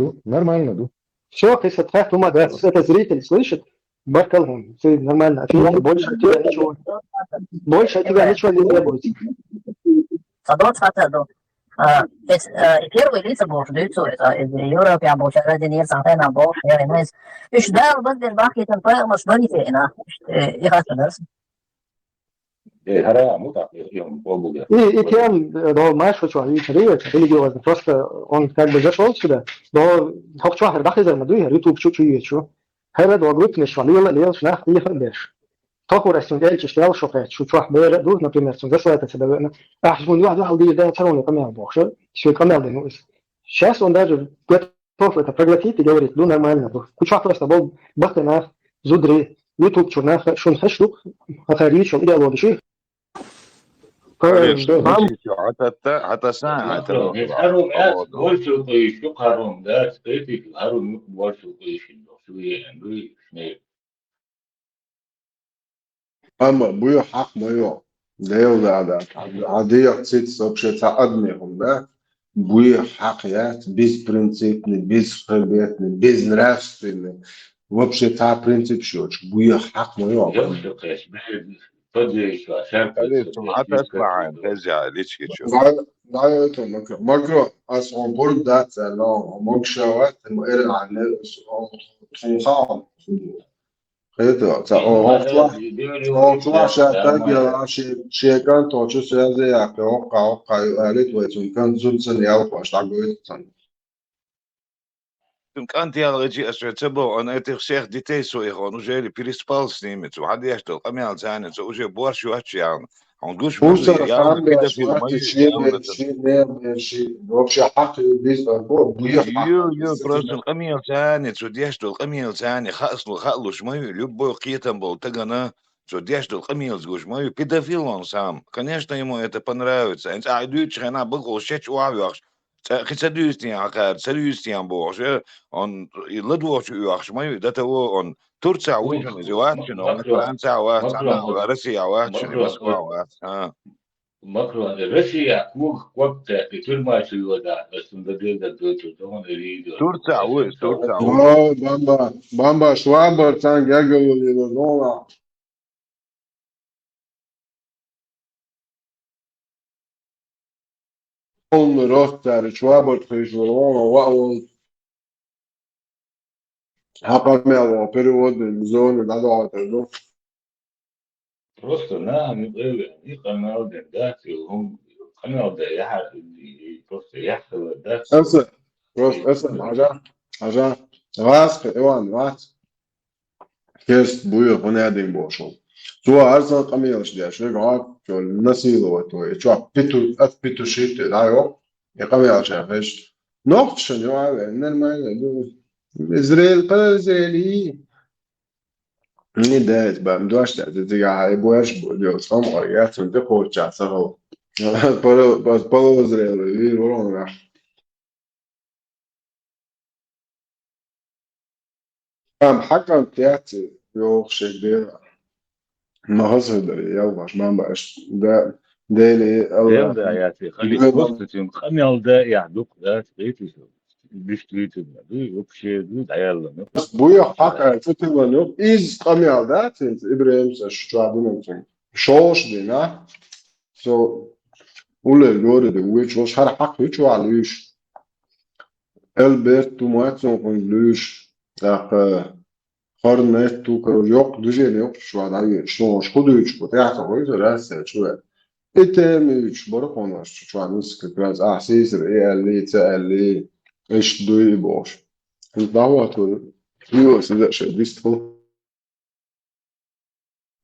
Все, если так, это зритель слышит, Баркалгун, ты нормально, больше от тебя ничего не требуется. Deci, первый лица больше даются, это Европе, а больше ради них сантена больше, я не знаю. Иш да, بدل باقي تنطيق مش بني فينا. إيه هذا درس. И тем, да, знаешь, что религиозно, просто он как бы зашел сюда, но хок чувак, да, хозяин, да, YouTube чуть-чуть, что, هذا ده جروب مش ولا ليه شنو يخدش تاكو رسمي تشتغل شوفات شو تروح بير دوت например ده سويت تبعنا احسن واحد دي ده ترون كمان بوخش شو كمان ده نوز сейчас он даже готов это проглотить и говорит ну нормально куча просто был бахтана зудри YouTube чурна شو نخشوا هخاري شو идеология شيء حتى ساعة هارون بولشو قيشو هارون ده سكيتي هارون بولشو قيشو شوية عندي شنو أما بيو حق مايو ليو ده عادية تصير سوبشة تعدمهم ده بيو حقيات بيز برنسيب بيز خربيات بيز نراست وبشة تاع برنسيب شوش بيو حق مايو حتى اسمع ترجع ليش كتشوف لا ماكرو أصلا برد ده لا ماكشوات المقر عن الخنخام خيطة هو شاتا شيكان توشو سيازي ياكي وقع يقالت ويتون كان زلسل ياوقع اشتعقويت تن كانت يا رجي أشعتبو أنا أتخشيخ ديتي سو إخوان وجاي لي بيريسبال سنيمت وحد يشتغل قميال زانت وجاي بورشو أشيان Он гуш Пусть мой, я он педофил смотрит, мою, я он это. вообще حق бизнес, буйов حق. Ю, просто камил тани, судьяшту камил тани, хаслуш мою, любой китом был, тагана, судьяшту камил гуш мою, педофил он сам. Конечно, ему это понравится. А дючь она был, шесть уавяш. Хицадюстин, акад, садюстин бож, он и ладвош уахш мою, до того он Турция уйдет, изюватчин, он Франция уахш, она Россия уахш, Москва уахш. Macron, Russia, Kuk, Kwapta, the Turma Suyoda, as in the day that goes to Don Elido. Турция уйдет, Турция О, уйдет. бамба, швабр, там я говорю, ну, он ростер, швабр, приживал, он хапамел, перевод, зоны, надо это, Просто на, не канал, да, هم канал, да, я просто яхал, да, اسف راست اسف عجب راست ايوان راست كيست بويو هنا دين بوشو تو ارسل قميص دي شو قاعد شو النسيل وتو شو بيتو اف بيتو شيت دايو يقميص شافش نقط شنو هذا ان ما اسرائيل قال ni det ba mdosh da de ga ai boash bo de som ya tun de ko cha sa ho polo Israel vi volon na am hakan teat yo shegder ما هزر يلا ما بقاش ده لي الله يبدأ يا خلي بوست خميل ده يعدوك ده تريتي مش تريتي ده يبشي ده عيال بس بويا حق فتي ونوب إز قمي على ذات إبراهيم شو عبنا مثلا شوش دينا سو ولا الجوري ده ويش وش هر حق ويش وعليش البرت وماتسون كونجلوش أخ خارنت تو كرو يوق دوجي يوق شو عداي شلون خدو يش بتاع تقول راسه شو إتمش برا خوناش شو عم نسك كلاس أحسيس إيه اللي تقلي إيش دوي باش الدعوة يو سيدا شيء بيستو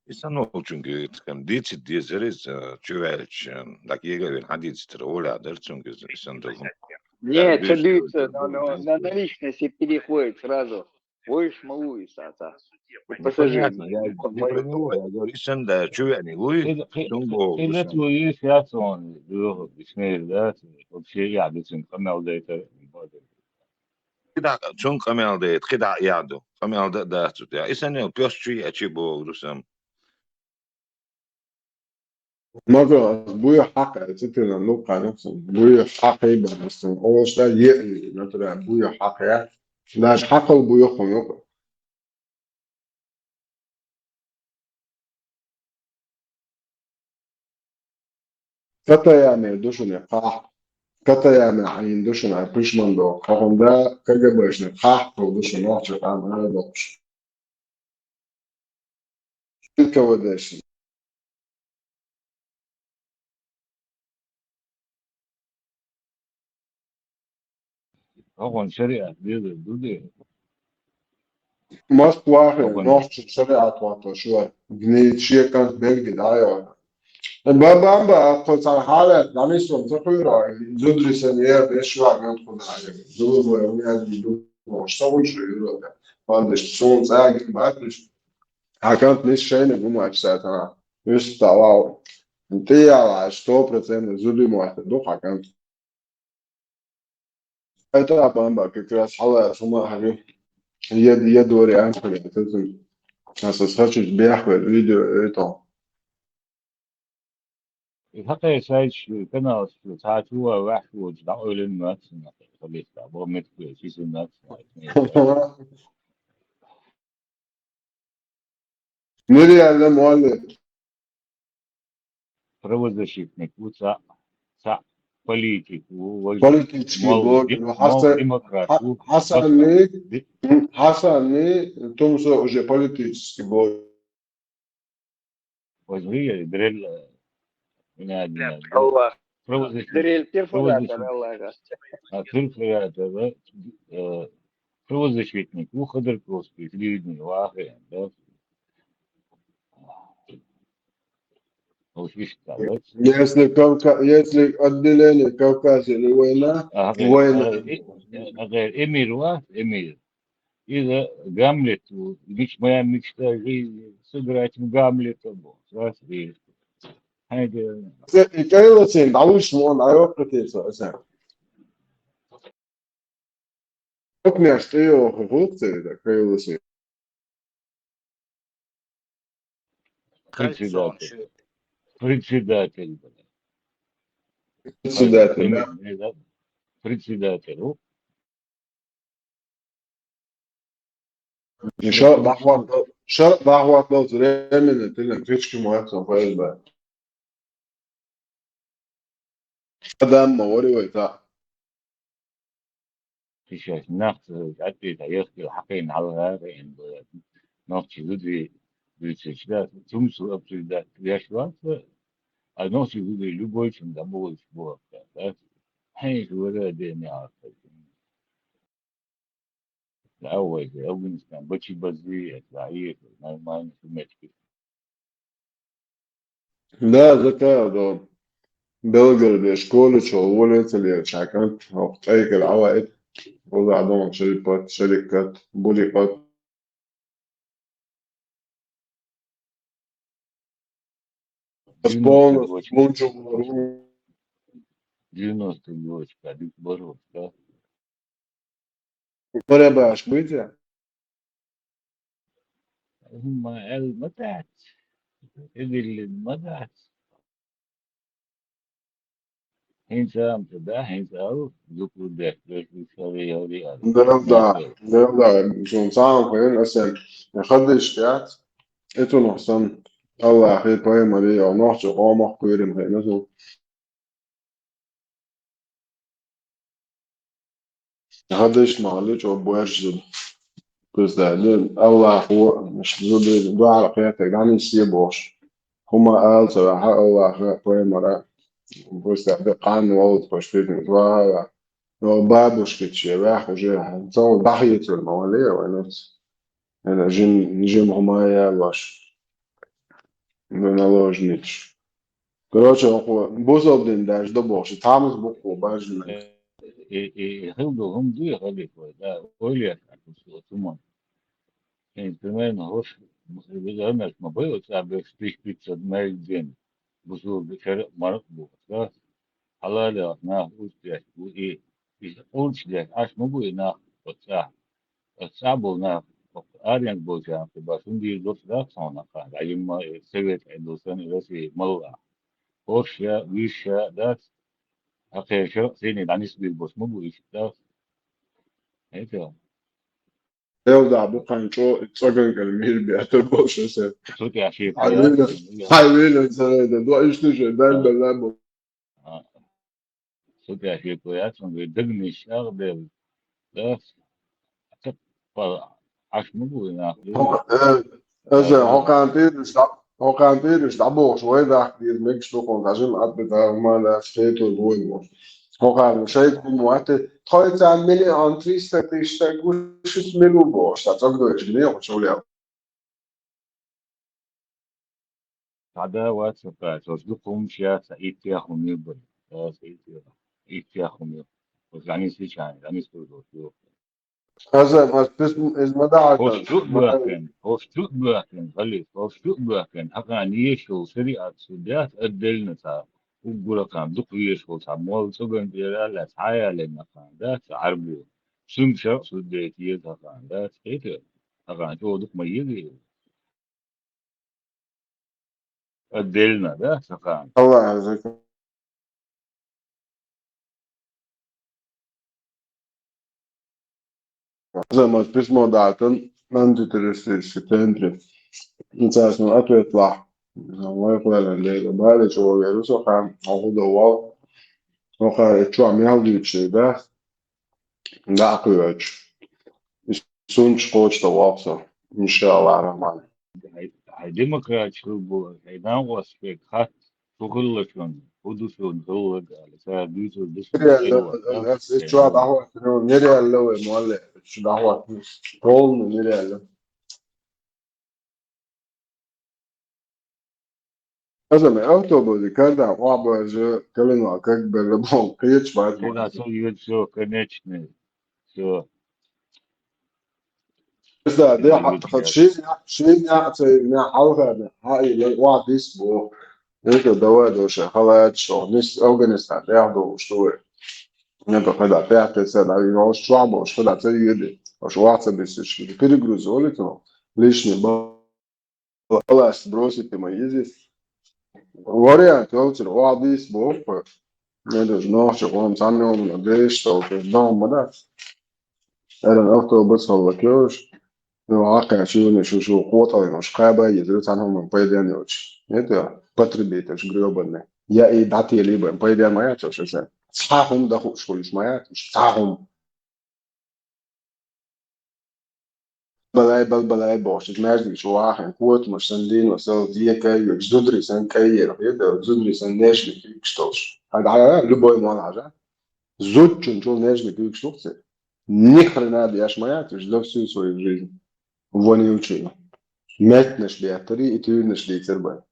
Isan çünkü diye diyeriz çövelç dakika hadi строля дерцунг исан должен. Нет, цедуется, на личности переходит сразу. Будешь малую сата. Пассажир. Понятно, я не про него, я говорю, исан да чувени, вы, إذا توي سياسون ده بسمير ده وبشيء يعني تم خميل ده كده شون كمال ده كده يعدو كمال ده تسوت يا إسان يو بيوستري أشيبو رسم مرة بويا حق ستنا نوقع نفسه بويا حق يبقى بس أول شيء يقلي مثلا بويا حق يعني لاش حق وبويا خنوق كتا يعني دوشن يقاح كتا يعني عين دوشن عبرشمان دو قاهم ده كجبش نقاح ودوشن نوعش عن هذا دوش الكوداش هو شريعة ده ماست واحد نوعش شريعة واحد شوية جنيه شيء كانت بلجي دايو بابا قلت على حالة نعمل شو تقول زود رسالة بيشوا عن كل حاجة زود ويوميات بدون مشتوي شو يقولوا ده هذا شلون زاج بعدش حكمت نيش شيء نقوم أجسادنا مش تواو انت على 100% زود واحد دو حكمت أنت بابا كلاس حلا سما حاجة هي دوري أنت لازم أساسا بيحول فيديو إيه الحقيقة سايش كنا ساعات هو واحد ودعوا للناس خليت أبغى متك شيء الناس نري على مؤلف правозащитник, سا политику, политический блог حسن لي تمسو уже политический блог وهي دريل من الله دريل ترفضات الله ترفض правозащитник, خضر كروسبي تليدني واخر يشتغل если отделение Кавказа или война, война. غير إمير إمير إذا гамлет مش моя мечта жизни сыграть в Гамлета раз и كايلا سين دعوش مون عيوق كتيسا أسان أكني أشتيو خفوت سيدا كايلا سين председатель председатель председатель شرط دعوات لو زريمن تلك فيش كموات صنفايل بقى دم موري ويتا فيش نقص عدي تيخي حقين على هذا إن نقص يدري بيتشدا تمسو أبتدا يشوات نقص يدري لبويش من دموع الأسبوع حين ولا دين يعرف الأول أفغانستان بتشي بزي ضعيف ما نسمعش لا ذكاء ده بلغر شكولة شغولة اللي شاكنت وقتايك العوائد وضع عندهم شركات بوليقات بونص بونجو 90 год, когда боролся, да? Поребаш будете? هم المتاعب اللي المتاعب إنسان تبع إنسان ذكر ده يوري ده شو صار فين أصلا يخلي اشتيات إتو نحسن الله أخي باي مري أو نحش قامة كويرم هاي نسو يخليش معلش أو بوارجل بس ده الله هو مش زود دو على قيادة يعني يسيبوش هما قال صراحة الله أخي باي مري بس ده قان والد بشتيت نتوها لو بابوش كتشي راح وجاها نصور ضحية الموالية ونفس أنا جيم همايا باش наложнич. Короче, бузовден даже до боши, там с букву бажно. هم دي غالي ده قولي تمام примерно хош бизанас мабой сабе спичпица мейден бузул бихер марк бу да халаля на устья и улчля аш мабой на отсабу на арян божа басун ди дос да сона ка айм совет эдосан роси малла хоша виша да أخي سيني دانيس بيلبس مو بويش ده هيك يوضع بقى نشو اتسجن كلمير بيعتر بوش سيد صوت يا شيخ حيوين سنة دو ايش تجي دال بلابو صوت يا شيخ وياتهم بيدقنش أغدر ده تقبل عش مو بوينا إذا هو كان بيرش دعبو شوي ذا كتير ميكس تو كون عشان أبدا ما لا شيء تو هو شيء موات تخيل تعملي أنتريس تشتغل شو تملو باش تقدر تجنيه وتشوليه هذا واتساب تصدقهم شيء سعيد يا خمير بل سعيد يا خمير وزعني سيشان يعني سويدو هذا بس ما دعك هوشتوك بأكن خليك هوشتوك بأكن حقا نيشو سريعة سودات أدلنا تا وقولا كان دق يشو سامول سوغن ديرا لا سعايا لنا كان دات عربي سمشا سودات يزا كان دات هيك حقا تو دق ما يجي أدلنا دات كان الله يعزك زي ما بسمو دعتن من تترسل ستندري انت اسمه أطلع الله يقول الليل بعد شو يرسو كان هو دوال هو شو عم يهودي تشيبه لا أقويج سونش قوش دوابسه إن شاء الله الرحمن هاي ديمقراط شو بو هاي ناقص فيك خط شغل شون ودوسون دولة على سادوسو دسو شو دعوة نري اللو مولى شو دعوة قول نري اللو автобусы, когда оба же колено, как бы любом ключ Когда все, конечное, все. ده دي حتى شيء يعني حاجة هاي واحد اسمه نقدر دواد وش خلاص شو نس أوجنست ياخدوا شو نقدر خدع تحت سد على يوش شعب وش خدع تيجي وش واحد بس شو كده جروزولي تو ليش نبغى خلاص بروسي تميزي وريا توصل واحد اسمه نقدر نوش قوم ثانيهم ليش تو في النوم مدة أنا أفتح بس هو كيوش واقع شو قوة مش قابة يزيد عنهم من بيدين يوش نتا بتربيت مش جروبنا يا إيه داتي اللي بين بيدين ما يعرفش شو شيء صحهم ده خوش كلش ما يعرفش صحهم بلاي باش ناجي شو واحد قوة مش سندين وصل دي كي يجدري سن كي يدا يجدري سن ناش اللي كشتوش هذا على لبوي ما نعجع زود شو ناش اللي كشتوش نخرنا دياش ما يعرفش لو سوي الجيل وني وشيء ماتناش بيعتري اتيرناش لي تربا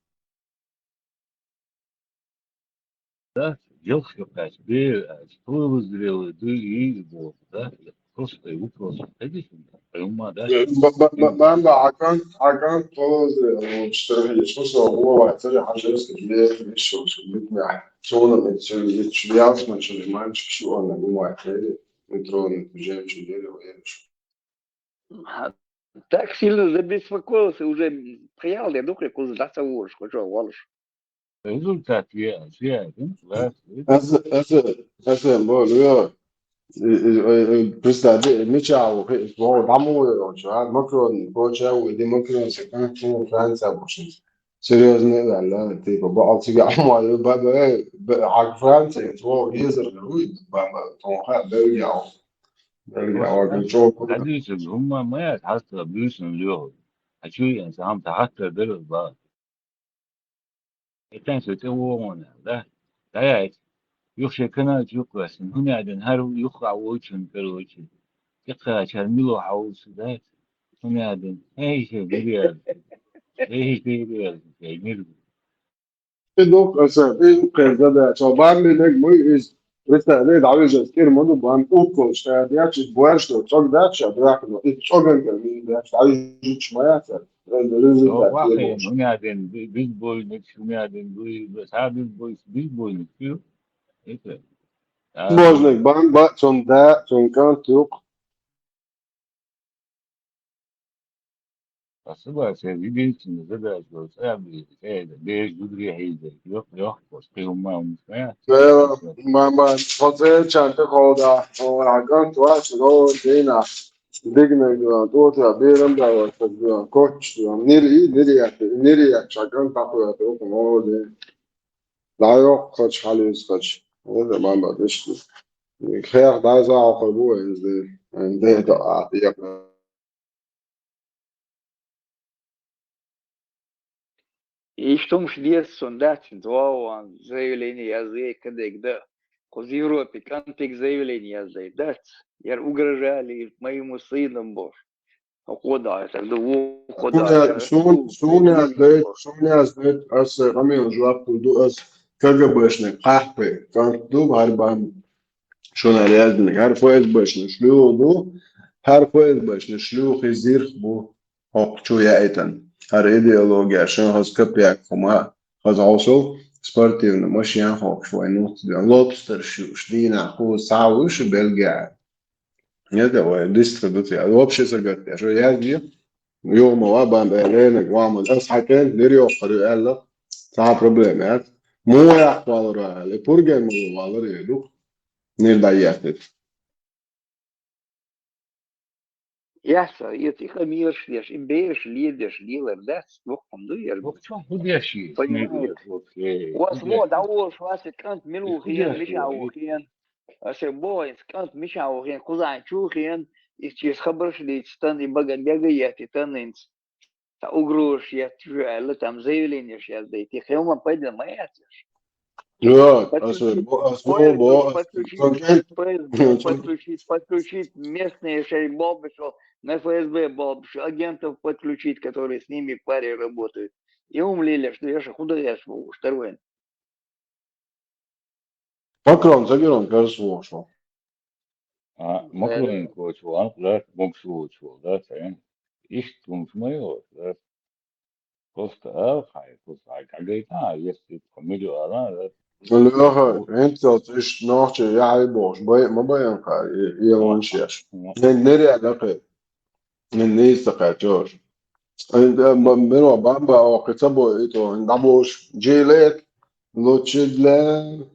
Да, девушка опять, что вызрела, ты и вот, да, просто вопрос, видите, понимаю, да, ما عكان طوز واشتري شو هو وقتها حاجة كبيرة مش شو بيتنا شو أنا شو بيعرف من شو ما شو أنا مو وقتها نترون نتجمع شو ديري وإيش Так сильно забеспокоился, уже приехал, я думаю, куда сдаться уж, что волш. результат я, да, هسه بقول بس ده مش عارف هو دمو شو ممكن بوشة ودي ممكن سكان في فرنسا بوشة سيريوزني لا تيجي بقى تيجي عمال بقى على فرنسا هو يزر الويد بقى تروح برجع شو حديث هم ما يتحسب بيوسن اليوم هشوي انسان تحت درس بقى كان ستوونه ده ده يخشى كنا يقرأ هنا عدن هارو يقرأ وجهن كروجي يقرأ شرميلو حوس ده هنا عدن اي شيء بريال اي شيء بريال يعني دوك هسه كذا ده شباب اللي نجمي is لسه ليه دعوة كتير منو بان اوكو اشتغل بوارش تو تشوك ده شباب انه تشوكن كمين ده عايز يجيش ما يحصل واقعا هنا عدن بيج بوي نكش هنا عدن بوي بس هذا بيج بوي نكشو ايه Možnik ban son da son kan tuk Особенно единственное задача, сами это без гудреида, легко, спрямую мышца. ma fazer chanta koda o agan to asro dina digne do to beram da wa coach niri ya chagan ta ko to ko de la yo coach halis coach هذا ما بدش خير ده زع قبوه إذا عنده تعاطي И что ж есть сондать, два заявления языка, когда в Европе контекст заявления языка, я угрожали моему сыну бож. Куда это? Куда? Шуня знает, ас рамил жуап туду ас КГБшный кахпы, kan ду гарбан шуна рядный гар ФСБшный шлю ду هر ФСБшный шлю хизир бу хокчу яйтан هر идеология шун хас капяк хума хас also спортивно машин хок швай нут лобстер шлина ху сауш Бельгия это вот дистрибуция вообще загадка что я где يوم وابا بينك وعمل اصحى نريو قالك صار بروبليمات مو يحوال راه البرجر مو والله يدو نير دايات Ясно, и тихо миршьешь, и беешь, лидешь, лилер, да, двух комдуешь. Вот что худящий, понимаете? У вас вот, а у вас кант милухин, мишаухин, а се боин, кант мишаухин, кузан чухин, и через хабаршли, стан и баган бегает, и танинц. Та угрош, я тюря, там заявление сейчас дайте, их ему пойдем, маятишь. Подключить местные шейбобы, что на ФСБ бобы, агентов подключить, которые с ними в паре работают. يوم ليلة شو يا خدا يا شو اشتروين Makron zagiron persvošo. Makroin koču, anklāt mums koču, tā, Istums major, kosta āvhai, kosta kagaitā, iesti familiārā, Lūdzu, viņš iš nošķi jāieboš, ma bajan kā ielonšies. Nereāli, neizsakā čoši. Miro bamba o kacabo ito, naboš džēlēt, lučidlē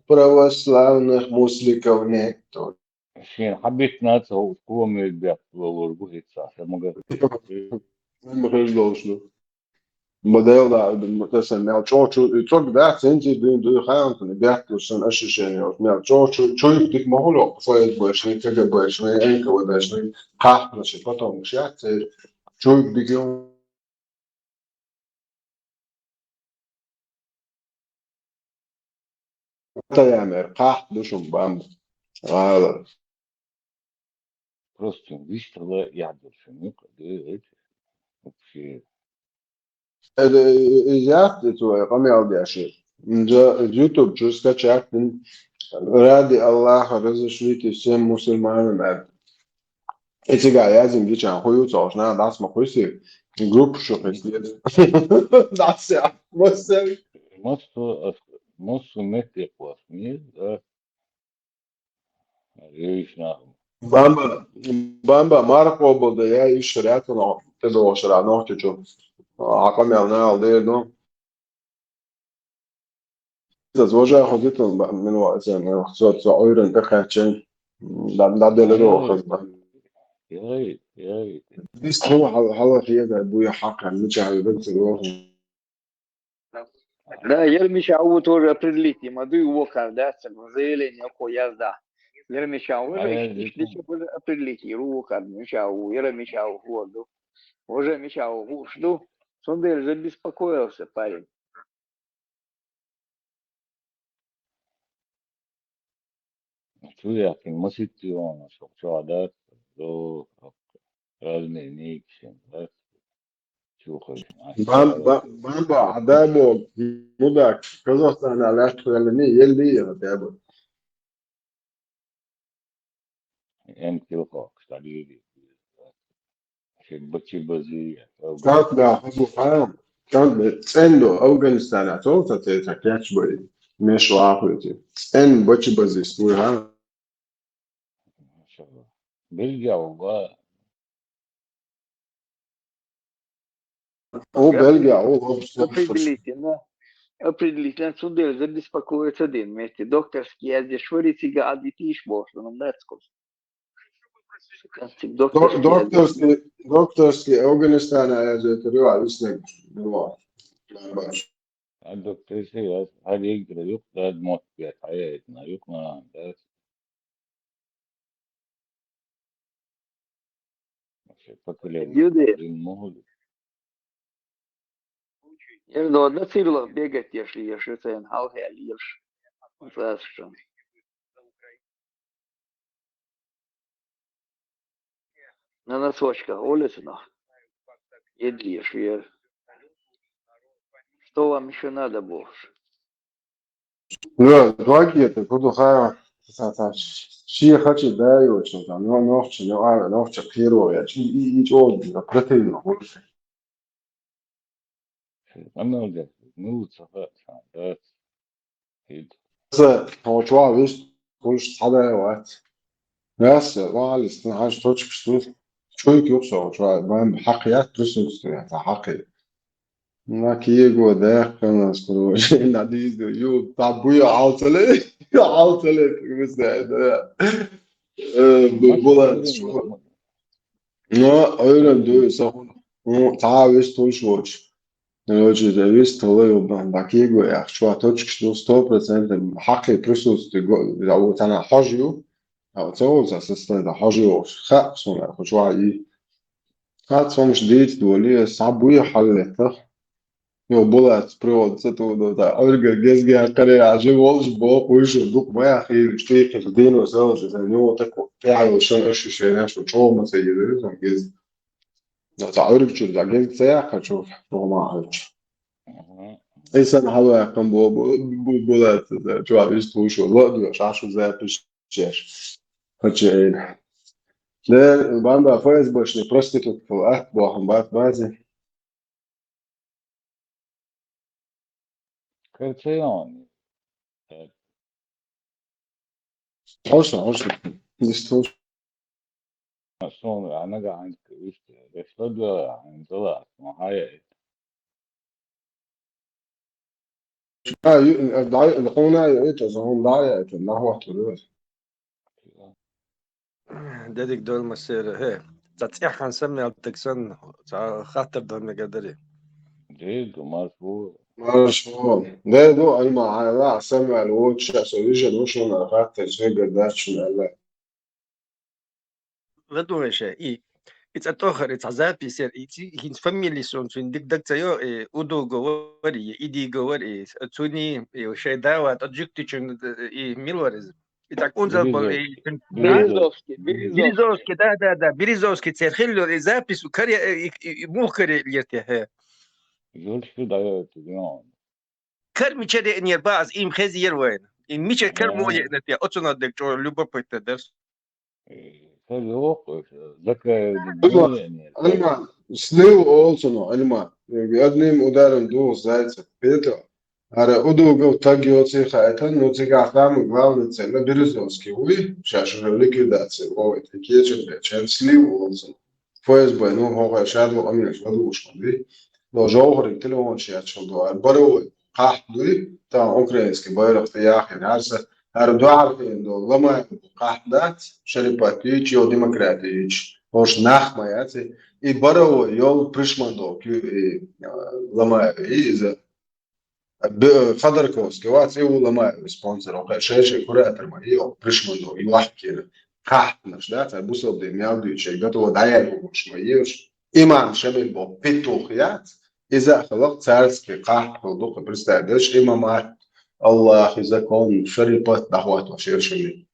pravoslavных muslиков нету. Šien habit nāca uz komīt bēgtu guhicā, Ma hezdošnu. Model da tässä meillä çok dert senti du haantani bättusen ashisheni meillä çok dik maholo fayed başni kaga başni enka ve başni qahna şey potom şat çok dik tayamer qah duşum bam ala просто выстрела ядерными, вообще. Изяхт это камел дяши. YouTube чуска чактин ради Аллаха разрешите всем мусульманам это. Эти гаязим geçen koyu çalışına das mı koyuyor? Grup şu kesiyor. Das ya. Nasıl? Most metti klasmi, Bamba Marko bolda ya iş rятно te došra nohte čo. Ako me ne alde no. Zazvoja hodito meno sen so euren bekhachen. Da delero khazba. يا Dis هو حلا فيها ابويا حق مش على بنت الروح. Да, Ермишау тоже определите, моду его кардаться, заявление о язда. Ермишау, уже определите, его кардмишау, Ермишау, воду. Уже Мишау, жду. Сондель забеспокоился парень. Чуя, маситиона, что да, до разные никшин, да, чухай. Bamba adamo muda Kazakistan alaştırılığını yeldi ya tabi. Em kilko, kстати, بچی بازی Kant da bu falan. Kant endo Afganistan atolta te takyaç böyle. Meşru ahireti. En başı bazis bu ha. Belge والله O belge o Определительно Сондель забеспокоится один вместе. Докторский я здесь швырится, а детишь бошь, он датском. Doktorski Afganistan'a yazıyor istek. الدكتور سياس هل يقدر يقتل موت في حياتنا يقنع الناس المهل Ердо одна цирла бегать, если ешься, халхе ешь. Зашел. На носочках улицах. Едешь, ешь. Что вам еще надо больше? Ну, другие это буду хая. Ши хочу да и очень там, но ночь, ночь первое, и чего протеин. أنا ولا نود صفاء ساعات هيد هو شو عايز كلش حدا وقت بس والله الاستنهاج توش بشتوت شويك يقصر شو بهم حقيات ترسل يعني حقي ما كيجو ده كان سكروش ناديز يو تابويا عاطلة عاطلة بس ده بولا شو ما أيرن دو سهون تعاوز توش وش Znači, da vi ste u Bakigu, ja ću točki što 100% حقي присутствие أو أنا حاجيو أو تقول أساسا ده حاجيو خاص ولا خشوع إيه خاص مش ديت دولية صعبوية حلته يو بولات برو تتو ده أرجع جزء قرية عجيب والش بوق ويش دوك ما أخي شتيك الدين وسوى زي نيو تكو فعل وشان إيش شيء شو ما سيدرس جزء ده تعرف شو ده جزء ساعة شوف هو ما عرفش إنسان حلو كان بولات جواب يستوي شو الوقت مش عارف زي بتشيش هتشين ده بقى فايز باش نبرستيتوت في أهل بوهم بعد بعضي كرتيون عشرة يستوي شلون أنا قاعد ليش تقدر عن طلع معايا القونا يعيش هم ضايع كنا هو تلوث ديك دول مسير هي تصيح نسمي على التكسن خاطر دول مقدرين جيد ومرفوع مشهور ده دو المع سمع الواتش سوليوشن وش انا فات تسويق داتش من غدو ماشي اي it's a tocher it's a zapi his family son fin dik dak tayo udo gowari idi gowari tsuni shay dawa tajikti chun milwariz itak unzal bol Berezovski da Berezovski تخيلو زابيس وكاري مو كاري يرتاح يقول شو دايرة اليوم كرمي كده إن يرباز إم خزي يروين إن مش كرمو ينتي أتصنع دكتور لوبا بيتدرس فالوقت ذكر ألمان سنو أولسونو ألمان بيقدم ودارن دو زايت بيتر هذا أدو جو تاجيو تيخا إتن نوتيجا فام غاو نتسلا بيرزوسكي وي شاشة لكي داتسي هو إتكيتش بيتشان سليو أولسونو فويز بينو هو شادو أمين شادو وشمدي لو جوهر التلوون شيات شدو البرو قاح دوي تا أوكرانسكي بايرق تياخي نارسة هردو عارفين دو لما قاح دات شريباتيش يو ديمقراطيش hoş naxmayati i baro yol prishmando ki lama iza Khodorkovskiy واتي ولما سبونسر او شاشه كرة ما هي بريشموندو يوحكي قاحتناش ده بوصل دي مياودي شيء ده تو داير مش مايش ايمان شامل بو بيتوخيات اذا خلقت سارسكي قاحت خلقت برستادش اما ما الله اذا كون شريبات دعوات وشير شمي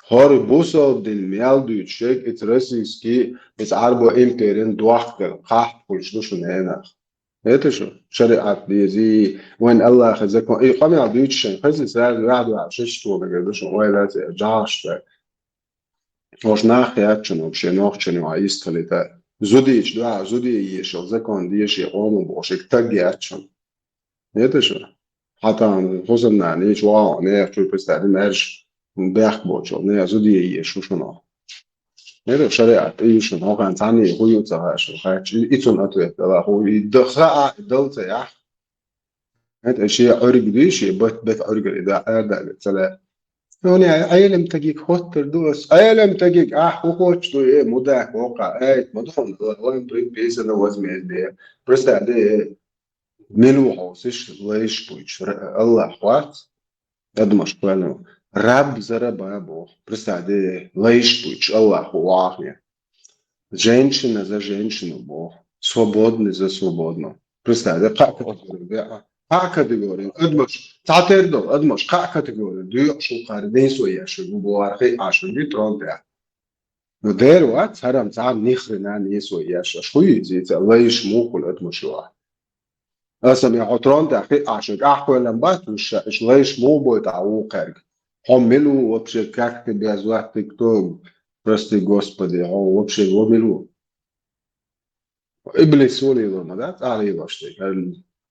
هار بوصل دي مياودي شيء اترسيسكي اس عربو امبيرين دوحك قاحت كل شلوش من هنا هيتشو شريعة دي وين الله خزكم اي قام يعبيوش شيء خزي سال واحد وعشش تو بقدرش ولا جاش وش ناخياتشن وبشي نوخشن وعيس تلتا زوديش دعا زودي يشو زكون ديش يقوم بوشك تجياتشن هيتشو حتى خصوصا نعنيش واو نيا شو بستعدم ارش بيخ بوشو نيا زودي يشو شنو هذا شريعة إيش إنه كان ثاني هو يتزاحش وخارج يتون أتوه لا هو يدخل دلتا يا هذا الشيء أرجع ديش بيت أرجع إذا أرجع تلا هوني عيلم تجيك خوتر دوس عيلم تجيك هو خوش تو إيه مداك موقع مدخل وين بريد بيس أنا وزمي ده بس ده ملوحة وسش ليش بيش الله خوات قد مش قالوا رب زرا بابو بس ده ليش بيش الله خواه Женщина за женщину, Бог. Свободный за свободно. Представьте, как категория. Как категория. Адмаш. Татердо, адмаш. Как категория. Дю шукар десо яшо. Буархи ашо. Дю тронте. Но дерват сарам сам нихрена несо яшо. Шуи зица. Лаиш мухул адмашуа. Асам я тронте ахи ашо. Аху ламбат уш лаиш му будет аукерг. Хомилу вообще как ты без вахты кто Прости Господи, он вообще вомилу. Иблис волил ма, да? Ali bašte.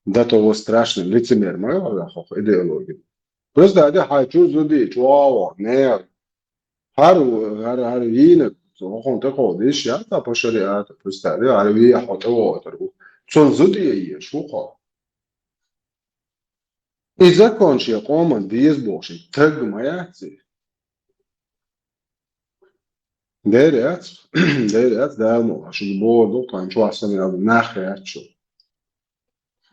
Da to ovo strašno licemjer, ma ja, ideologija. Prosto da hajču zudi, čuavo, ne. Har yine on tako diš ja ta po šarijata, prosto da har vi hotovo trgu. Čon zudi je šuha. I zakon je qoman dijes boši, trg ma jaci. Deret damo, عشان برضه طبعا شو أحسن من الناخيات شو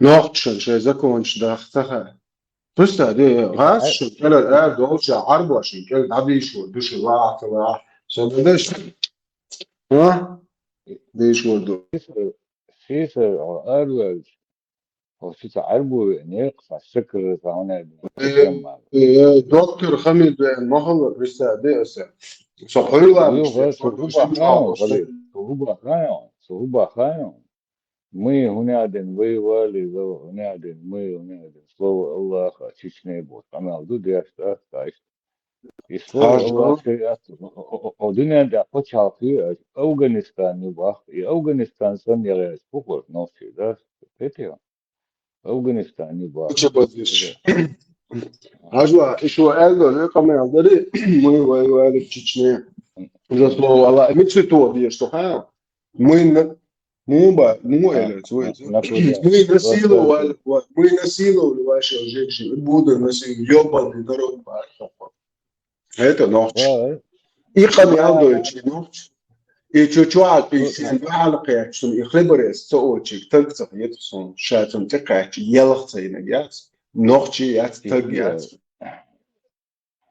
ناقشن شيء زكونش داختها بس ده غاز شو كلا الآن دوش عرب عشان كلا عبي شو دوش واحد واحد شو بدش ها ديش ورد سيسر أو أروج هو سيسر عربو نيقص السكر فهنا دكتور خميد ما هو بس ده أسا صحيح صعوبة خايم Мы гуняден воевали, гуняден, мы гуняден. Слово Аллаха, чечный бот. Канал дудяш, да, таишь. И слово Аллаха, один да почалки, Афганистан не бах, и Афганистан сам не раз похож, но все, да, это Афганистан не бах. Ажва, еще Эльдо, не камеры, мы воевали в Чечне. За слово Аллах, мы цветов есть, что ха, мы насиловали ваших женщин, будем насиловать, ёбаный народ. Это ночь. И камеры, и чуть-чуть писем, على что и хлеборез, соочек, тагцах, етсон, шатсон, такач, елахцы, нагяц, ночи, яц, тагяц.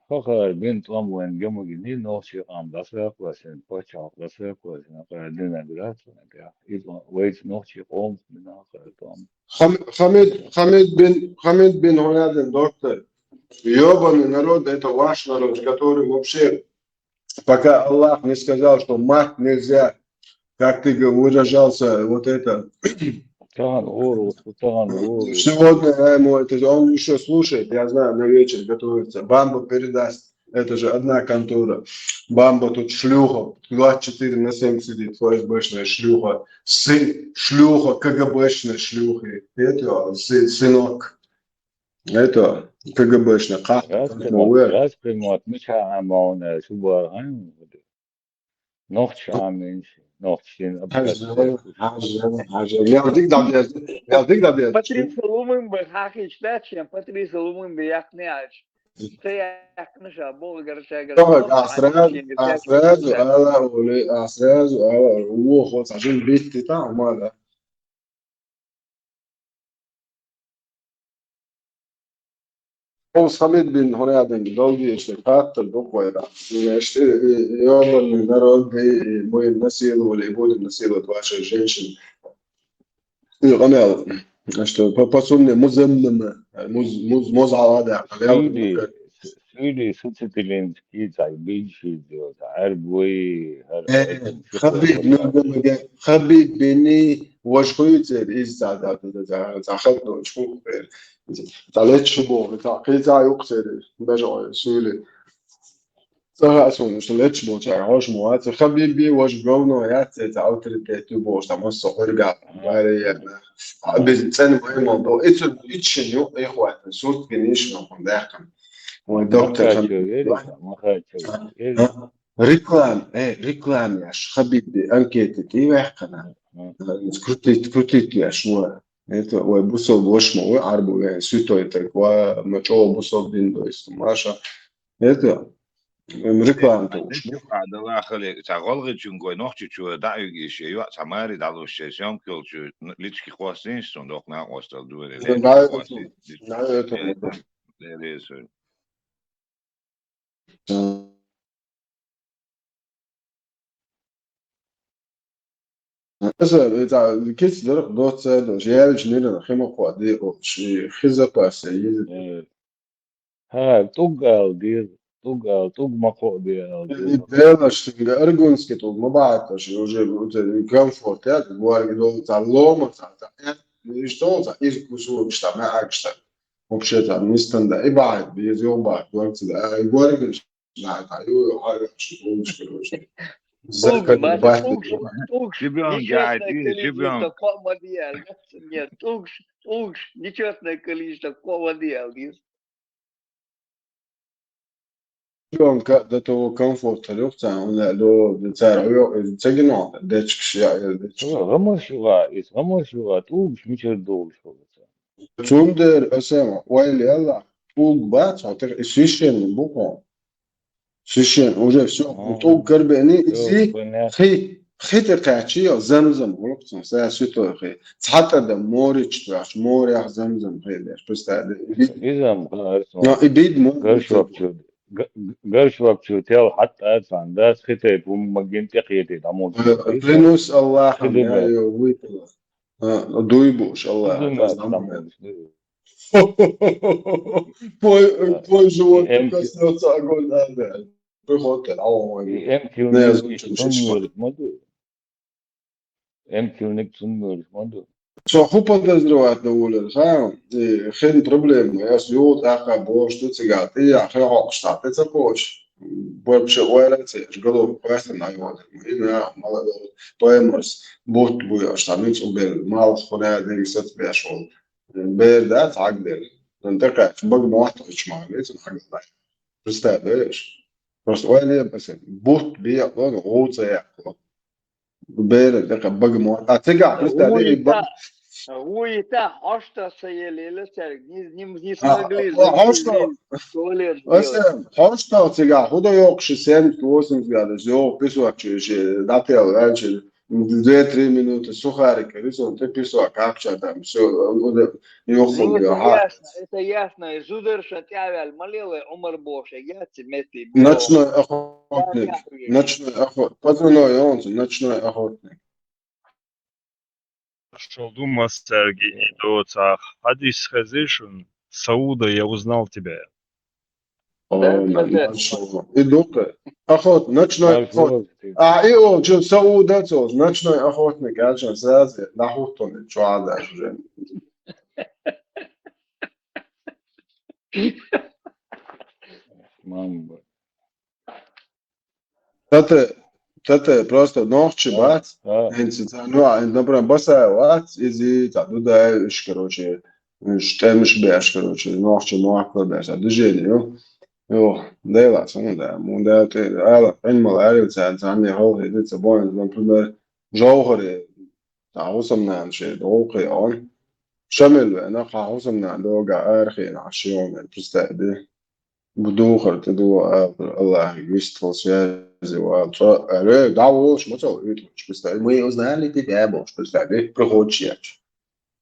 Хахар бинт ламуэн гемогини ночи ам дасра классен, почал дасра классен, академия грация, да, и вейт ночи ом, на том. Хамид бин Гуняден, доктор, ёбаный народ, это ваш народ, который вообще, пока Аллах не сказал, что мать нельзя, как ты выражался, вот это. Сегодня я ему это, он еще слушает, я знаю, на вечер готовится. Бамба передаст, это же одна контора. Бамба тут шлюха, 24/7 сидит, ФСБшная шлюха. Сын шлюха, КГБшная шлюха. Это сынок. Это КГБшная. Раз примат, мы чаамон, шубархан. Ночь аменьше. Patrícia Lumumba, Hakich, Dachem, Patrícia Lumumba, Yakniach. Sayaknasha, Bolgarchaga. أسرز هو خلاص عشان البيت بتاعه ماله. Oğuz Hamid bin Hunaya'dan doldu işte kattır bu koyda. İşte yolun народы мой насиловали, будем насиловать ваших женщин. И гамел, что по сумме муземным, музалада. Сюди суцителин кицай бинши диот, арбуи, خبيب بيني وشخويتر إزداد زخدنا شو تعليت شبوه تعقيتها يقصر بجوا سولي صراحة أسون تعليت شبوه تعرفش موات خبيبي وش جونا يات تعوتر تبوش تمس أرجع بعدين بزنسان مهم موضوع إتشنيو إخوات صوت جنيش نقول داخل ودكتور ريكلام ياش خبيبي أنكيتي كي وحقنا كرتيت يا شو это ой бусол вош мой арбу святой такой мачо бусол диндо истмаша это реклама то уж هذا واخلي تغلق جنگوي نوخچ چو دايگي شي وا سماري دالو شيشام كلچو ليچكي خواسين ستون دوك نا واستل دوله إذا الكيس درق دوت سادو جيال جنينا خيمة قوادي أو شيء خزة باسية ها توقال دير توق مقو دير ديلاش تبقى أرجونس كتو ما بعتش يوجد كمفورت يعني بوارق دول تعلوم تعلم يشتغل تعيش كسور مجتمع أكشتر وبشيء مستند إبعاد بيزيو بعد وقت ده بوارق مجتمع تعيو حاجة مشكلة Нечестное количество командир. يوم ده تو كمفورت لوقتها ولا لو تسارعوا تجنوا دتش شيء غمش لغات ومش مشردول شو تندر أسمع ويلي يلا طوق بات عطيك سيشن بوكو سيشن وجه سو طوق كربني إزاي خيتر كاتشي زمزم وقتها ساعة ستة خي حتى ده موريتش باش موريح زمزم خي ليش بس ده إذا يبيد مو قرش وقت تيل حتى أدفع داس خيتر ومجين تقيتي تعمل لنوس الله يا ويت دويبوش الله poi живот коснется огонь надо приходит Эмтилник цунмёрис манду. Что подозревать на улице, хен проблема, я сьют, аха, бош, тут цигат, и я хряк штат, это коч. Вообще, уэрце, голову квестен на его, и на молодой поэморс, бот буя, штамич убер, мал хуная, дерисет бешол. Бер, да, так бер. Он такая, баг муатович магнит, он хагда. Представляешь? Просто уэле, бот бия, он гоуца яко. Бер, такая баг муат. А цигат, представляешь, баг. Уита, что sayelele serg, не смогли туалет сделать. Что цигат, худо ёкши 70-80 градусов, ёк, писуак чуешь, дател, раньше, 2-3 минуты сухарики, рисуем, ты писуак, капча там, все, ёхом, это ясно, жудерша тявяль, малилы, умар боше, я тебе ночной охотник, пацаной, он ночной охотник. Шел дума, Сергей, доца, хадис хазишун, Сауда, я узнал тебя. Идут, охот, ночной охотник. И он, что, Сауда, ночной охотник, я сейчас сразу, нахутон, что ада, уже. Мамба. Tata просто ночи бац, например, босая вац, изи, туда, короче, штемиш беш, короче, ночи муакла беш, а движение, делать, да, мунда, ты, ала, понимал, арился, сами холы, это бой, например, жаугары, таусамнан, шей, долгий он, шамил, она хаусамнан, долга, архи, нашион, представь, بدوخر تدو الله يستر связи вот да уж мочал видишь представь мы узнали тебя бош представь проходчик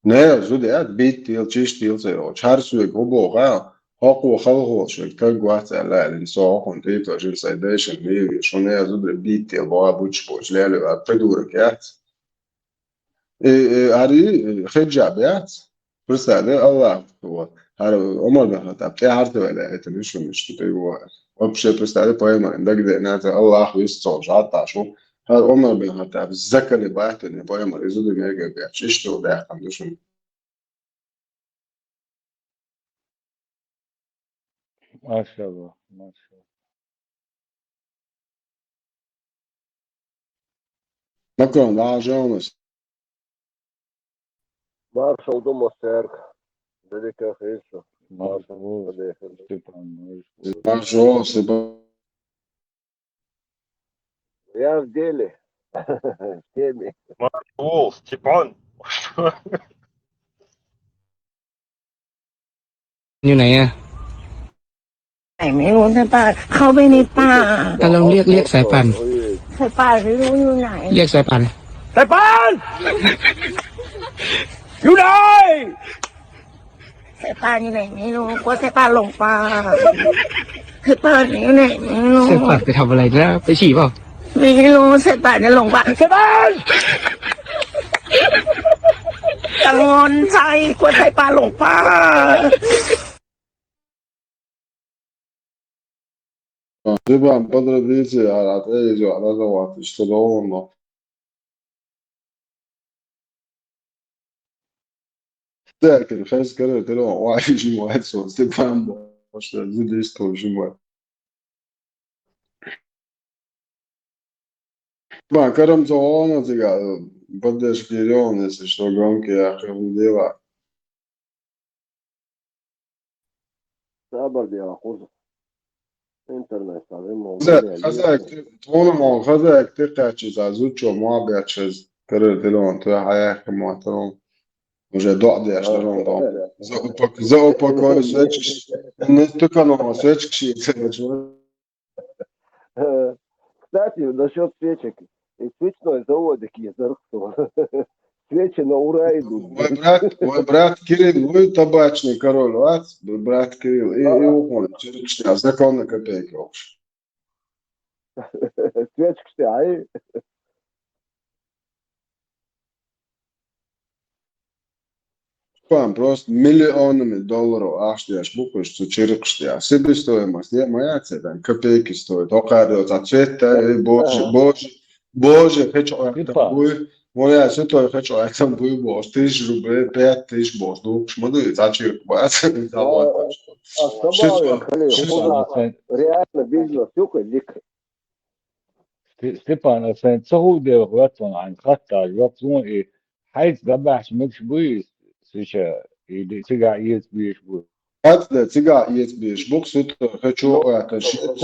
не зудят бит тил чистил зеро чарсу гобога хаку халхо шек как гваца ла инсо контейт жил сайдешн ми шоне зуд бит тил бо буч бош ляле придурок я ари хиджабят представь الله вот عمر بن الخطاب تعرف ولا تلوش مش تقول وبشي بستعد بايما عندك ده ناس الله يستر جاتا شو هذا عمر بن الخطاب الذكر اللي بعت ان بايما يزود ما يجي بيعششته ده عندوش ما شاء الله ما شاء الله مكان لا جونس Маршал дома церк. Великая Христа. Маршал, Степан. Я в деле. В теме. Маршал, Степан. Như này à? ไม่รู้ใช่ป่ะเข้าไปในป่า Ta lองเรียกสายป่าน ใช่ป่าไม่รู้อยู่ไหน เรียกสายป่าน สายป่านอยู่ไหน ใช่ป่าอยู่ไหนไม่รู้กลัวใช่ป่าหลงป่าใช่ป่าอยู่ไหนไม่รู้ สายป่านไปทำอะไรนะไปฉี่เปล่า ไม่รู้ใช่ป่าจะหลงป่า สายป่าน กังวลใจกลัวใช่ป่าหลงป่า Степан, подробите, ответите, а называть, что должно. Так, خلاص كده قلت له واحد واحد صوت Степан, что здесь тоже мой. Ба, карам зону сега, поддержь вперед, если что, громкие дела. صبر يا أخوي. интернет خذك تقعد زوجو ما بيعتشز كرر دلون تو حياة كماترون وجا دوع دي اشترون دوع زوبا كوي سويتش الناس تكانوا سويتش شيء Кстати, насчет свечек. Свечной заводик есть, свечи на ура идут. Мой брат Кирилл, вы табачный король, брат Кирилл, и ухон, через закон на копейки вообще. Свечки что, ай? Просто миллионами долларов аштяш буквы, что черкштя. Себестоимость, я моя цена, копейки стоит. Окажется, цвета, боже, хочу, Моя святой хочу, а там был босс, 1000 рублей, 5000 босс. Ну, смотри, зачем бац, завод. Собавия, Халил, реально бизнес, юка, дик. Степан, sen Saudi Arabien عن خطة يوصلون حيث ذبح مش بويس سيشا اللي تقع يس بيش بويس. Отда сега есть бишь, бог святой хочу, это шет,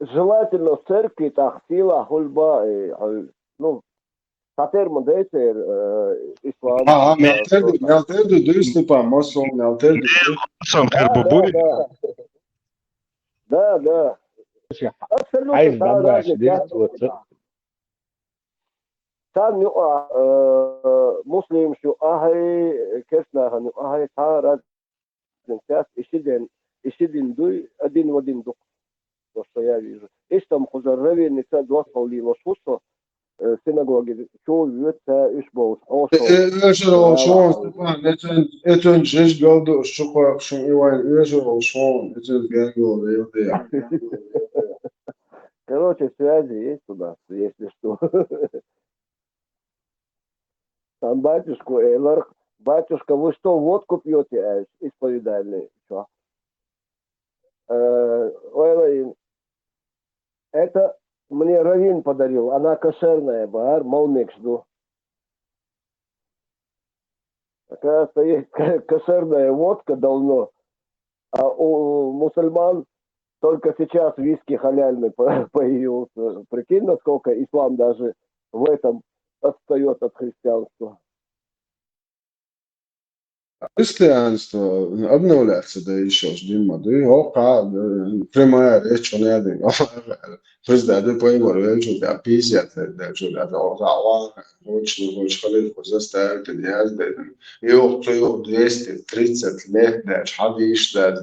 Желательно в церкви тахтила хульба, ну, сатерман дейсер ислам. Мелтерду дышты по маслу, мелтерду. Да. حيث ذبح ديس Там муслим что ахай кесна хану ахай тарат сейчас ищидин дуй один в один дух, то что я вижу. Есть там хузарреви не це два паулино шусо синагоги чувствуется ишбоус. Ежерол шон, Степан, это жесть голду, что Иван, ежерол шон, это гангол, да. Короче, связи есть у нас, если что. Там батюшка, вы что, водку пьете, исповедальный? Что? Это мне Равин подарил, она кошерная, бар, молмекс, ну. Такая стоит кошерная водка давно, а у мусульман только сейчас виски халяльный появился. Прикинь, насколько ислам даже в этом отстает от христианства. Христианство обновляется, да еще ждем моды. Ока, прямая речь, он один. Президент поимор, что да, 50 лет, да, что да, очень халиф заставит, я сдаю. И 230 лет, да, хадиш, да,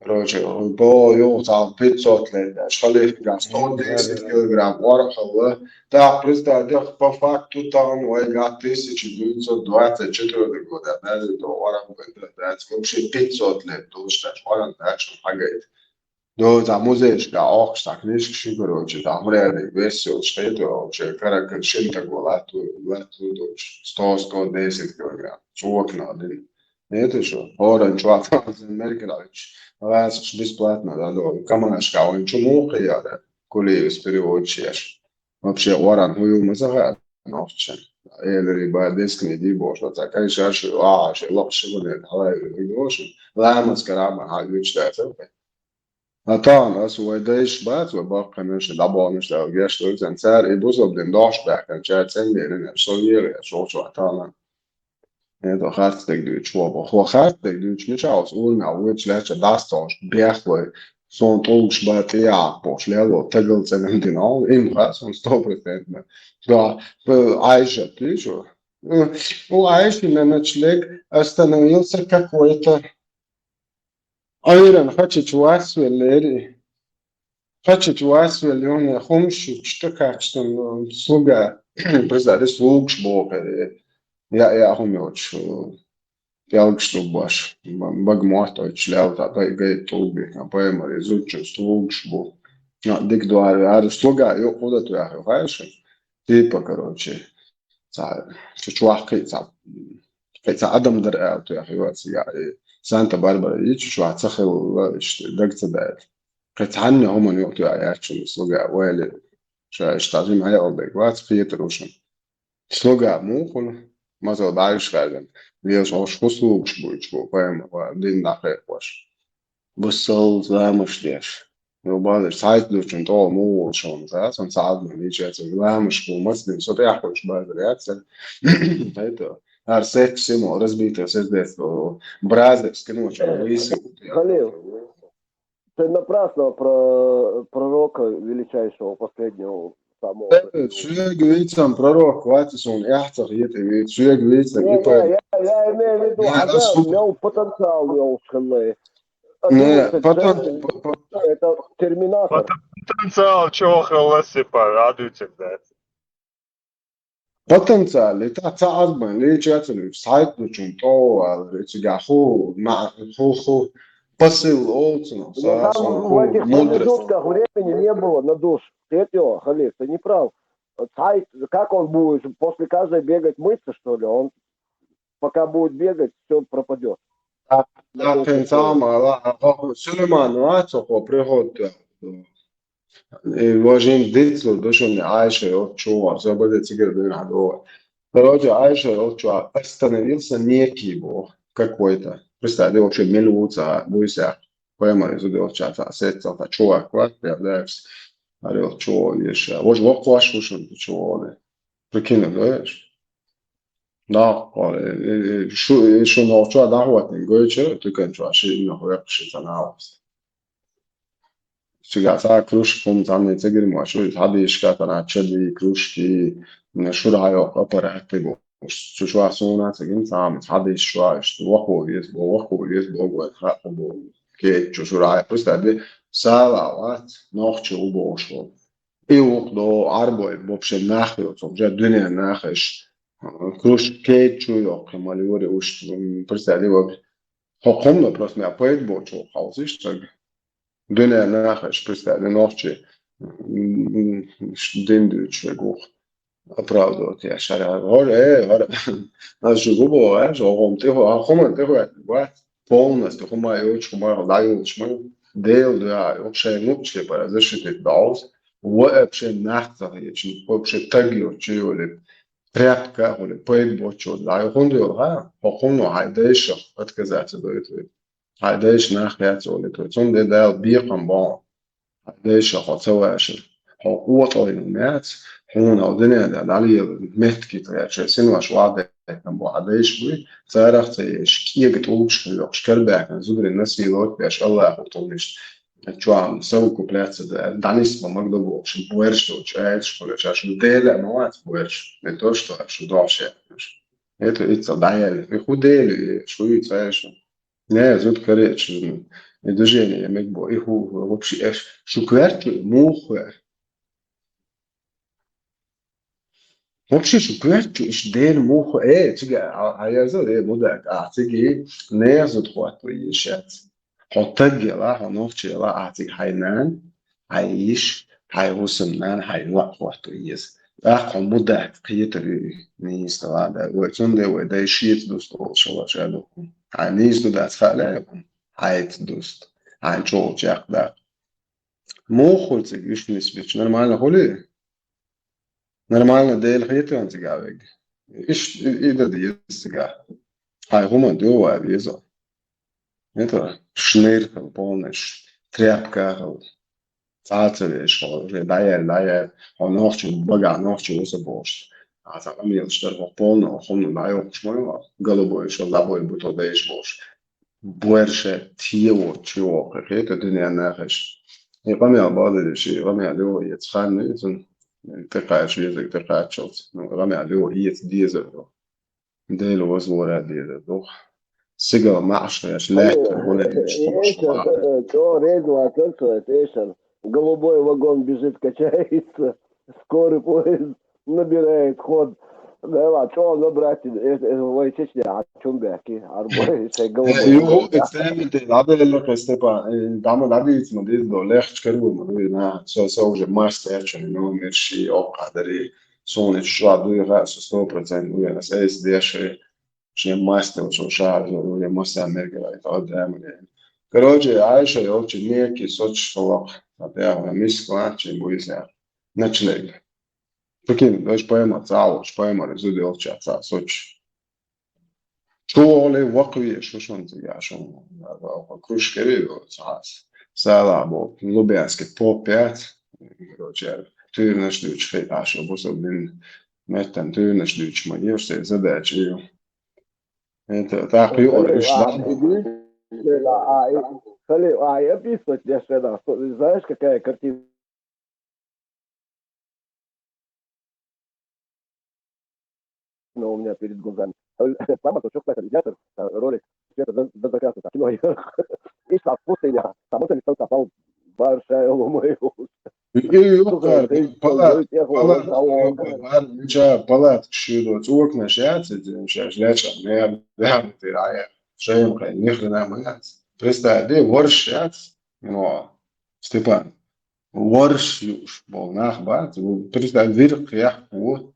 Короче, по там 500 лет, да, халиф, 110 килограмм, ворохова. Да, президент по факту там, 1924 года, да, это ворохова, да, вообще 500 лет, точно, ворон, да, что погает. Ну, там музейшка, окшта, книжки, короче, там реально весело, что это вообще, как шинта была, 100-110 килограмм, чувак надо. Это что, оранж, Американович. Васиш бесплатно, да, камашка, он чему хаяда, коли с переводчик. Вообще, оран, хуй мазага, новче. Или ба дискни дибо, что такая шаши, лапши будет, халай, видоши. Ламас караба, гучтается. А там, свой дайш бат, бак, конечно, добавишь, да, геш, что царь, и бузов, блин, дождь, да, кончает ценные, что там. Это hartstikke duurt schwabber. Hoe hartstikke duurt niet als nou weet je dat dat bergweg zo'n toegespaard ja, pas leren tegels en een dinaal in gas zo'n 100%. Да, Айша, ты что? У Айши на человек остановился какой-то. Айрон хочет вас велери. Хочет вас велери, он хомши, что качество слуга. Представляешь, слуг шбокер. Я хомёч. Ялгшту баш. Багмото чляута, гай толби, а поэма изучу слуг шбо. Дик дуари, слуга, ё куда tu я знаешь? Типа, короче. Чувак, кайца Адам дар tu я я Санта-Барбара, и чувак сахил дагца дает. Кайца عني هم يقطع يعيشوا слуга, ويلي اشتاجين هيا أولدك, وات فيتروشن. Слуга мухун, мазал дальше werden. Wir auch Schlussflugspur, beim den nachher was. Bussel замышлешь. Ну, базар, сайт душен, то мул schon, да, он сад мы ничего, замышлю, мысли, что ты хочешь базар, реакция. Это, арсек всему, разбитое сердце, бразер, скинуть, высыпать. Халил, ты напрасно про пророка величайшего, последнего, самого. Что говорит сам пророк, хватит он, яхтах, это говорит, что говорит, я имею в виду, имел потенциал, имел шханлы. Это терминатор. Потенциал, чего храласи порадуйте, блядь. Потенциал, это царбан, лечатель, сайт, ну, то, это ху, посыл, олцин, там в этих промежутках времени не было на душ. Халиф, ты не прав. Сайт, как он будет? После каждой бегать мыться, что ли? Он пока будет бегать, все пропадет. Pēc tam Sulemānu acu prihod вложим дицло дошли Айше отчуа, забыли теперь надо. Короче, Айше отчуа остановился некий бог какой-то. Представьте, вообще милуца, буйся. Поема зудел чата, сетца, та чуа, кват, пиадекс. Арил чуа, еще. Вот вокваш ушен чуа. Прикинь, знаешь? Да, что научу, да, вот не говорю, ты конечно, вообще не хочешь занавес. Сега цаа кружком замны цэгэр машу хадишка тана чэди кружки шурайо оперативу шушва сона цэгэн цаам хадишва вахо есть богу хатбо ке шурай просто де салават нохче убошло и до арбой вообще нахуй уже дыня нахаш кружки чуё камалиори уж просто де вот хокомно просто я поэт бочо хаусиш так Döner nachher spricht er noch den Deutsch gut. Правда, я шаря. Нас же губо, же он ты хоман ты вот полностью хомай очень хомай даю шмай дел да вообще ночи пора защитить даус вообще нахта есть вообще тагио чули тряпка или поэт бочо да он да хомно хайдеш отказаться до этого Heidesh nachher so lidt. Sådan det der birkambar. Heidesh har tawashir. Har åter i märz. Hon har den där allierade mätkit jag sen var schwade kan bo Heidesh bui. Zarach shkiegt ubschul shkelberg zudr الناس يلوت باش الله يحطولش. Чуам сау куплятся да данис помогла больше. Буэрш чает школе чаш деле мат буэрш. Не то что дальше. Это дает. И худели, что и цаешь. Не, зуд короче, и движение я мегбо, их вообще шукверки, мухвер. Вообще шукверки, иш ден муху, тига, а я за мудак, тиги, не зуд хуату ешат. Хотаги ла, ханохчи ла, тиг хайнан, хайиш, хайрусымнан, хайла хуату ес. Ах, мудак, қиетри, не исталада, вот он да и шиет достал, шала шаду. Nis du das Fall, halt dust, ein George, ja, da. Mochol sich ist nicht mit normaler Hole. Normaler Deal hätte uns egal. Ist jeder die ist egal. Hai Roman du war wie so. Nicht schnell polnisch, trepka, zahltele schon, daher, und noch schon Bagger, noch schon so bosch. Also am mir stell vor polno, und da ja schon голубой schon dabei буто деш бош. Больше тио чего, это дня нахаш. Я помню, бады ши, помню, лео jetzt kann nicht, der Kaich язык, der Kaich. Ну, помню, лео jetzt diese. Дел was wurde diese doch. Сигал маш, я шлет, то редла, то голубой вагон бежит, качается, скорый поезд набирает ход. Да, что он набрать? Это Чечня, о чем бяки? Арбой, голубой. Jo, extremamente, la Stepa, dama David, ma dildo, lech karu, ma lui na, so že master, če no, merši okadari, sono šla duja, so 100%, duja, nas SDS, še master, so šar, duja, master Amerika, i to da, Короче, Айша je uopće neki sočštovak, a te ja, miskla, če boji se, načleg. Прикинь, даже поема цало, поема резуди овчаца, соч. Что ли вакуе, что он тебя, что кружки рио, цас. Сала бо, лубянский по 5, короче, ты начнешь хей, а что босо блин, метан ты начнешь моё все задачи. Это так юриш, да? Описывать мне что, знаешь, какая картина? У меня перед глазами. Сама то, что катализатор, ролик, света до заката, кино. И со вкусом, само то лицо попал большая ломаю. Палат шидот, окна шляться, сейчас леча, не тирая, шеемка, ни хрена мать. Представь, ты воршац, но Степан, ورش يوش بولناخ بات وبرس دا الفيرق يحكو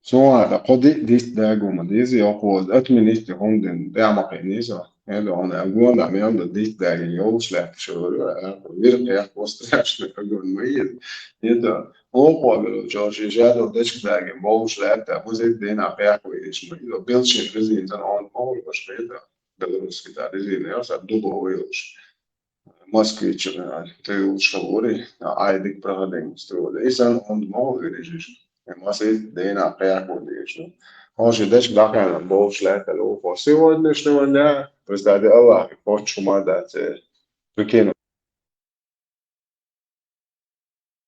سواء دا قدي ديست داغو مديزي يقوز أتمنيست هوندن دا مقينيزا هذا أنا أقول دا ميان دا ديست داغي يوش لا تشغل الفيرق يحكو استراش لأقول ميز يدا هو قبل جورجي جادو ديش داغي بوش لا تأخذ دينا بيحكو إيش ميزا بيلشين رزين زن أون مول بشريدا بلروس كتا رزين يوش أدوبو ويوش Москвич, ты лучше говори, айдик проходим строили. И сан он мол вирижиш. Москвич дейна пряко вирижиш. Он же деш бакана бол шлета ло. Сегодня что он представляет Аллах, почему дать прикину.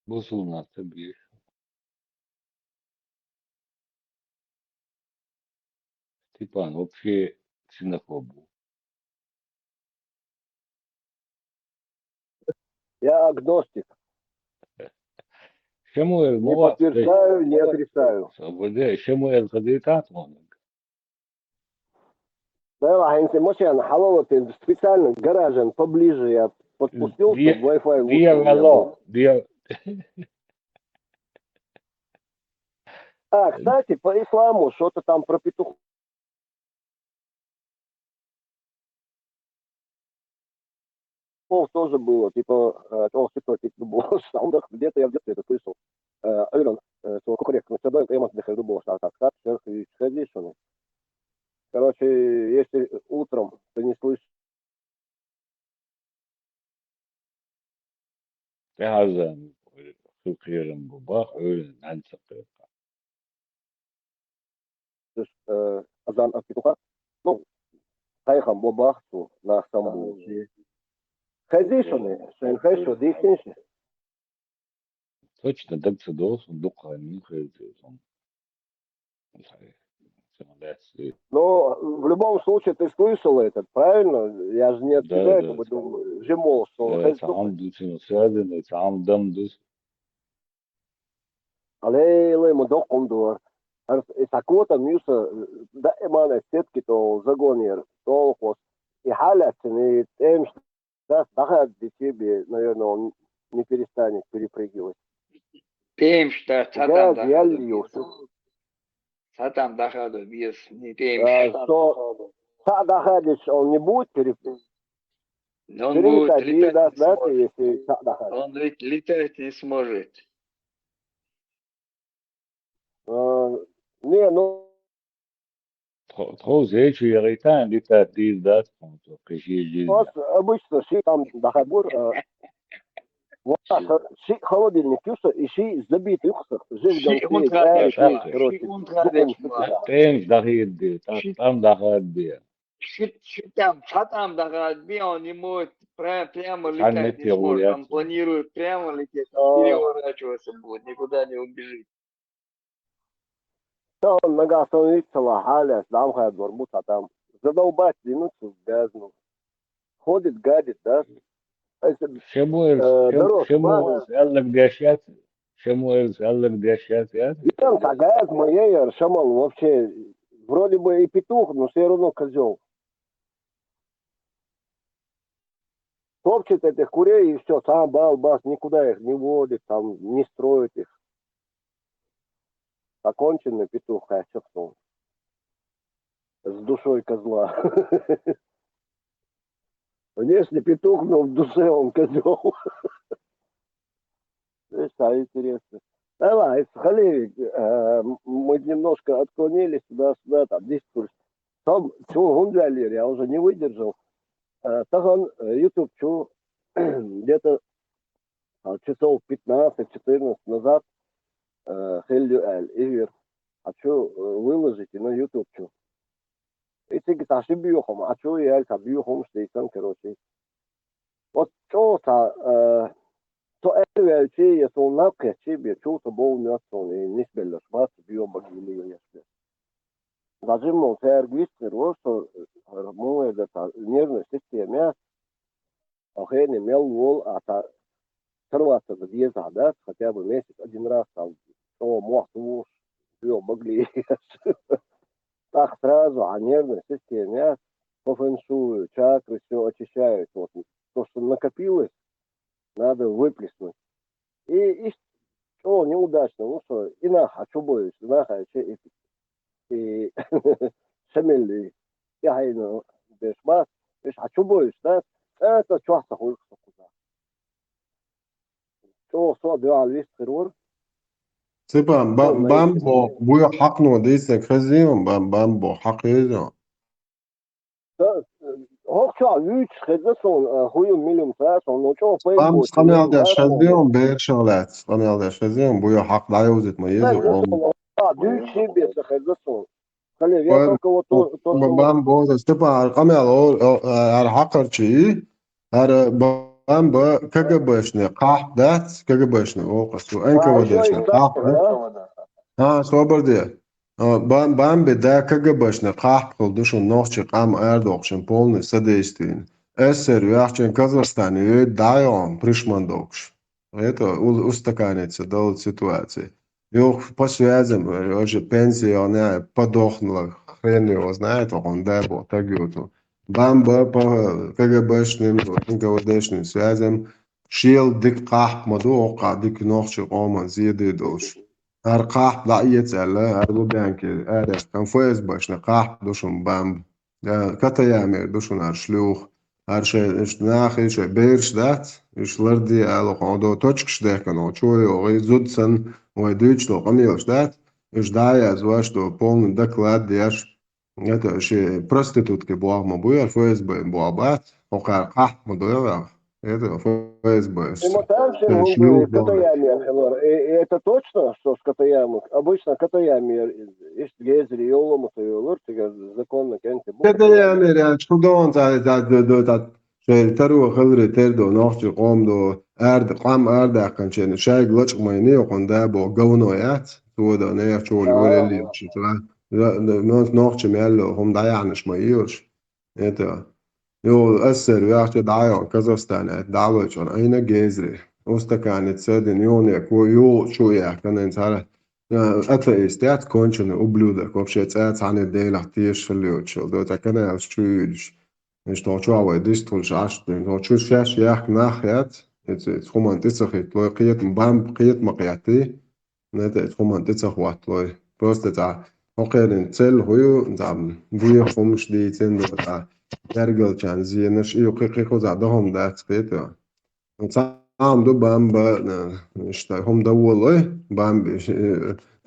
Бусулна тебе. Степан, вообще ксенофоб. Я агностик. Шамуэль, Не подтверждаю, не отрицаю. Шамуэль, кандидат он. Да, если можно, халова, ты специально гаражен поближе я подпустил, чтобы Wi-Fi лучше. Кстати, по исламу что-то там про петухов тоже было, типа, где-то я в детстве это слышал. Öyle корректно, с одной темой дохожу было, что так, сходишь. Короче, если утром ты не слышишь. هذا خير مباح عن ثقة. Азан от петуха, ну, хайхам бобахту на самбу. Хазишоны, шенхайшо, дихнеши. Точно, так цедос, духа, не хазишон. Но в любом случае ты слышал этот, правильно? Я же не от тебя это думаю. Жемол, что عليه مدقم دور ساكوتا ميوسا دائما السيتكي تو زاغونير то и халяцины тем что дахат тебе, наверное, не перестанет перепрыгивать. Тем что Сатам дахаду без не тем что дахадиш он не будет перепрыгивать. Он будет летать, если он летать не сможет. Не, ну. Трозе чуеритан летать диздат, обычно ши там дахабур. Ши холодильник юса и ши забит юса. Тем дахид, там дахад. Там дахад, он не может прямо летать не сможет. Он планирует прямо лететь, переворачиваться будет, никуда не убежит. Он нога становится лахаля, там ходит барбута там. Задолбать длинную грязную. Ходит, гадит, да? Шамуэль, аллах дящат. Шамуэль, аллах дящат. Я tagad моей Шамал вообще вроде бы и петух, но все равно козел. Топчет этих курей и все, сам балбас, никуда их не водит, там не строит их. Оконченный петух, что с душой козла. Внешне петух, но в душе он козел. Это интересно. Давай, Халевик, мы немножко отклонились туда-сюда, там дискурс. Там, я уже не выдержал. Так он, YouTube, где-то часов 15-14 назад, эфир, выложите на YouTube, И ты говоришь, бьёхом, я бьёхом стоит, короче. Вот что-то, то это я то напрямую себе, что-то был мясо, и не спело, что бьём или нет. Даже мы регистрировали, что мы это нервная система, охренеть имел вол, а сорваться за 2 года, хотя бы месяц один раз там, то мог бьём могли. Так сразу, а нервная система по фэншую, чакры все очищают. Вот то, что накопилось, надо выплеснуть. И что неудачно, ну что, и на хочу боюсь, на хочу и шамили, и хайно без мас, и хочу боюсь, да, это что такое, что делал весь террор, Степан, бамбо, буя хакно дейсен хазион, бамбо хакезон. هوكا يوتش خدسون هويو ميليوم ساسون نوچو فايل Bam بوتي skamel der ساسون şazion, ber şalat. Skamel der şazion, buya hak dayozet ma yezo. دوت شي بيس خدسون خلي فيها كوكو تو Bam boza Stepan, skamel ar hakarçı, ar bam ba KGB'şne kahdat, KGB'şne o kasu, NKVD'şne kahdat. Ha, sober diye. Bam be da KGB'şne kahpıldı şu nohçı qam erdoqşın polni sadestin. Eser yaxçın Kazakstani dayon prishmandokş. Это устаканится до ситуации. Юх по связям, уже пенсионер подохнула, хрен его знает, он дай бог, так вот. Бамба по КГБшным, НКВДшным связям, шел дик кахп мадока, дик нохчи оман зиды дош. Ар кахп لا يتسأل ار دو بانك ار كان فوز باشنا кахп دوشن بامب. كتا يامر دوشن ار شلوخ. Ar šeit nākot šeit bēršdāt, viņš lardī ēlo kondo točkšdēkano, čojo vai zudsan, vai dūčto kamilšdāt, viņš dājās vašto polnu daklāt dieš, это šie проститутки благма буя, ФСБ блабат, окар кахма дуя, это ФСБ. Это точно, что с Катаями? Обычно Катаями есть гезри, йолому, то йолур, законно кенти. Катаями, يعني شكون تا ترو خضر تردو ناخت قام دو قام كان شيء شاي غلط مايني وقندا بو غونويات تو دا نه شغل ولا اللي شتوا ناخت مالو هم ضيعنش مايوش это يو أثر وياخد ضايع كازاخستان دعوة عن أين جزري وستكانت سادن يونيك ويو شوية كان إنسان أتلاقيستات كونشن ублюдок вообще цец عن الديلة تيش في اليوتشل دوتا كان أشتريش مش توچوا ديش تولش عشتين توچو شاش ياخ ناخيات تخومان تسخ يتلوي قيت مبام قيت مقياتي نتا تخومان تسخ واتلوي بروست تاع هقيرن تسل هيو تاع بوي خمش دي تندو تاع يرجل كان زينش إيو قيقو زعدهم دات قيتا نتعام دو بام با نشتا هم دولوي بام بيش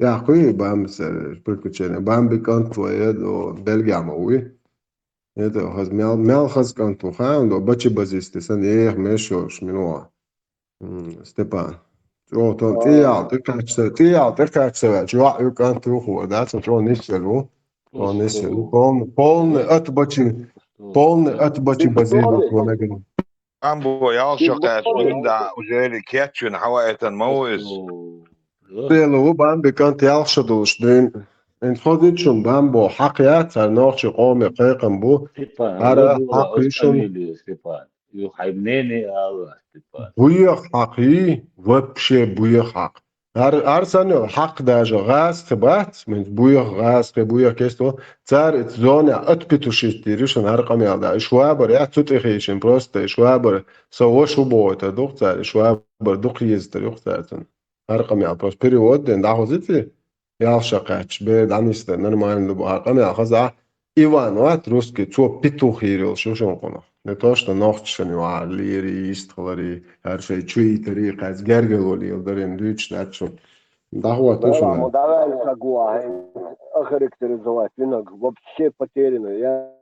ياقوي بام سر بركوتشين بام بكانت ويد و بلغا موي это хаз мял хаз канту хан до бачи базисти сан мешош минуа Степан о то ти качса жуа ю канту хо да то нисселу полный от бачи базилу то нагин Ambo yalşak da üzeri ketçün havayeten mauiz. Pelo bam bekant yalşadulş dün انتخذتشون بامبو حقيات نوخش قوم قيقم بو على حقيشون بويخ حقي وبشي بويخ حق أرسنال حق داجو غاز خبات من بويخ غاز بويخ كيستو تار اتزوني اتبتوشي تيريشن هرقم يالدا شوابر يا تتخيشن بروست شوابر سو شو بوتا دوختار شوابر دوخيز تريختاتن هرقم يال بروست بريود دين داخوزيتي يالشقاتش بيد عنيستن نرمان لبو هرقم يال خزع إيوانوات روسكي تو بيتوخيريل شو شونقنا نتوشتا نوختشن يوار ليري يستخلري هر شيء شوي طريقة از جرجلولي يلدرين دوش ناتشون دعوة توشن Да, давай согласен. Охарактеризовать винок вообще потеряно. Я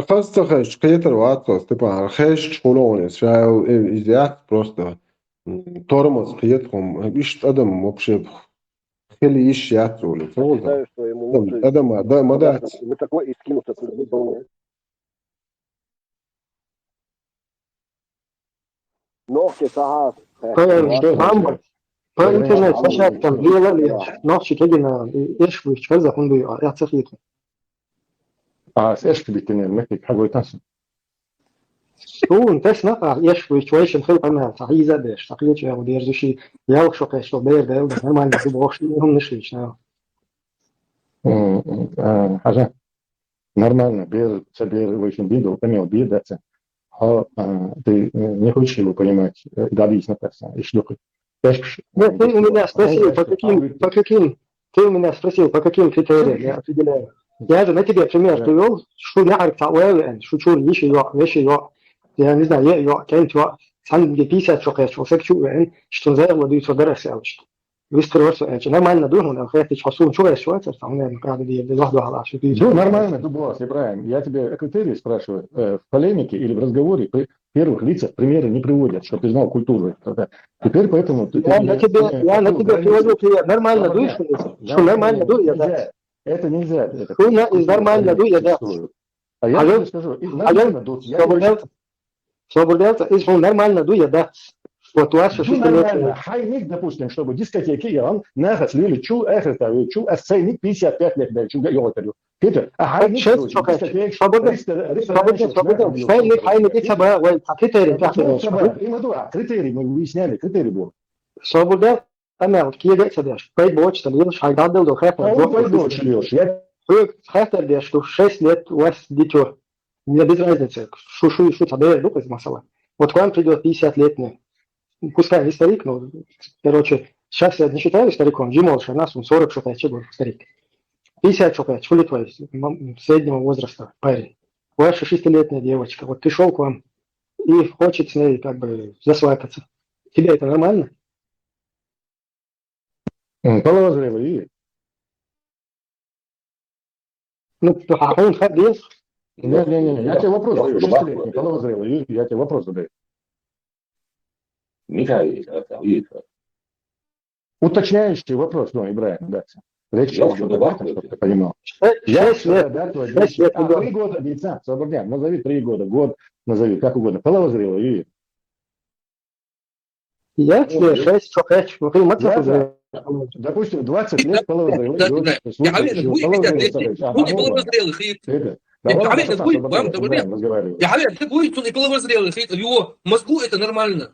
خاصة خش قيتر واتو Степан خش شخونوني شاو إزيات просто тормоз قيتهم إيش أدم вообще خلي إيش ياترولي считаю, что ему лучше أدم ده مدات высоко и скинуться с этой نوخش ساعات по интернету сначала там делали, ночи тегина, эш вы чказа хунду я цехит. ايش بيتنين مكي حقول تنسى شو انت سنقع ايش вы чويشن خلق انا صحيح زادش صحيح يا ودير زشي يا شو قش تو بير ده ما عندي بوخش هم نشيش حاجة нормально без собер очень видео понял бедаться а ты не хочешь его понимать добить на перса и шлюхать Нет, ты у меня спросил, ты у меня спросил, по каким критериям я определяю. Я же на тебе пример привел, что я арктауэр, что вещи, я не знаю, я кент, сам где 50 шокет, что что за владеет содержал. Выстроился, нормально думал, но хотя часу что там не правда где лохду hala, что ты. Ну, нормально, Дубас, Ибраим. Я тебя критерии спрашиваю. В полемике или в разговоре при первых лицах примеры не приводят, чтобы ты знал культуру. Теперь поэтому... Я на тебя привожу пример. Нормально дуешь, что нормально дует, да. Это нельзя. Из нормально дует, да. А я тебе скажу, из нормально дует. Свободился, из нормально дует, да. Вот у вас что нормально. Хайник, допустим, чтобы дискотеки, он нахас люли чу эхртавю, чу асцейник 55 лет дальше, чу гаётарю. Питер, а хайник, дискотеки, свободен. Хайник, это бы, ой, критерий мы выясняли, критерий был. Свободен, амел, киегать себе, пейт боч, там лишь хайдадил до хэппер. Хэппер, что 6 лет у вас дитё. Мне без разницы, что тебе, ну, из масала. Вот к вам придет 50-летний. Пускай не старик, но, короче, сейчас я не считаю стариком, Джимол Шарнас, он 40 шокает, что будет старик. 50 шокает, что ли твой, среднего возраста парень. Ваша 6-летняя девочка, вот пришел к вам и хочет с ней как бы засвататься. Тебе это нормально? Половозрелый. Ну, а он ходил. Не, я тебе вопрос задаю, 6-летний, половозрелый, я тебе вопрос задаю. Уточняющий вопрос, ну, Ибраим, да. Речь идет о том, чтобы ты понимал. 6 лет. 3 года, деца, свободняк, назови 3 года, год, назови, как угодно. Половозрелый, и... Я тебе 6 шокет, допустим, 20 лет половозрелый. Я уверен, будет половозрелых. Я уверен, ты будешь и половозрелых. В Москву это нормально.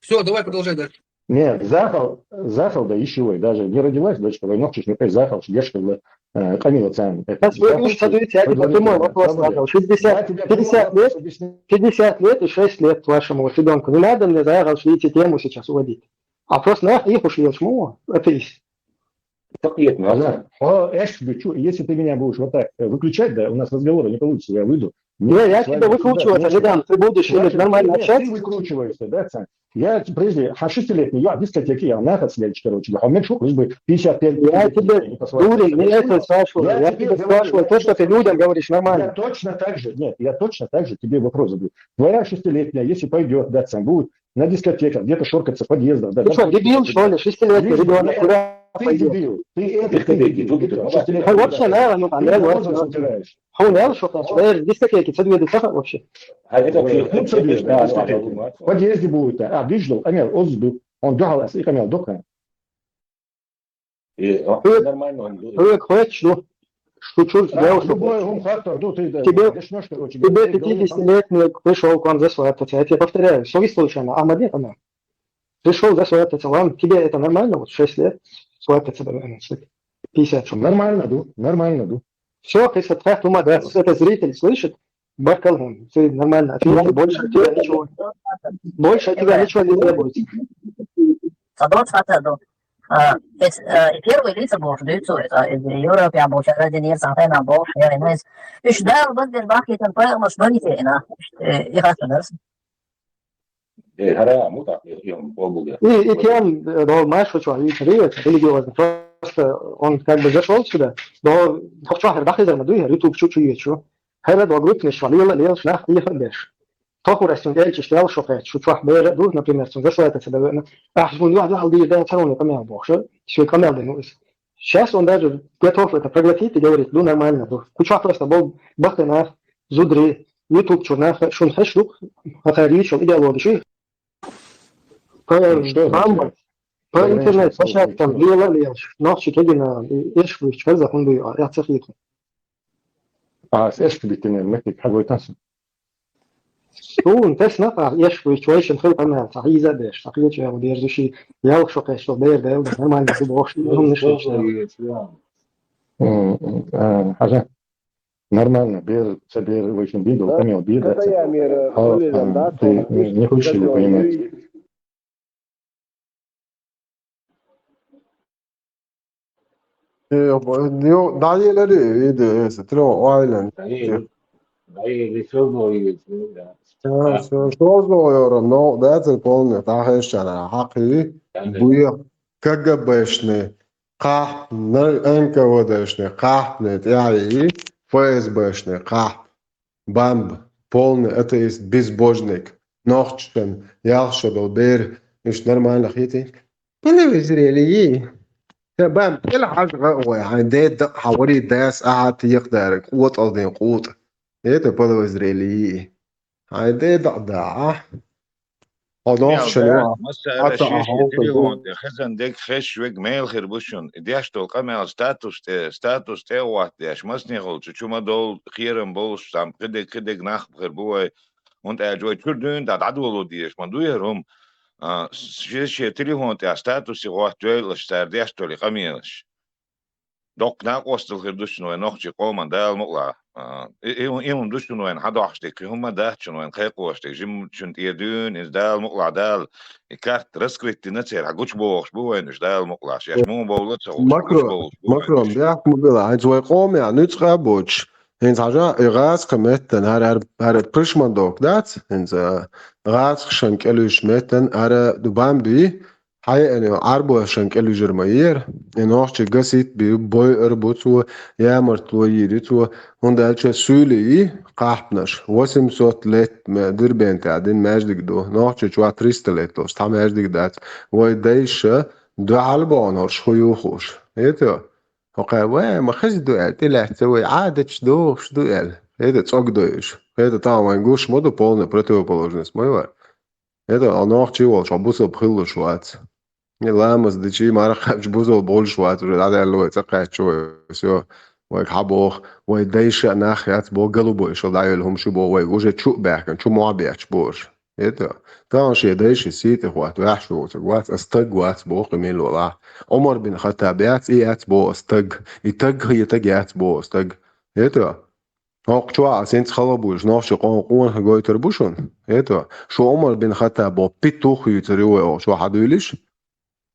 Все, давай продолжай дальше. Нет, Захал, да еще, даже не родилась дочка, Войновчик, не пойдет Захал, Шгешка, Камила Цан. Я прямой вопрос задал. 50 лет и 6 лет вашему ребенку. Не надо мне Захал эти тему сейчас уводить. А просто на их ушли, чему? Это есть. Если ты меня будешь вот так выключать, да, у нас разговора не получится, я выйду. Я тебя выкручиваю, Жиган, ты будешь нормально общаться? Ты выкручиваешься, да, Цан? Я прежде, 6-летний, я дискотеки, я наход следующий, короче, а у меня шок, лишь бы 55 лет. Я тебе, Дурин, не это спрашиваю, я тебе спрашиваю то, что ты людям говоришь нормально. Я точно так же тебе вопрос задаю. Твоя 6-летняя, если пойдет, да, Цан, будет на дискотеках, где-то шоркаться в подъездах. Ты что, дебил, что ли, 6-летний ребенок, куда пойдет? Ты дебил, ты это, вообще, наверное, он я что там, дискотеки, це две десятка вообще. В подъезде будет, биждал, амел, озбил, он догал, и камел, дока. Нормально. Хочешь, ну, шучу, сделал, что тебе 50-летний пришел к вам засвататься, я тебе повторяю, совесть случайно, а мне она. Пришел засвататься, вам, тебе это нормально, вот 6 лет, свататься, 50. Нормально, ду. Все, ты сотвят ума, да, это зритель слышит, Баркалган, ты нормально, больше от тебя ничего не требуется. Первые лица borçluydu. Европа borçlara denir sanatına borç yeriniz. İşte bu bir bakıtın paylaşmış boniteyna. İşte ihasınız. И тем, Маш, что религиозный, просто он как бы зашел сюда, но шахр дахиза на дуя, ютуб чуть-чуть, هذا دوغروت مش عليه ليه شناخ اللي فداش تاخو رسم جاي تشتغل شوفات شو تروح بير دور например сон зашла это себе ахжун я дал дир да царон это меня больше что канал да ну сейчас он даже готов это проглотить и говорит ну нормально куча просто был бахтана зудри ютуб чурнах шун хашлук хатари шо идеологии по интернет пошат там лела ночи кегина эш вы что за хунду я цехит ايش بيتنا المتك حاجه تنسى شو انت نفع يشوي شويش نخل قناه صحيح باش صحيح يا مدير شيء يا شو قاش شو داير ده ما عندي بوش هم حاجه нормально бер собер очень видел камел бир не хочешь понимать Daha iyileri iyiydi. Tro ailen. Dai risolvo Sozluyorum. No, that's polne. Tahešana. Haki. Buja. KGBшne. Kahne. NKVDшne. Kahne. Yani. ФСБшne. Kah. Бамб. Полный атеист. Безбожник. Нохчен. Ялшадал. Бер. Мش нормально хитин. Телевизории. بام كل حاجة يعني ده حوالي داس قعد يقدر قوة قصدي قوة ده تبغى إسرائيلي يعني ده ضع هذا Miał dać, شنو مسألة حتى شيء أهون تليفون خزن ديك خش ويك ميل خربوشون دياش تول كمال ستاتوس تي واحد دياش مسني غول شو ما دول خيرن بولش سام كده ناخ خربوه und جوي تشردون دا عدولو دياش ما دويرهم شيء تليفون تي ستاتوس واحد جويلش سار دياش تولي قميلش دوك ناق وصل خردوشون وين نخشي قوما دال مقلا إيهم دوشون وين حدا عشتك هم داشون وين خيقوا عشتك جم شنت يدون إز دال مقلا دال كارت رسكريت نتسير حقوش بوش بوين إش دال مقلا شيش مو بولت سوش حقوش بوش مكرم بيحكموا بلا عايز ويقوم يعني تخابوش هنز حاجة إغاز كمتن هر برشمان دوك دات هنز غاز شنك إلو شمتن هر دوبان بي حي أنه عربو شنك إلو جرماير إنه أخشي قسيت بي بوي أربوتو يامرتلو يريتو هنده هلچه سولي قاحبنش واسم صوت لت دربين تعدين ماجدك دو نوخشي چوا تريستلت لوس تا ماجدك دات ويدايش دو علبان هرش خيوخوش هيتو وقال واه ما خش دوال تلا تسوي عادش دوش دوال هيدا تصوق دوش هيدا طبعا ما نقولش مدو полная противоположность моего هيدا نوخشي والش عبوسو بخلو شوات لامس دشي ما رخبش بوزو بول شوات هذا اللي هو تقعد شوي سو ويك حبوخ ويديش ناخيات بو قلبو شو دايلهم شو بو وي وجه شو باكن شو ما بيعش بوش هيدا طبعا شي ديش سيت اخوات وحشو وات استق وات بو قميل ولا عمر بن خطاب يات ايات بو استق يتق هي تقيات بو استق هيدا هوق شو سنت خلبوش نوش قون هجوي تربوشون هيدا شو عمر بن خطاب بو بيتوخ يتريو شو حدولش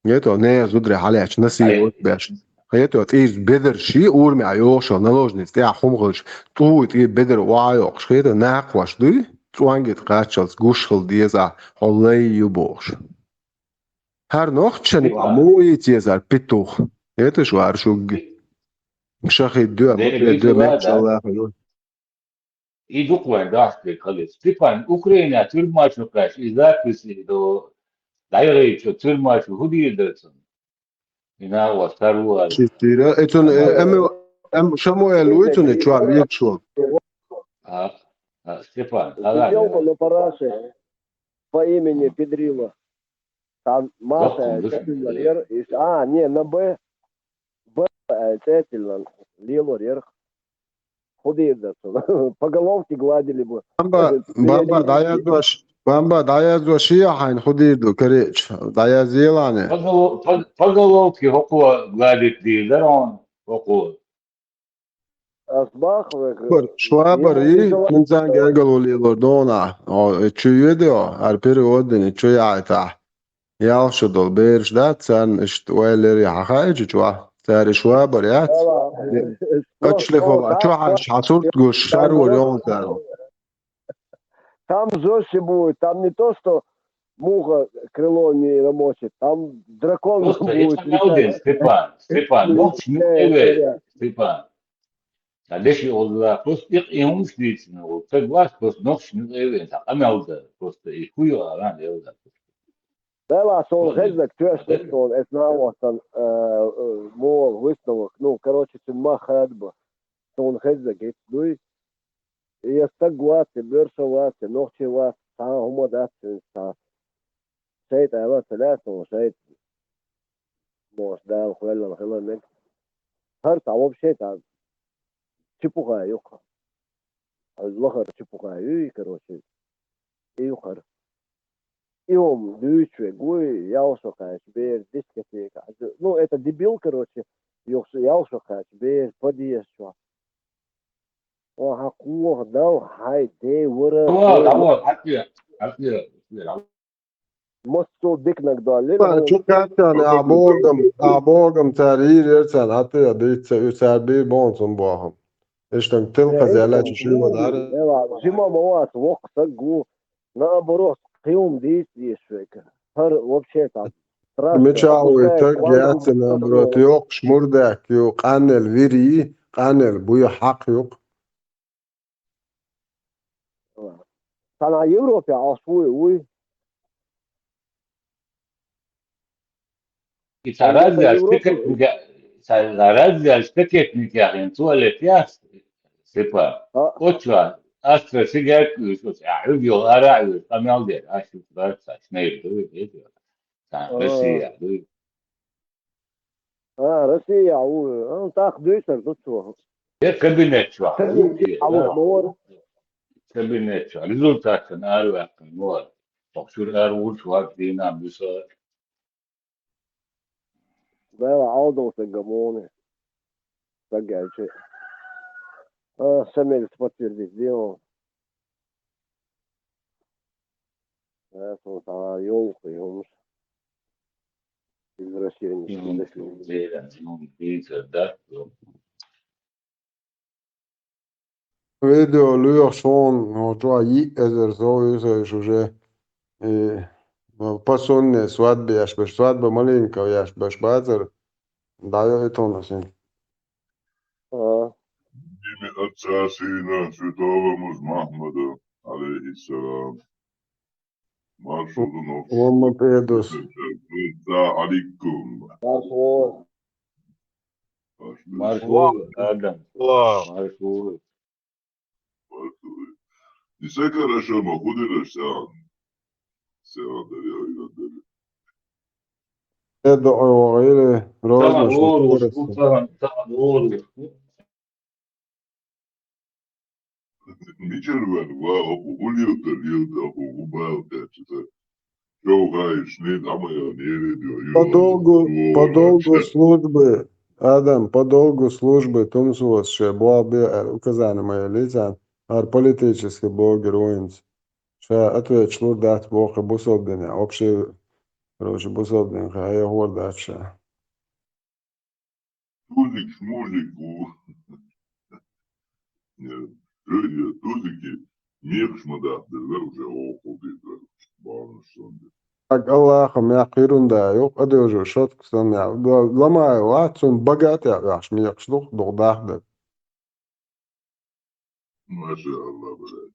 Eto ne zudre halech nasi bash. Eto is better shi ur me ayosho nalojnits te khumgolsh tu it better wayo khsheta naqwash du twangit qachals gushkhol dieza hollay yubosh. Har noch chani amoy tiezar pituch. Eto shwar shug shakhi du mashallah. И докладывает, да, что Степан, Украина, тюрьма, что каш, и записи до дайрей, что тюрьма, что худеется. И на вот вторую. Shitira eton em Samuel uitun chwa yetsho. Степан, Сделка на параше по имени Педрила. Там Маша, не, на Б. Б, Лило, Рерх. Худеет, по головке гладили бы. Bamba dayaz شيء حين خديدو كريتش دayaz يلانه по головке около гладит дилерон около. أصباح شوابري من زان قالوا لي لوردونا او تشيدو اربير ودن تشيعتا يالشدل بيرش دات سان اشتوالري حاجه جوا تار شوابريات اتشلفوا اتشوح حصورت جوش شارو اليوم تارو Там жестче будет, там не то, что муха крыло не намочит, там дракон будет летать. Степан, вот Степан. А дальше он просто ему слышно, вот так вас просто ночь не заявляет, а мелда просто и хуй она делает. Vēlās un redzēt, ka es nāvos tan molu vistavu, короче, tu mahadba. Un redzēt, ka يستقوات بيرسوات نوختي وات تا هم دات تا شيء على ثلاثة وشيء موش دال خلال خلال من هر تعوب شيء تا تبغى يوكا الظهر تبغى يي كروشي يوكر يوم دوشة قوي ياوسو كاش بير ديسكتيك это дебил короче ياوسو كاش بير подъезд شو حقوق ده هاي دي ورا مصو ديكنك دالين ما شو كان أبوغم تارير يرسل حتى يديت يسابي بونسون بوهم إيش تلقى زعلات شو ودار جيما موات وقت جو نا بروح قيوم ديس فيك هر وبشيت متشاوي ترجعتنا برات يوق شمردك يوق قانل فيري قانل بوي حق يوق أنا يوروبي عصوي وي Sarazzi steketnik jahin tualet jas sepa. Otra astra sigaret kusos عيو عراعي قمال دير عشو بس عشان دوي Russia دوي. رسي عو تاخ دويسر دوتسو كابينت شو كابينت شو ريزولتات نارو أكن مور تقصير أرول شو هكذا بيصير. ده عوضة وتجموني رجع شيء سمي تفكر دي اليوم صار يوم في يوم فيديو لوح شون هو تو يي ازر زو شوجه باسون سواد بيش بش سواد بمالين كو ياش بش بازر دايو يتونسين Yine Atsasina Sütavamız Mahmud'u aleyhisselam. Marşudun of. وما بيدوس Aleyküm. Marşur Adam. Marşur. Ise karaşama hudiler sen. Sen de ya ilan يدعو غيره روز Tamam مش uğur مشكلة tamam uğur. Miçerven va abu ulyoter yılda abu ubal kaçta. Çok hayır ne ama ya nere diyor. Подолгу службы, Адам, подолгу службы тумсус ше буаби указаны мои лица, ар политически боги руинс. Ше ответ шлур дат бога бусобдене, общий, короче, бусобден, хай гор дат ше. Tuzik şmuzik bu. Öyle tuziki mirşmadahtırlar уже okudular. Bağırmışsındır. Так Аллах мяқирун да yok ade уже шот ксан я лама ватсон богат я аш ми якшлух догдахда. Maşallah böyle.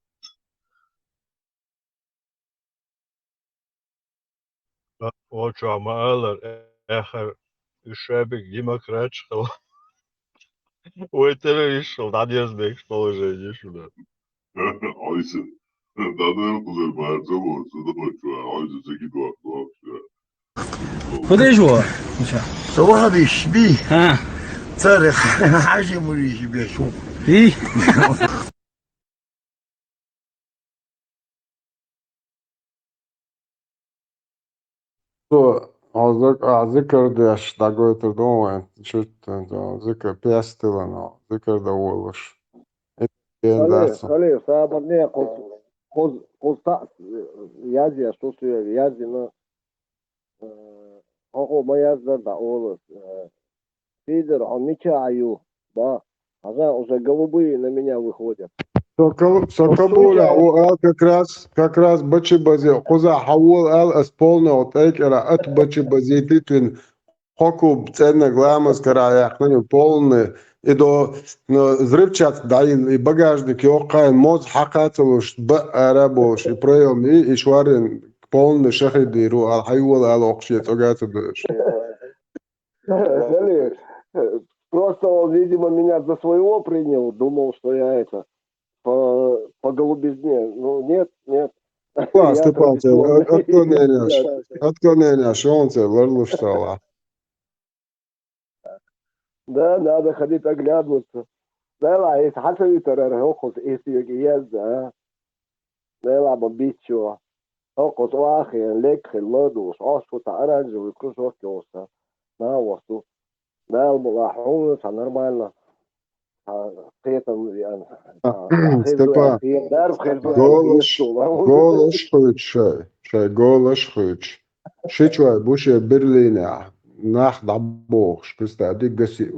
Ocho amalar eher Шебек демократчикал. Ой, ты решил, надежда их положение сюда. Ayşe. Dadaya kuzey bağırsa olsa da bakıyor. Ayşe seki doğak ya. خذ جوا صباح بيشبي صارخ حاجة مريش بيشوف ايه ذكر داش такой то дома что-то ذكر пястила ذكر да волош. خلي صابني قص طقس يازي شو يازي ما هو ما يزر دا أولس Фидер, он не чаю, да. Ага, уже голубые на меня выходят. Сокабуля, у как раз бачи базе, куза хавул ал асполна от экера от бачи базе титвин хоку ценна гламас караяхны полны и до взрывчат дайын и багажник йокайн моз хакатылуш б арабош и проем и шварин полный шахидиру ал хавул ал окшет огатыдыш. Просто он, видимо, меня за своего принял, думал, что я это по голубизне. Ну, нет. Степан, отклонение, что он тебе ларлуштала? Да, надо ходить оглядываться. Да, لا يتحسن ترى هوقص إيسيجياز لا لا ببيتشو هوقص واخي ليك خلادوس عصفو تعرج ويكون وقت يوصل ما وصلوا لا الملاحظون نورمально يعني Степан, голос хыч, شتوى بوشي برلينة ناخ دعبوش بستعدي قسي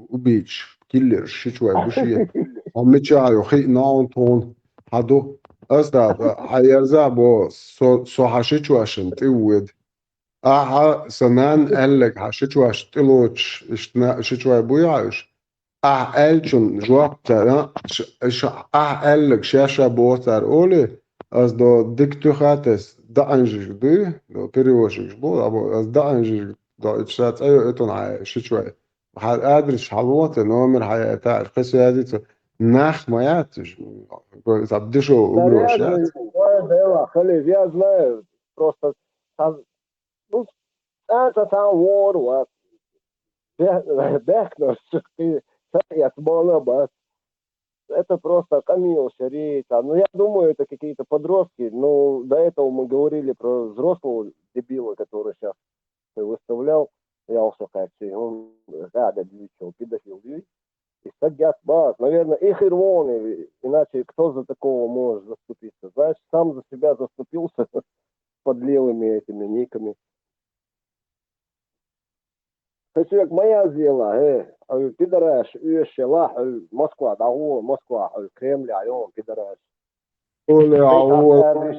وبيتش كيلر شتوى بوشي ومتشا يخي ناونتون هادو أستا حيرزا بو سو حشتوى شنتيود سنان قالك حشتوى شتلوش شتوى بويعش ألشن جواب ترى قالك شاشة بوتر أولي از do diktuchates da anjik du do перевозчик был або аз да anjik do اتشات ايو اتون على شي شوي حال ادرس حلوات номер حياتا القصة هذه ناخ ما ياتش تبديشو Да угрош реально, يات такое дело, Халид, я знаю, просто ну, это там вор, вот, Бехнер, ты, я с это просто камил, шарита. Ну, я думаю, это какие-то подростки. Ну, до этого мы говорили про взрослого дебила, который сейчас выставлял. Я уже хочу. Он рада двичал, педофил. И садят бас. Наверное, их и рвоны. Иначе кто за такого может заступиться? Знаешь, сам за себя заступился под левыми этими никами. Человек моя сделала, пидораш, ющела, Москва, дагу, Москва, Кремль, айон, пидораш. قولي عوض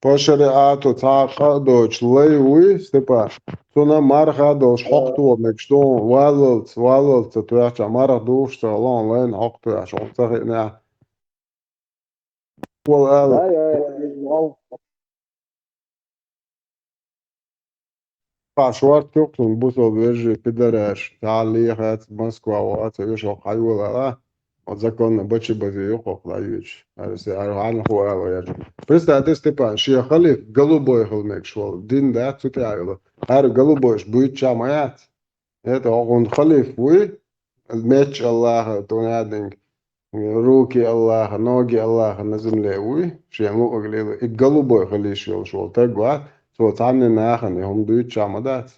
по шариату تعقدوش ليوي степа سونا مرخا دوش حقتو مكشتون واللت تتوحش مرخ دوش تغلان لين حقتو عشان تغينا والآل Пошла тёплым бусол вежи пидораш تعليقات Москва وات يوش حيولا от законно бочи бази юхох лаюч арсе архан хуала яж представьте Степан шия халиф голубой холмек швал дин да цутаила ар голубой будет чамаят это он халиф вы меч Аллаха тонадинг руки Аллаха ноги Аллаха на земле вы шия му оглила и голубой халиф швал так ва то там не нахан هم будет чамадат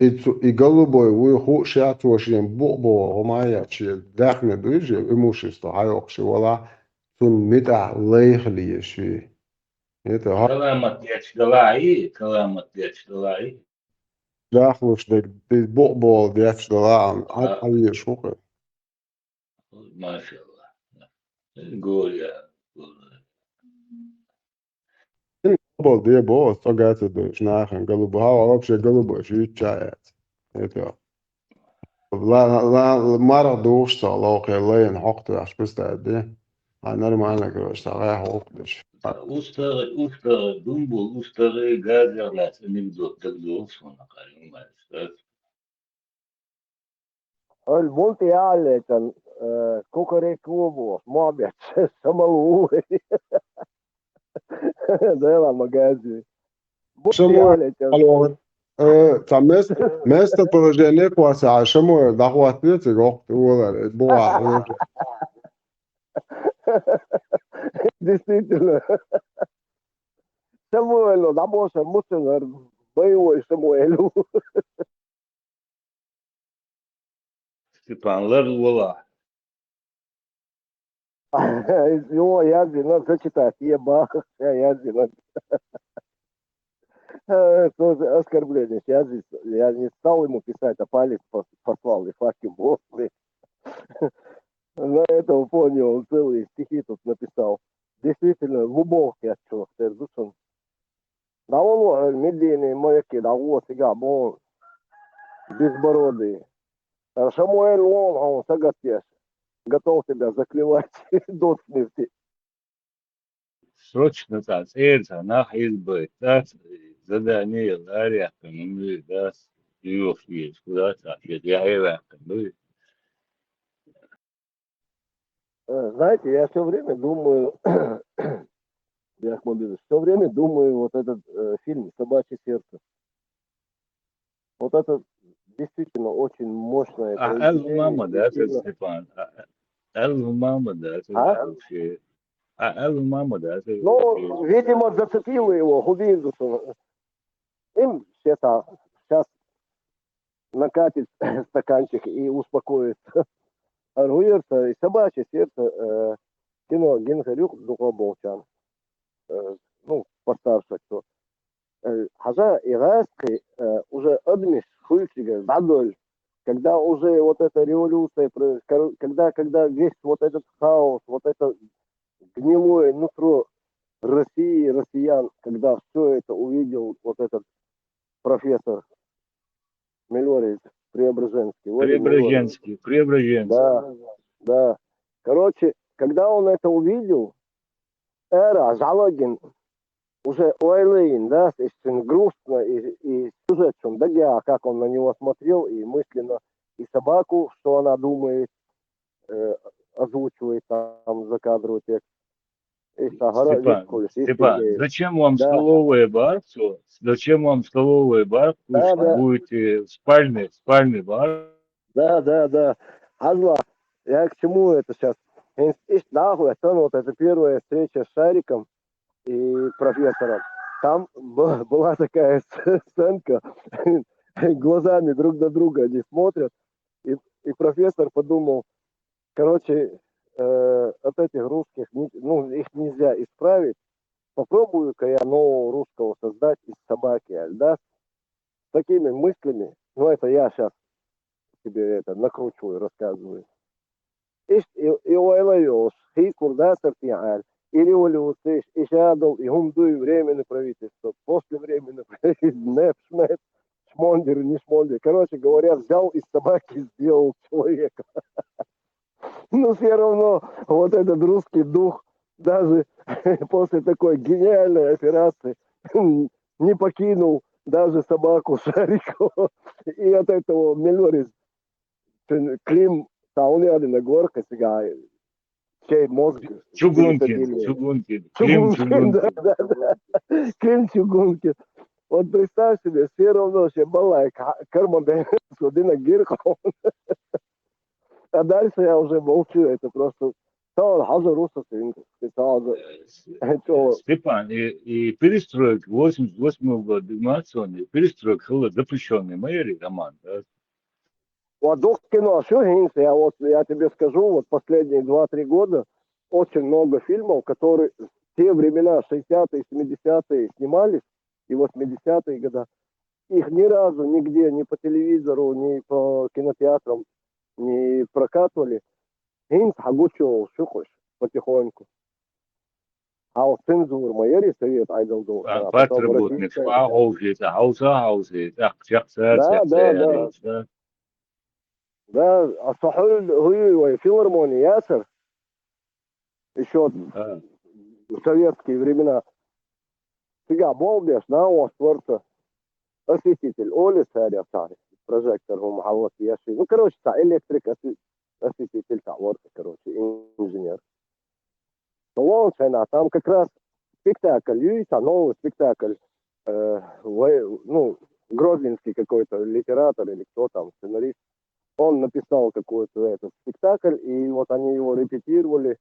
и голубой вы хушат вошим бобо омая чи дахне дуйже имущество хайокши вала тун мита лейхли ши это كلامك يا كلامك يا дахлуш де бобо дефш дала али шука ما شاء الله قول يا бобо де бо стогата душ нахан голубой вообще голубой ши чаят это لا مرة دوش صلاقي لين حقت عش بستعد أنا ما أنا كروش تغير حقتش أستغل دنبل أستغل قادر لا تنبدو تقدر صنع قريب ما استغل المونتيال كان كوكري كوبو معبد سماوي ده لا مجازي شمو الوقت там место положение класса шаму дахватнете гохт уолар буа действительно Самуэлу набоса мусор боевой Самуэлу Степанлар вула его язык зачитать еба язык тоже оскорбление. Я не стал ему писать, а палец послал и факи мокрые. На этом фоне он целые стихи тут написал. Действительно, глубокий отчет. Да он медийные маяки, да вот сега, он безбородый. Шамуэль он сагатеш. Готов тебя заклевать до смерти. срочно это нахил бы задание ларя ну да его есть куда-то я его ну Знаете, я все время думаю, все время думаю, вот этот фильм «Собачье сердце». Вот это действительно очень мощное произведение. мама да это Степан мама да это вообще мама да это Ну, видимо, зацепило его Губиндусу. Им сейчас накатит стаканчик и успокоится. Аргуется и «Собачье сердце» кино Генхарюк Духоболчан. Ну, постарше кто. Хаза Ирайский уже адмис хульчига задоль, когда уже вот эта революция, когда весь вот этот хаос, вот это гнилое нутро России, россиян, когда все это увидел вот этот профессор Милорис Преображенский. Преображенский. Да, да. Короче, когда он это увидел, эра Залогин уже ойлейн, да, очень грустно, и сюжет, как он на него смотрел, и мысленно, и собаку, что она думает, озвучивает там закадровый текст. Степан, зачем вам столовая бар? Зачем вам столовая бар? Пусть будете спальный бар. Да. Азла, я к чему это сейчас? Вот это первая встреча с Шариком и профессором. Там была такая сценка, глазами друг на друга они смотрят, и профессор подумал, короче, от этих русских, их нельзя исправить, попробую-ка я нового русского создать из собаки, да, с такими мыслями, это я сейчас тебе это накручиваю, рассказываю. И ойлайос, хикур, да, сартиаль, и революция, и шадл, и гумдуй временное правительство, после временного правительства, шмеп, шмондер, не шмондер. Короче говоря, взял из собаки, сделал человека. Но все равно вот этот русский дух, даже после такой гениальной операции, не покинул даже собаку Шарикова. И от этого Милорис Клим Таунеады на горка сега чей мозг. Чугункин. Да. Клим Чугункин. Вот представь себе, все равно ще балай, кармаден, судина гирка. А дальше я уже молчу, это просто... Степан, и перестройка 88 года, перестройка была запрещенная, майори роман, да? Вот кино, я тебе скажу, вот последние 2-3 года очень много фильмов, которые в те времена, 60-е, 70-е снимались, и 80-е годы, их ни разу нигде, ни по телевизору, ни по кинотеатрам не прокатывали. Хинс хагучо шухош потихоньку. А вот цензура майори совет айдалдол. Патработник, хаузе, Да, а Сахуль Хуй филармония Ясер еще в советские времена. Сега болбеш, на творца осветитель Оли царя царь, прожектор Мухават Яши. Короче, электрик, осветитель ворка, инженер. Он там как раз спектакль, новый спектакль, Грозненский какой-то литератор или кто там, сценарист. Он написал какой-то этот спектакль, и вот они его репетировали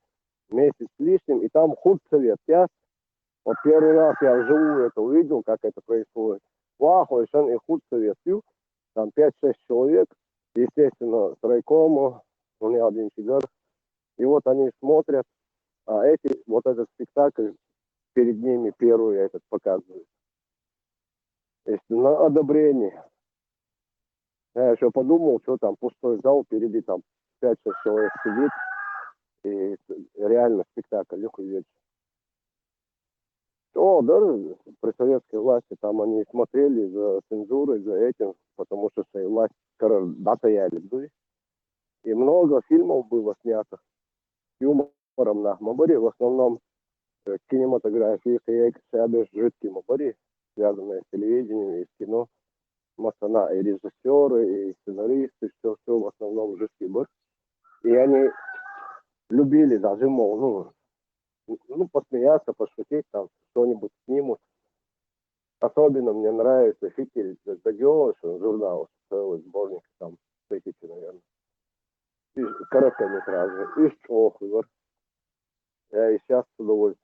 месяц с лишним, и там худсовет. Вот первый раз я вживую это увидел, как это происходит. Вахойшан и худсовет, там 5-6 человек, естественно, с райкома, у меня один сигар. И вот они смотрят, а вот этот спектакль перед ними первый этот показывает. То есть на одобрение. Я еще подумал, что там пустой зал, впереди там 5-6 человек сидит, и реально спектакль, легкий вечер. Да, при советской власти там они смотрели за цензурой, за этим, потому что власть дата яли. И много фильмов было снято с юмором на Мабаре, в основном кинематографии, жидкий Мабаре, связанные с телевидением и с кино. Масана и режиссеры, и сценаристы, все в основном жидкий бар. И они любили даже, посмеяться, пошутить, там что-нибудь снимут. Особенно мне нравится «Фитиль Дагиош», журнал, целый сборник, там 1000, наверное. И короткометражный, и «Ох», я и сейчас с удовольствием